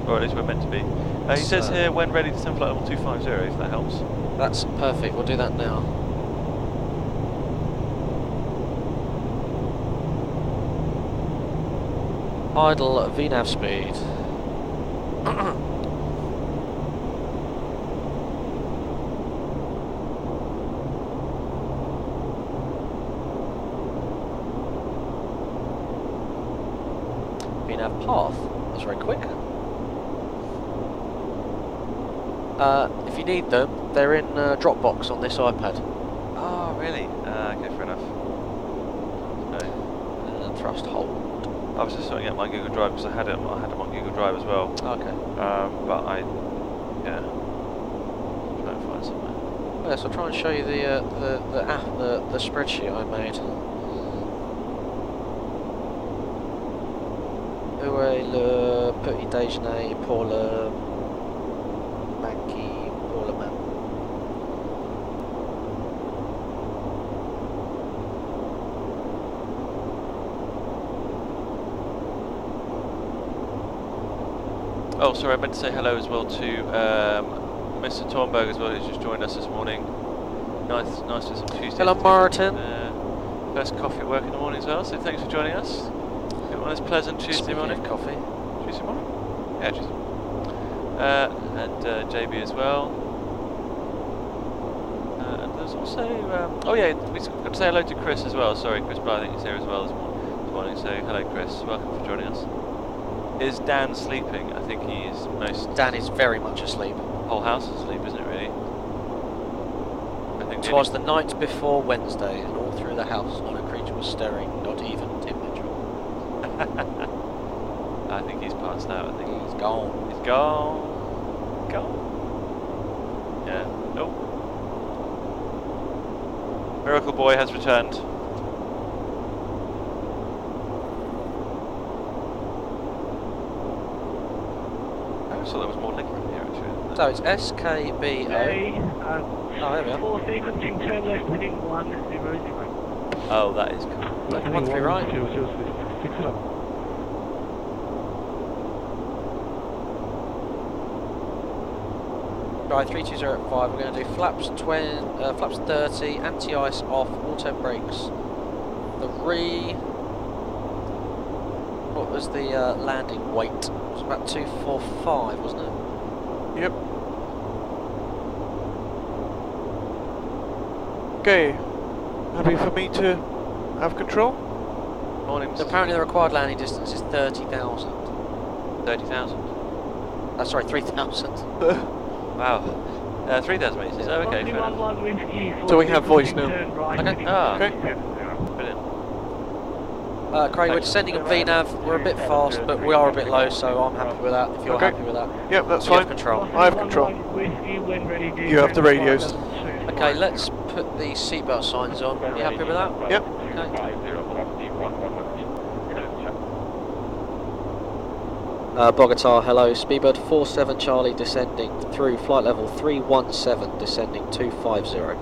Or at least we're meant to be. He says here, when ready, descend flight level 250, if that helps. That's perfect, we'll do that now. Idle VNAV speed. VNAV path. That's very quick. If you need them, they're in Dropbox on this iPad. Oh, really? Okay, fair enough. No. Thrust hold. I was just sorting out my Google Drive because I had them on Google Drive as well. Okay. But yeah, try and find somewhere. Yeah, so I'll try and show you the app, the spreadsheet I made. Où est le petit déjeuner pour le Mackie pour le map? Oh, sorry, I meant to say hello as well to Mr. Thornberg as well, who's just joined us this morning. Nice to some Tuesday. Hello, Martin. First coffee at work in the morning as well, so thanks for joining us. Everyone is pleasant Tuesday morning. Coffee. Tuesday morning? Yeah, Tuesday. And JB as well. And there's also, oh yeah, we've got to say hello to Chris as well. Sorry, Chris Bly, I think he's here as well this morning. So hello, Chris. Welcome for joining us. Is Dan sleeping? I think he is most... Dan is very much asleep. Whole house is asleep, isn't it really? I think it was the night before Wednesday, and all through the house not a creature was stirring, not even Tim Mitchell. I think he's passed out. I think he's gone. He's gone. Gone. Yeah. Nope. Miracle Boy has returned. So there was more link from here actually. So it's SKBO. Oh, there we are. 4 sequencing, turn left heading 100. Oh, that is cool. 1-3 right. Right, 320 at 5. We're going to do flaps 30, anti-ice off, auto brakes 3. What was the landing weight? It was about 245, wasn't it? Yep. Okay. Happy for me to have control? Morning. Apparently the required landing distance is 30,000. 30,000? Sorry, 3,000. Wow. 3,000 metres. Oh, okay, fair enough. So we have voice now. Okay. Ah. Okay. Brilliant. Craig, we're descending on VNAV. We're a bit fast, but we are a bit low, so I'm happy with that. If you're happy with that. Yep, that's you fine. Have control. I have control. You have the radios. Okay, let's put the seatbelt signs on. You happy with that? Yep. Okay. Bogota, hello. Speedbird 47 Charlie descending through flight level 317, descending 250.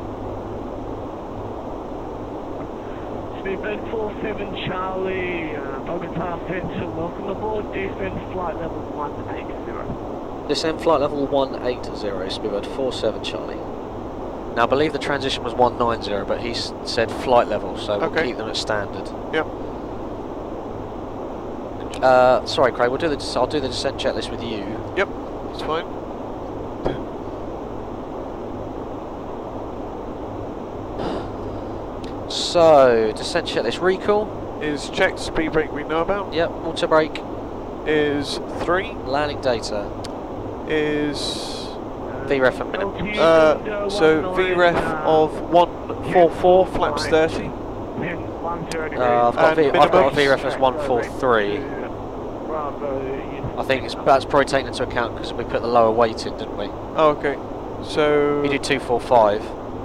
Speedbird 47 Charlie, Bogota Centre, welcome aboard, descend flight level 180. Descend flight level 180, Speedbird 47 Charlie. Now I believe the transition was 190, but he said flight level, so we'll keep them at standard. Yep. Sorry Craig, I'll do the descent checklist with you. Yep, it's fine. So, descent checklist recall. Is checked, speed brake we know about. Yep, auto brake. Is 3. Landing data. Is... VREF at minimum. So VREF of 144, flaps 30. I've got a VREF as 143. I think that's probably taken into account because we put the lower weight in, didn't we? Oh, okay. So... We did 245,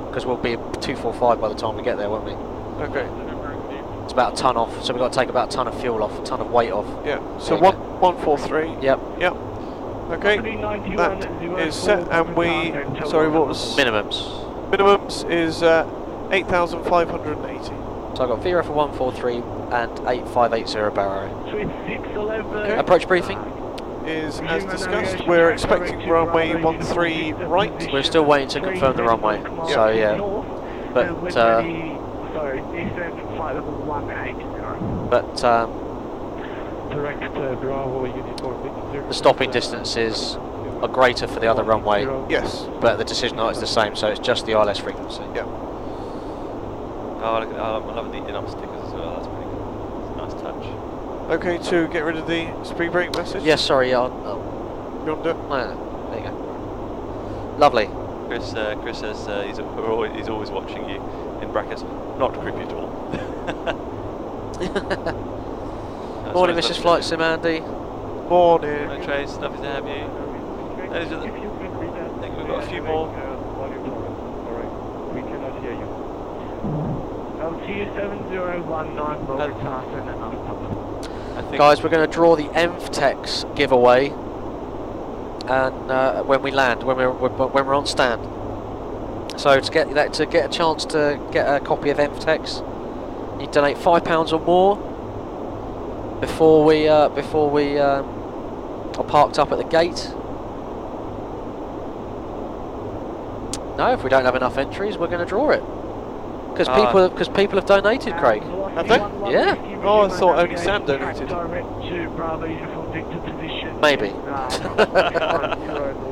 because we'll be 245 by the time we get there, won't we? Okay. It's about a ton off, so we've got to take about a ton of fuel off, a ton of weight off. Yeah. So 143. Yep. Yep. Okay. That is set, and we. Sorry, what was minimums? Minimums is 8,580. So I've got VRF for 143 and 8580 Barrow. Okay. Approach briefing is as discussed. We're expecting runway 13 right. We're still waiting to confirm the runway. Yep. So yeah, but the stopping distances are greater for the other runway. Yes. But the decision height is the same, so it's just the ILS frequency. Yep. Oh, look at I love the in-up stickers as well. That's pretty cool. It's a nice touch. Okay, to get rid of the speed brake message. Yes, sorry. Yeah. You want to do it? No, there you go. Lovely. Chris says he's always watching you. In brackets, not creepy at all. Morning, Mrs. Flight Sim Andy. Morning. Hi Trace, lovely to have you. I think we've got a few more. We cannot hear you. LTU 7019 Guys, we're going to draw the ENVTEX giveaway, and when we land, when we're on stand. So to get a chance to get a copy of ENVTEX, you donate £5 or more before we are parked up at the gate. No, if we don't have enough entries, we're going to draw it because people have donated, Craig. Have they? Yeah. Oh, I thought only Sam donated. Maybe.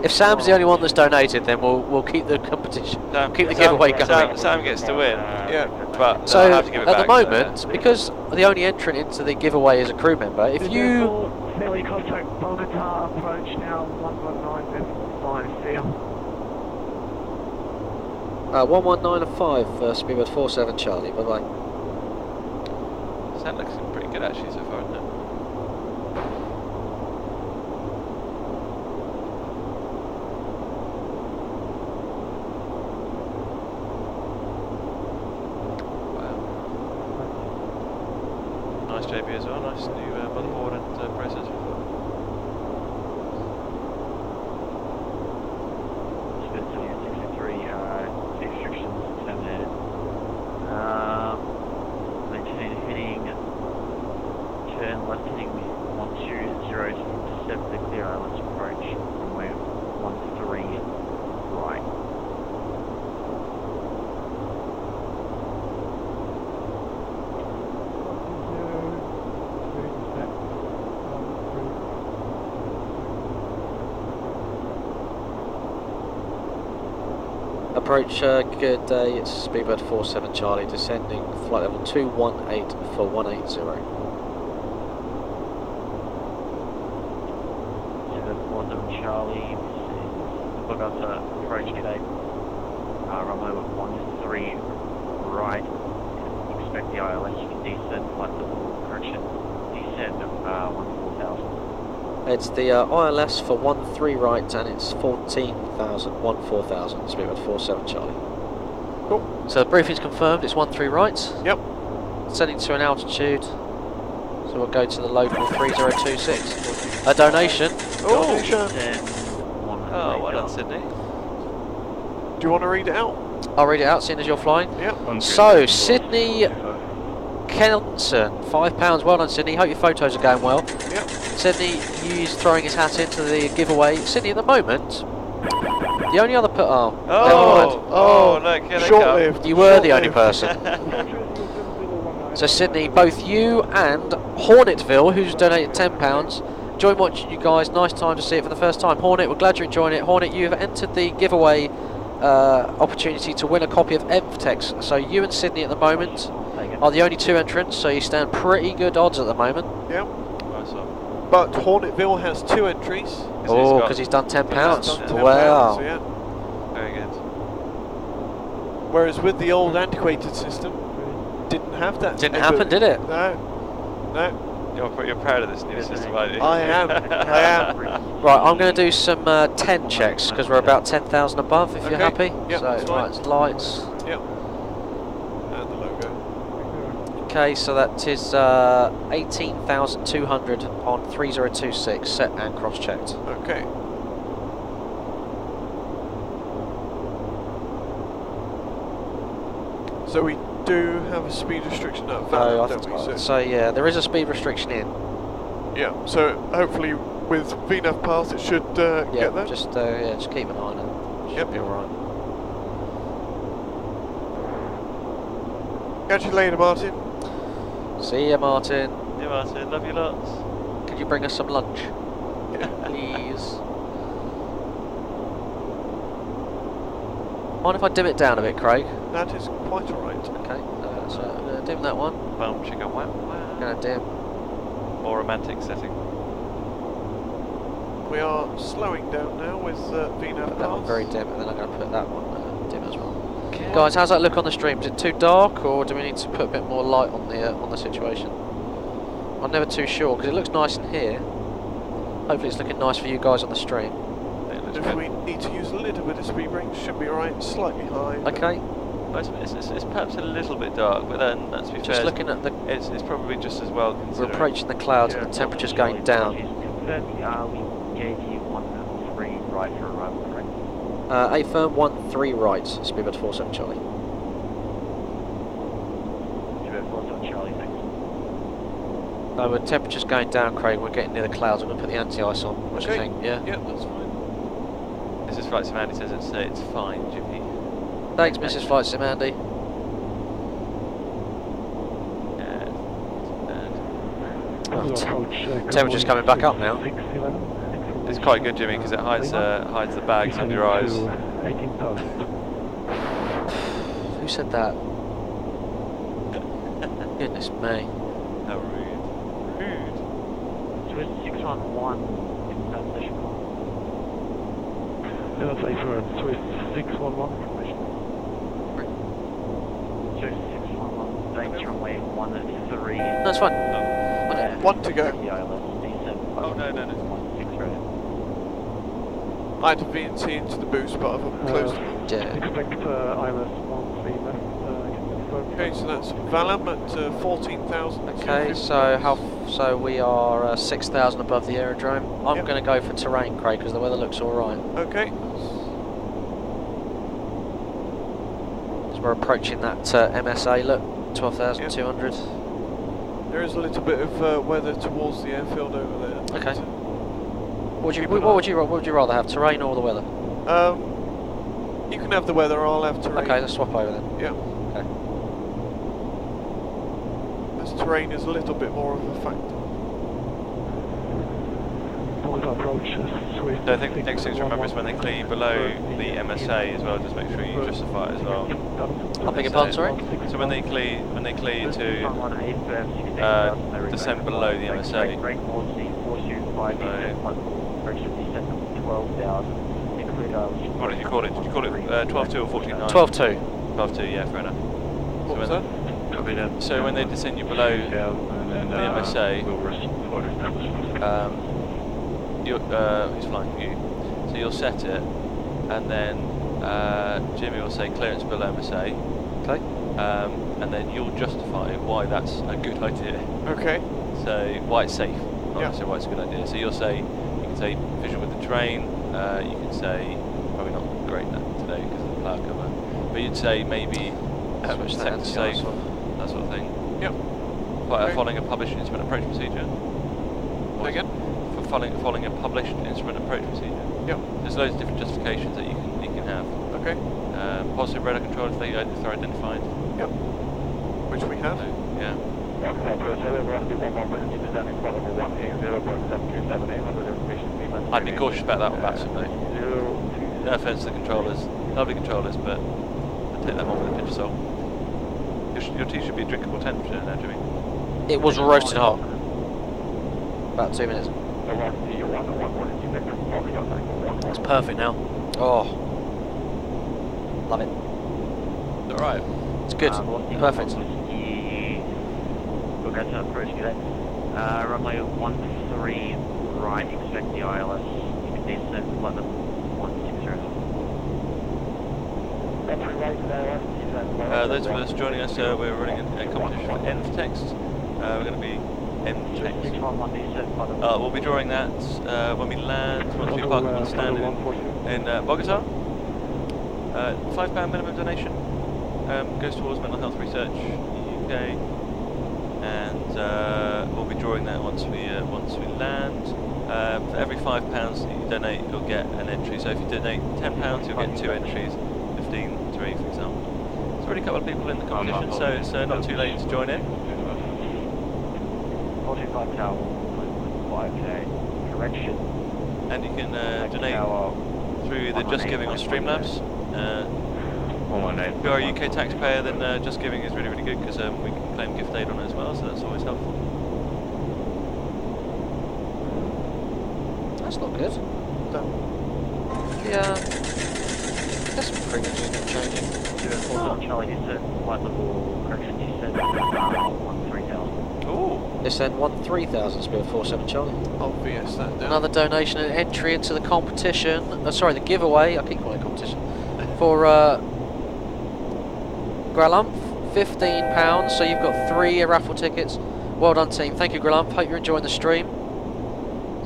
If Sam's the only one that's donated, then we'll keep the competition, keep the giveaway going. Sam gets to win. Yeah. But so I'll have to give it at back, the moment, because the only entrant into the giveaway is a crew member, if you contact Bogota approach now 119.5 119.5 speedbird 47 Charlie. Bye bye. That looks pretty good actually so far, isn't it? Wow. Nice JB as well, nice new motherboard and processor. Approach, good day, it's Speedbird 47 Charlie, descending flight level 218 for 180. Charlie, Bogota approach cape, runway 13 right, expect the ILS, you can descend, flight level, correction, descend 14,000. It's the ILS for 13 right and it's 14,000, 14,000, Speedbird 47 Charlie. Cool. So the briefing's confirmed, it's 13 right. Yep. Sending to an altitude, so we'll go to the local 3026. A donation. Donation. Oh, well done Sydney. Do you want to read it out? I'll read it out, seeing as you're flying. Yep. So, Sydney Kingston, £5. Well done, Sydney. Hope your photos are going well. Yep. Sydney, he's throwing his hat into the giveaway. Sydney, at the moment, the only other look, here they short-lived. come. You were the only person. So, Sydney, both you and Hornetville, who's donated £10, enjoying watching you guys. Nice time to see it for the first time. Hornet, we're glad you're enjoying it. Hornet, you have entered the giveaway opportunity to win a copy of ENVTEX. So you and Sydney at the moment are the only two entrants, so you stand pretty good odds at the moment. Yep. Nice one. But Hornetville has 2 entries. Oh, because he's done £10. Wow. Wow. Yeah. Very good. Whereas with the old antiquated system, didn't have that. Didn't happen, did it? No. No. You're proud of this new system, aren't you? I am. I am. Right, I'm going to do some 10 checks because we're about 10,000 above. If you're happy. Yep, so that's fine. right, lights. Yep. And the logo. Okay, so that is 18,200 on 3026, set and cross-checked. Okay. So we do have a speed restriction at Valham, don't we? So yeah, there is a speed restriction in. Yeah, so hopefully with VNAV pass it should get there. Just keep an eye on it. Should be alright. Catch you later, Martin. See ya, Martin. Yeah, Martin, love you lots. Could you bring us some lunch? Please. Mind if I dim it down a bit, Craig? That is quite alright. Okay, so I'm going to dim that one. Boom, chicka, wow, wow. Going to dim. More romantic setting. We are slowing down now with VNAV Put that one pass. very dim, and then I'm going to put that one dim as well. Okay. Guys, how's that look on the stream? Is it too dark, or do we need to put a bit more light on the situation? I'm never too sure, because it looks nice in here. Hopefully it's looking nice for you guys on the stream. If we need to use a little bit of speed brake, should be alright, slightly high. Okay. It's perhaps a little bit dark, but then, let's be fair, Just looking at the... It's probably just as well We're considering. approaching the clouds and the temperature's going down. We gave you 1-3 right for arrival, correct? 8 firm, 1-3 right, speedbird 47 Charlie. Speedbird 47 Charlie, thanks. No, the temperature's going down, Craig. We're getting near the clouds. We're going to put the anti-ice on. What do you think? Yeah? Yeah, that's fine. Mrs. Flight Sim says it's fine, Jimmy. Thanks, Mrs. Flight Sim Andy. Temperature's coming back up now. It's quite good, Jimmy, because it hides the bags under your eyes. Who said that? Goodness me. How rude. Rude. Swiss 611 in position. Yeah, that's 8 for Swiss 611 information. Swiss 611, thanks, runway 13. That's fine. One to go. Oh, no. I had to VNC into the boost, but I've closed it. Yeah. Expect ILS 13 left. Okay, so that's Valham at 14,000. Okay, so we are 6,000 above the aerodrome. I'm going to go for terrain, Craig, because the weather looks all right. Okay. So we're approaching that MSA. Look, 12,200. There is a little bit of weather towards the airfield over there. Okay. What would you rather have, terrain or the weather? You can have the weather. I'll have terrain. Okay, let's swap over then. Yeah. Okay. This terrain is a little bit more of a factor. So I think the next thing to remember is when they clear you below the MSA as well, just make sure you justify it as well. I beg your pardon, sorry? So when they clear you to descend below the MSA. What did you call it? Did you call it 12.2 or 14.9? 12.2. 12.2, yeah, fair enough. What was that? So when they descend you below the MSA, who's flying for you? So you'll set it, and then Jimmy will say clearance below MSA. Okay. And then you'll justify why that's a good idea. Okay. So why it's safe, not necessarily why it's a good idea. So you'll say, you can say visual with the terrain. You can say probably not great today because of the cloud cover, but you'd say maybe sector safe, that sort of thing. Yep. Following a published instrument approach procedure. Again? For following a published instrument approach procedure. Yep. There's loads of different justifications that you can have. Okay. Positive radar control if they're identified. Yep. Which we have. So, yeah. I'd be cautious about that on Batson though. No offence to the controllers, lovely controllers, but I'd take them on with a pinch of salt. Your tea should be a drinkable temperature now, Jimmy. It was roasting hot. About 2 minutes. It's perfect now. Oh. Love it. Alright. It's good. Perfect. We'll go to approach you then. Runway 13 right, expect the ILS. You can descend 11 160. 13 right, Those of us joining us, we're running a competition for end text. We're going to be end text. We'll be drawing that when we land, once we park on stand in Bogota. £5 minimum donation goes towards mental health research UK, and we'll be drawing that once we land. For every £5 that you donate, you'll get an entry. So if you donate £10, you'll get 2 entries. 15, 3 for example. There's already a couple of people in the competition, so it's not too late to join in. 45 tower, 5K, correction. And you can donate through either Just Giving or Streamlabs. If you're a UK taxpayer, then Just Giving is really, really good because we can claim gift aid on it as well, so that's always helpful. That's not good. Yeah. There's some frequencies not changing. Charlie, you said flight level correction, you said 13,000. Ooh. Descend 13,000, speed 47 Charlie. Obvious that down. Another donation and entry into the competition. Sorry, the giveaway. I keep calling it competition. For Gralumph, £15. So you've got 3 raffle tickets. Well done, team. Thank you, Gralumph. Hope you're enjoying the stream.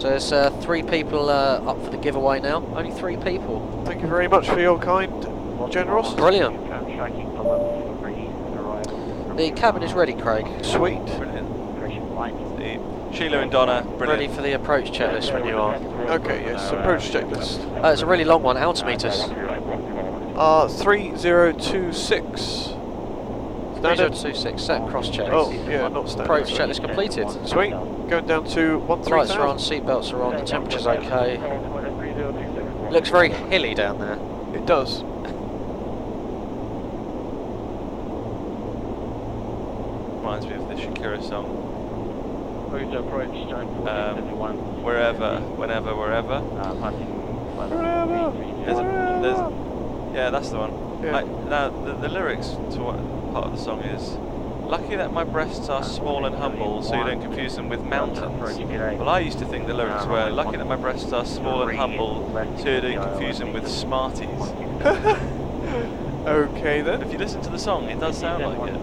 So there's 3 people up for the giveaway now. Only 3 people. Thank you very much for your kind generosity. Brilliant. The cabin is ready, Craig. Sweet. Brilliant. Sheila and Donna, brilliant. Ready for the approach checklist when you are. Okay, yes, approach checklist. It's a really long one, altimeters. 3026. 3026, set cross check. Oh, yeah, not standard. Approach checklist completed. Sweet. Going down to 13,000. Lights are on, seatbelts are on, the temperature's okay. Looks very hilly down there. It does. Reminds me of the Shakira song. Approach, wherever, whenever, wherever. Yeah, that's the one. Yeah. Now, the lyrics to what part of the song is, lucky that my breasts are small and humble, so you don't confuse them with mountains. Well, I used to think the lyrics were, lucky that my breasts are small and humble, so you don't confuse them with smarties. Okay then. If you listen to the song, it does sound like it.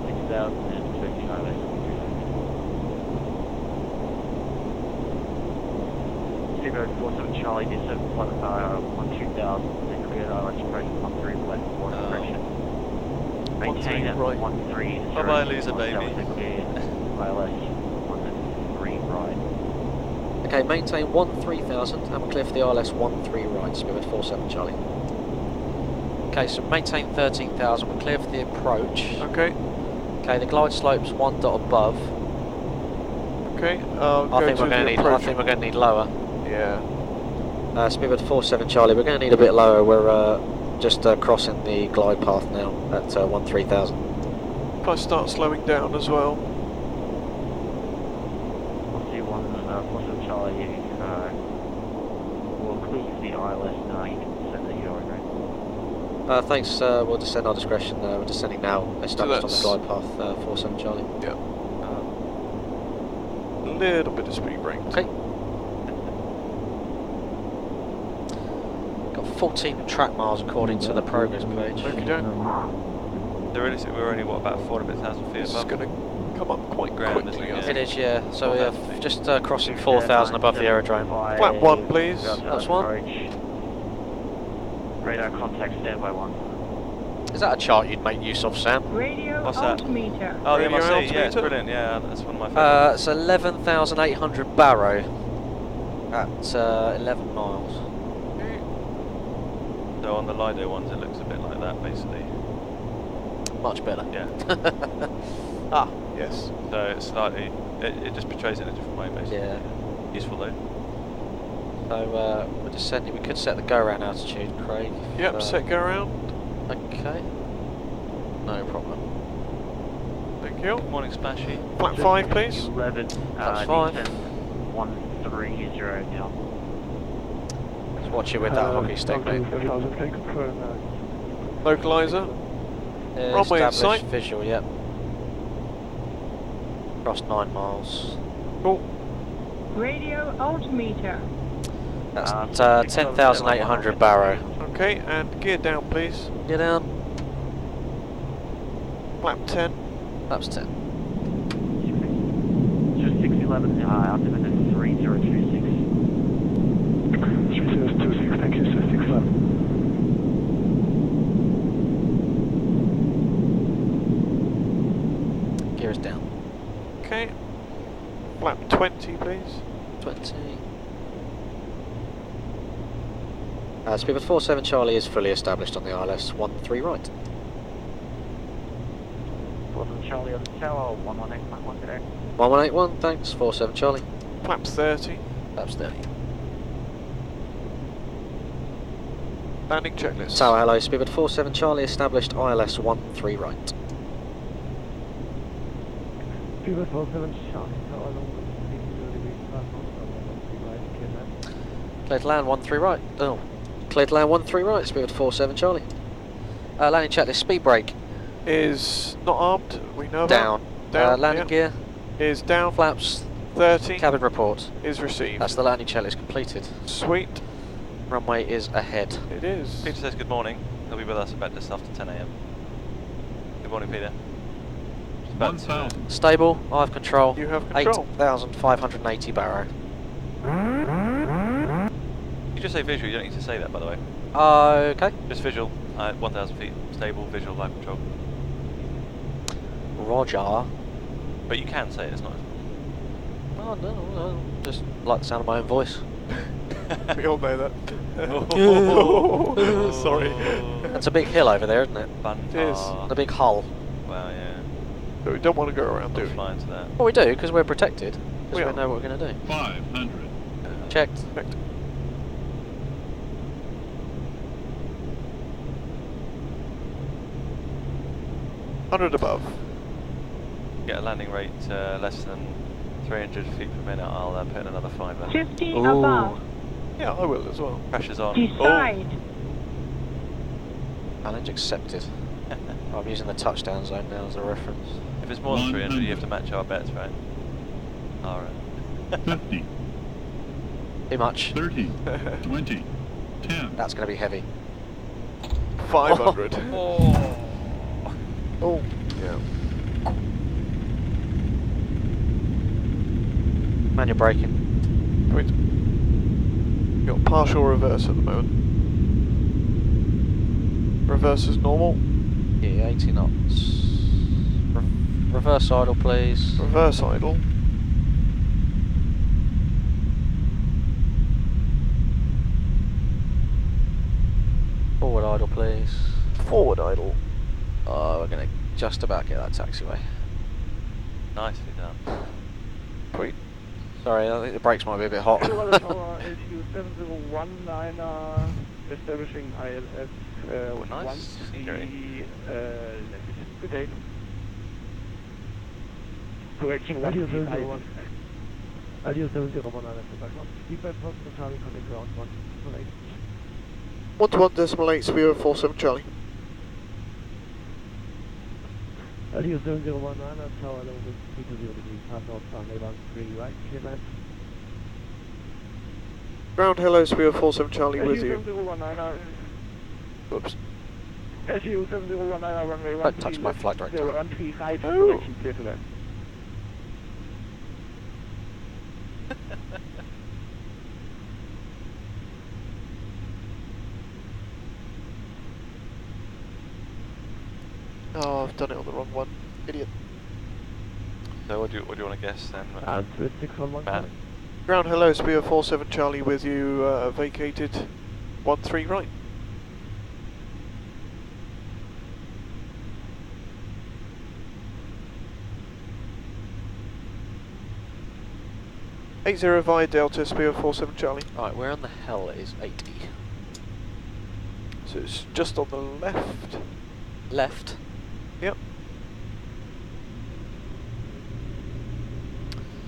Zero 47 Charlie, this is 12000, then clear ILS approach 13 left, one correction. Maintain at 13. Bye bye, loser baby. ILS 13 right. Okay, maintain 13,000 and we're clear for the ILS 13 right, speed 47 Charlie. Okay, so maintain 13,000, we're clear for the approach. Okay. Okay, the glide slope's 1 dot above. Okay, I think we're going to need lower. Yeah. Speedbird 47 Charlie, we're going to need a bit lower. We're just crossing the glide path now at 13,000. If I start slowing down as well. 47 Charlie, we'll clear the ILS now, you can send the Euro right? Thanks, we'll descend our discretion. We're descending now, established on the glide path 47 Charlie. Yeah. A little bit of speed brake. Okay. 14 track miles according to the progress page. Okay, don't. Realistically, we're only, what, about 400,000 feet This is above? going to come up quite Ground, quickly. isn't It is, yeah. So we're just crossing 4,000 above the aerodrome. Flap 1, please. That's 1. Radar contact standby 1. Is that a chart you'd make use of, Sam? Radio What's that? altimeter. Oh, the Radio MRC, yeah, it's altimeter? brilliant, yeah, that's one of my favourites. It's 11,800 barrow at 11 miles. So on the Lido ones, it looks a bit like that, basically. Much better. Yeah. Ah, yes. So it's slightly, it just portrays it in a different way, basically. Yeah. Useful though. So we're descending. We could set the go-around altitude, Craig. Yep, set go around. Okay. No problem. Thank you. Good morning, Splashy. Flap 5, please. 11, That's 5. 130 now. Let's watch you with that hockey stick, mate. Localizer. Runway in sight. Established visual, yep. Cross 9 miles. Cool. Radio altimeter. That's 10,800 barrow. Okay, and gear down, please. Get down. Flap 10. Flaps 10. Just 611, altimeter 3026. 3026, thank you, sir, 611. Gear is down. Okay. Flap 20, please. 20. Speedbird 47 Charlie is fully established on the ILS 13 right. 47 Charlie on the tower, 118, Mach 1 today. 1181, thanks. 47 Charlie. Flap 30. Flaps 30. Landing checklist. Tower, hello. Speedbird 47 Charlie established ILS 13 right. Speedbird 47 Charlie, tower along with 60 degrees past north, 13 right, clear land. Clear to land 13 right. Oh. Clear to land 13 right, Speedbird 47 Charlie. Landing checklist, speed brake. Is not armed, we know Down. About. Down. Landing gear. Is down. Flaps 30. Cabin report. Is received. That's the landing checklist completed. Sweet. Runway is ahead. It is. Peter says good morning. He'll be with us about just after 10 AM. Good morning, Peter. Just about 1,000. Stable, I have control. You have control. 8,580 barrow. You just say visual, you don't need to say that, by the way. Okay. Just visual, 1,000 feet, stable, visual, live control. Roger. But you can say it, it's not. Oh, no, just like the sound of my own voice. We all know that. Sorry. That's a big hill over there, isn't it? It is. The big hull. Well, yeah. But we don't want to go around, do we? Fly into that. Well, we do, because we're protected. Because We we are. know what we're going to do. 500. Checked. Checked. $100 above. Get a landing rate less than 300 feet per minute, I'll put in another 5 there. 50 above. Yeah, I will as well. Pressure's on. Decide. Challenge accepted. I'm using the touchdown zone now as a reference. If it's more than 300, you have to match our bets, right? Alright. 50. Too much. 30. 20. 10. That's going to be heavy. 500. Oh. Oh, yeah. Manual braking. Wait. Got partial reverse at the moment. Reverse is normal. Yeah, 80 knots. Reverse idle, please. Reverse idle. Forward idle, please. Forward idle. Oh, we're going to just about get that taxiway. Nicely done. Sweet. Sorry, I think the brakes might be a bit hot. Tower LQ 7019, establishing ILS Nice. 13, good day. Correction, Radio 701. Radio 7019, Speedbird 47 Charlie, connect ground 118. 121.8, Speedbird 47 Charlie. Radio 7019, tower level with 320 degrees, pass off runway 13 right, clear land. Ground hello, Speedbird 47 Charlie with you. 7019, Whoops. SU 7019, runway 13 Don't touch my flight director. 013 right, Oh. correction, clear to land. Oh, I've done it on the wrong one. Idiot. So what do you want to guess then? Answer 611. Matt? Ground hello, Speedbird 47 Charlie with you, vacated 13 right. '80 via Delta, Speedbird 47 Charlie. Right, where on the hell is 80? So it's just on the left. Left. Yep.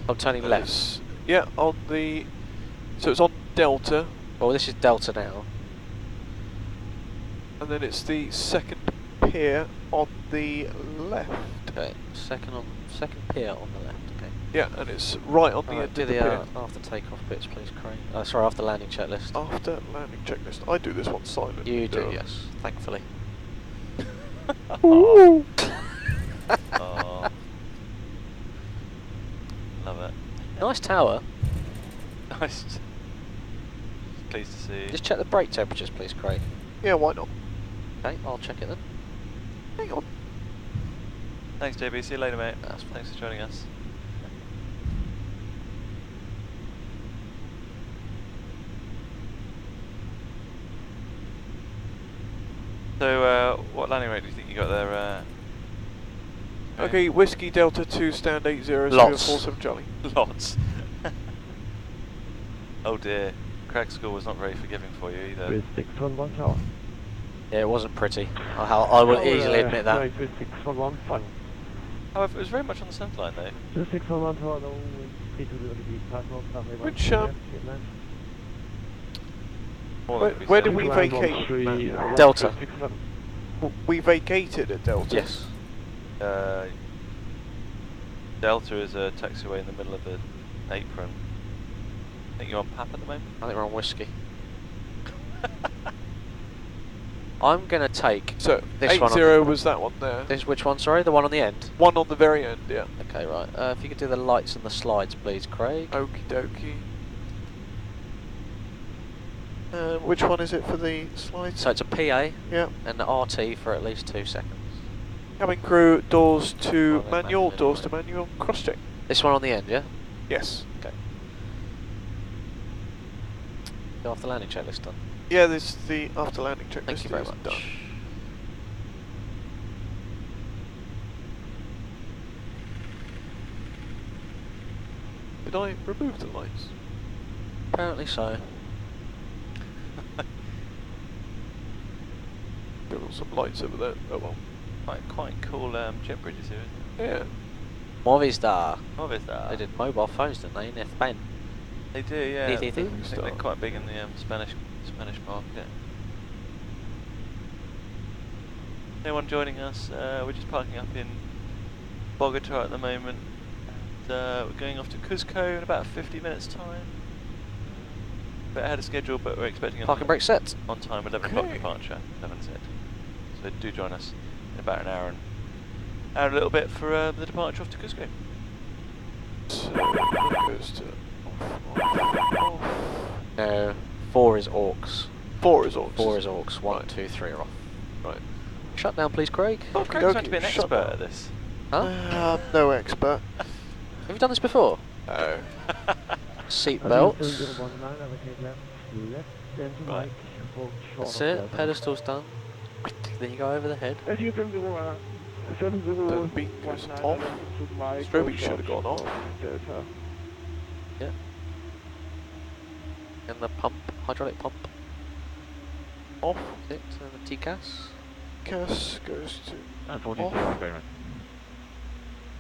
I'm turning And left. it's- Yeah, on the... So it's on Delta, Well, this is Delta now. and then it's the second pier on the left. Okay, second pier on the left. Okay. Yeah, and it's right on the Alright, end do of the the pier. after takeoff bits, please, Crane. Sorry, after landing checklist. After landing checklist. I do this one silent. You do, yes. Thankfully. Ooh. Oh. Love it. Nice tower. Nice. Pleased to see. Just check the brake temperatures, please, Craig. Yeah, why not? Okay, I'll check it then. Hang on. Thanks, JB. See you later, mate. That's fine. Thanks for joining us. So, what landing rate do you think you got there? Okay, Whiskey Delta 2 stand 800 Lots. 47 Charlie. Lots. Oh dear. Craig school was not very forgiving for you either. With 611 tower. Yeah, it wasn't pretty. I will easily admit that. With 611 fun. However, it was very much on the centre line though. The 611 tower, though, we to the platform. Which, More where, than could be where said. did we vacate? Delta. We vacated at Delta? Yes. Delta is a taxiway in the middle of the apron. I think you're on PAP at the moment? I think we're on whiskey. I'm gonna take this one. 80 was that one there. This which one? Sorry, the one on the end. One on the very end, yeah. Okay, right. If you could do the lights and the slides, please, Craig. Okie dokie. Which one is it for the slides? So it's a PA. Yeah. And the RT for at least 2 seconds. Cabin crew, doors to Oh, manual, manual doors to anyway. manual, cross check. This one on the end, yeah. Yes. Okay. Go off the landing checklist done. Yeah, this is the after landing checklist. Thank you very is much. Done. Did I remove the lights? Apparently so. There were some lights over there. Oh well. Quite cool jet bridges here, isn't Yeah. Movistar. it? What is that? They did mobile phones, didn't they, in Spain? They do, yeah. They I do. think they're quite big in the Spanish market. Anyone joining us? We're just parking up in Bogota at the moment. And, we're going off to Cuzco in about 50 minutes time. Bit ahead of schedule, but we're expecting a Parking brake set. on time 11 o'clock departure. 11 set. So do join us in about an hour and a little bit for the departure off to Cuzco. So that goes to off. No, 4 is orcs. 4 is orcs. 4 is orcs. 1, Right. 2, 3 are off. Right. Shut down, please, Craig. Oh, Craig's meant to be an Shut expert up. at this. Huh? No expert. Have you done this before? No. Seat belts. Right. That's it. Pedestal's done. Then you go over the head. The beat goes off. Strobe should have gone off. Yeah. And the pump, hydraulic pump. Off. That's it. And the TCAS. Cass goes to Unfortunately, off.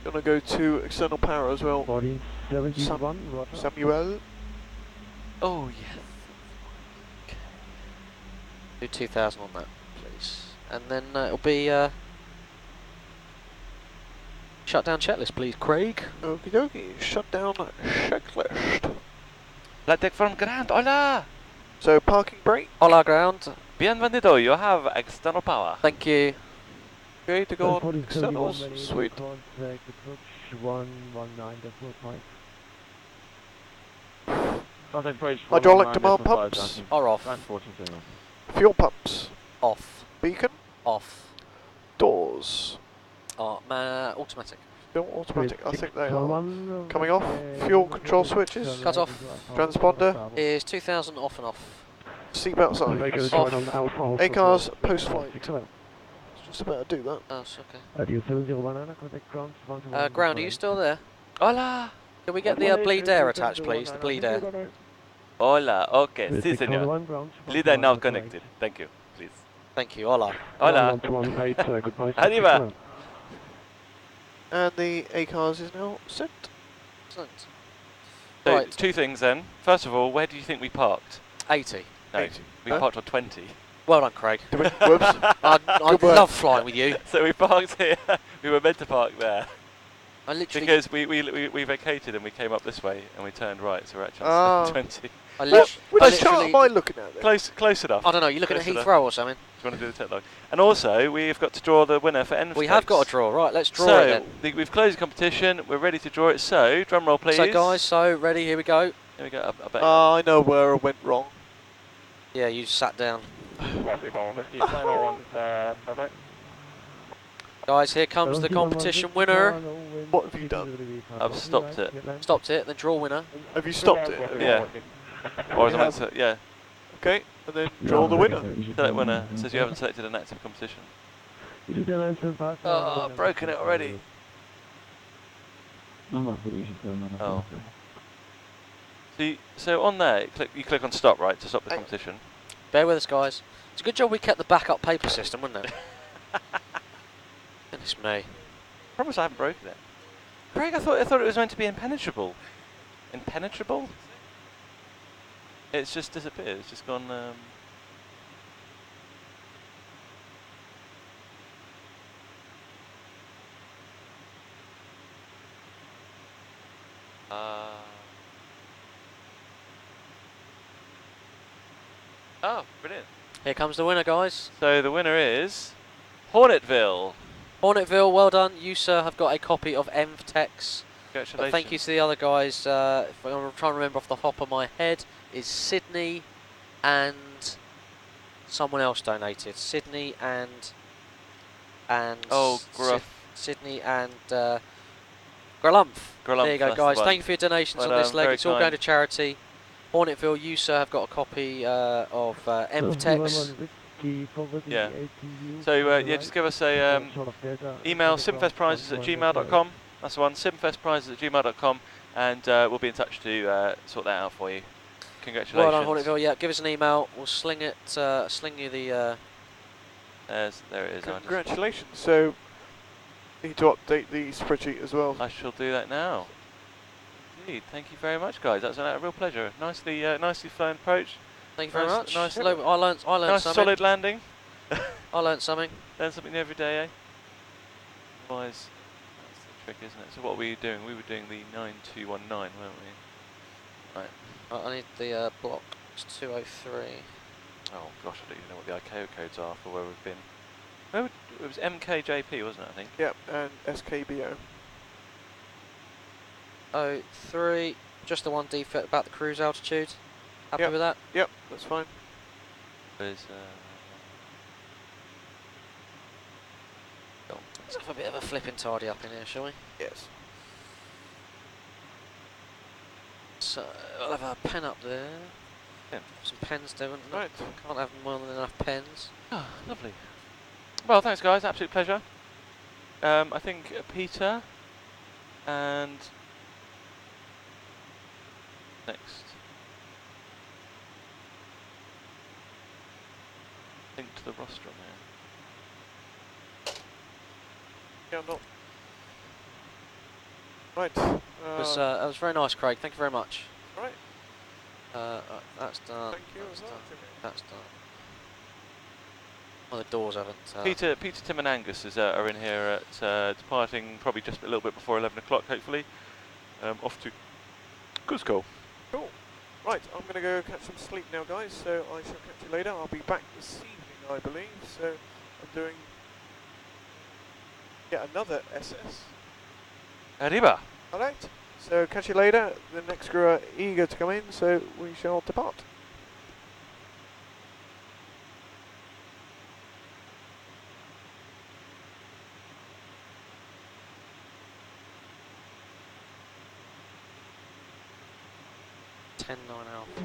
Gonna go to external power as well. 1471, roger. Samuel. Oh yes. Okay. Do 2000 on that, please. And then it'll be shutdown checklist, please, Craig. Okie dokie. Shut down checklist. La deck from ground, hola! So parking brake. Hola, ground. Bienvenido, you have external power. Thank you. Okay to go on externals. Sweet. Hydraulic demand pumps. Are off. Fuel pumps. Off. Beacon. Off. Doors. Automatic. Still automatic. I think they are coming off. Fuel control switches. Cut off. Transponder. Is 2000 off and off. Seatbelt signs. Off. A-cars post flight. Just about to do that. Oh, it's okay. Ground, are you still there? Hola! Can we get the bleed air attached, please? The bleed air. Hola, okay, sí, señor. Bleed air now connected. Thank you, please. Thank you. Hola. Hola. Arriba. And the A-cars is now set. Excellent. So, Right. two things then. First of all, where do you think we parked? 80. No, 80. we Huh? parked on 20. Well done, Craig. Whoops. I Good work. love flying with you. So we parked here. We were meant to park there. I literally... Because we vacated and we came up this way and we turned right, so we're actually Ah. on 20. Which chart am I looking at then? Close enough. I don't know, you're looking at Heathrow or something. Do you want to do the tech log? And also, we've got to draw the winner for NFTEX. We have got a draw, right, let's draw it then. We've closed the competition, we're ready to draw it, so, drum roll please. So guys, ready, here we go. Here we go, I bet. I know where I went wrong. Yeah, you sat down. Guys, here comes the competition winner. What have you done? I've stopped it. Stopped it, then draw winner. Have you stopped it? Yeah. Or as I meant to, yeah. Okay, and then draw the winner. Select winner. It says you haven't selected an active competition. Oh, I've broken it already. Oh. So on there, you click on stop, right, to stop the competition. Bear with us, guys. It's a good job we kept the backup paper system, wasn't it? Goodness me. I promise I haven't broken it. Craig, I thought it was meant to be impenetrable. Impenetrable? It's just disappeared. It's just gone. Oh, brilliant. Here comes the winner, guys. So the winner is Hornetville. Hornetville, well done. You, sir, have got a copy of NFTEX. Congratulations. But thank you to the other guys. If I'm trying to remember off the top of my head, is Sydney and someone else donated. Sydney and oh, Gruff. Sydney and Gralumph. There you go, guys. Thank you for your donations on this leg. It's all going to charity. Hornetville, you, sir, have got a copy of NFTEX. Yeah. So yeah, just give us a email simfestprizes@gmail.com. That's the one, simfestprizes@gmail.com, and we'll be in touch to sort that out for you. Congratulations. Well done, Hornetville. Yeah, give us an email. We'll sling you the. There it is. Congratulations. So, need to update the spreadsheet as well. I shall do that now. Indeed. Thank you very much, guys. That's a real pleasure. Nicely flown approach. Thank you very much. Nice, I learned nice something. solid landing. I learned something. Learn something new every day, eh? Otherwise, that's the trick, isn't it? So what were you doing? We were doing the 9219, weren't we? Right. I need the block. It's 203. Oh gosh, I don't even know what the ICAO codes are for where we've been. It was MKJP, wasn't it, I think? Yep, and SKBO. 03, just the one defect about the cruise altitude. Happy with that? Yep, that's fine. There's, let's have a bit of a flipping tidy up in here, shall we? Yes. So, I'll have a pen up there. Yeah. Some pens there, wouldn't Right. Can't have more than enough pens. oh, lovely. Well, thanks guys, absolute pleasure. I think Peter and next. Link to the roster on there. Yeah, I'm not. Right. That was very nice, Craig. Thank you very much. Right. That's done. Thank you as well. That's done. Well, the doors haven't. Peter, Tim and Angus are in here at departing probably just a little bit before 11 o'clock, hopefully. Off to Cusco. Cool. Right, I'm going to go catch some sleep now, guys, so I shall catch you later. I'll be back this evening, I believe, so I'm doing yet another SS. Arriba. Alright, so catch you later. The next crew are eager to come in, so we shall depart. Ten 9 Alpha.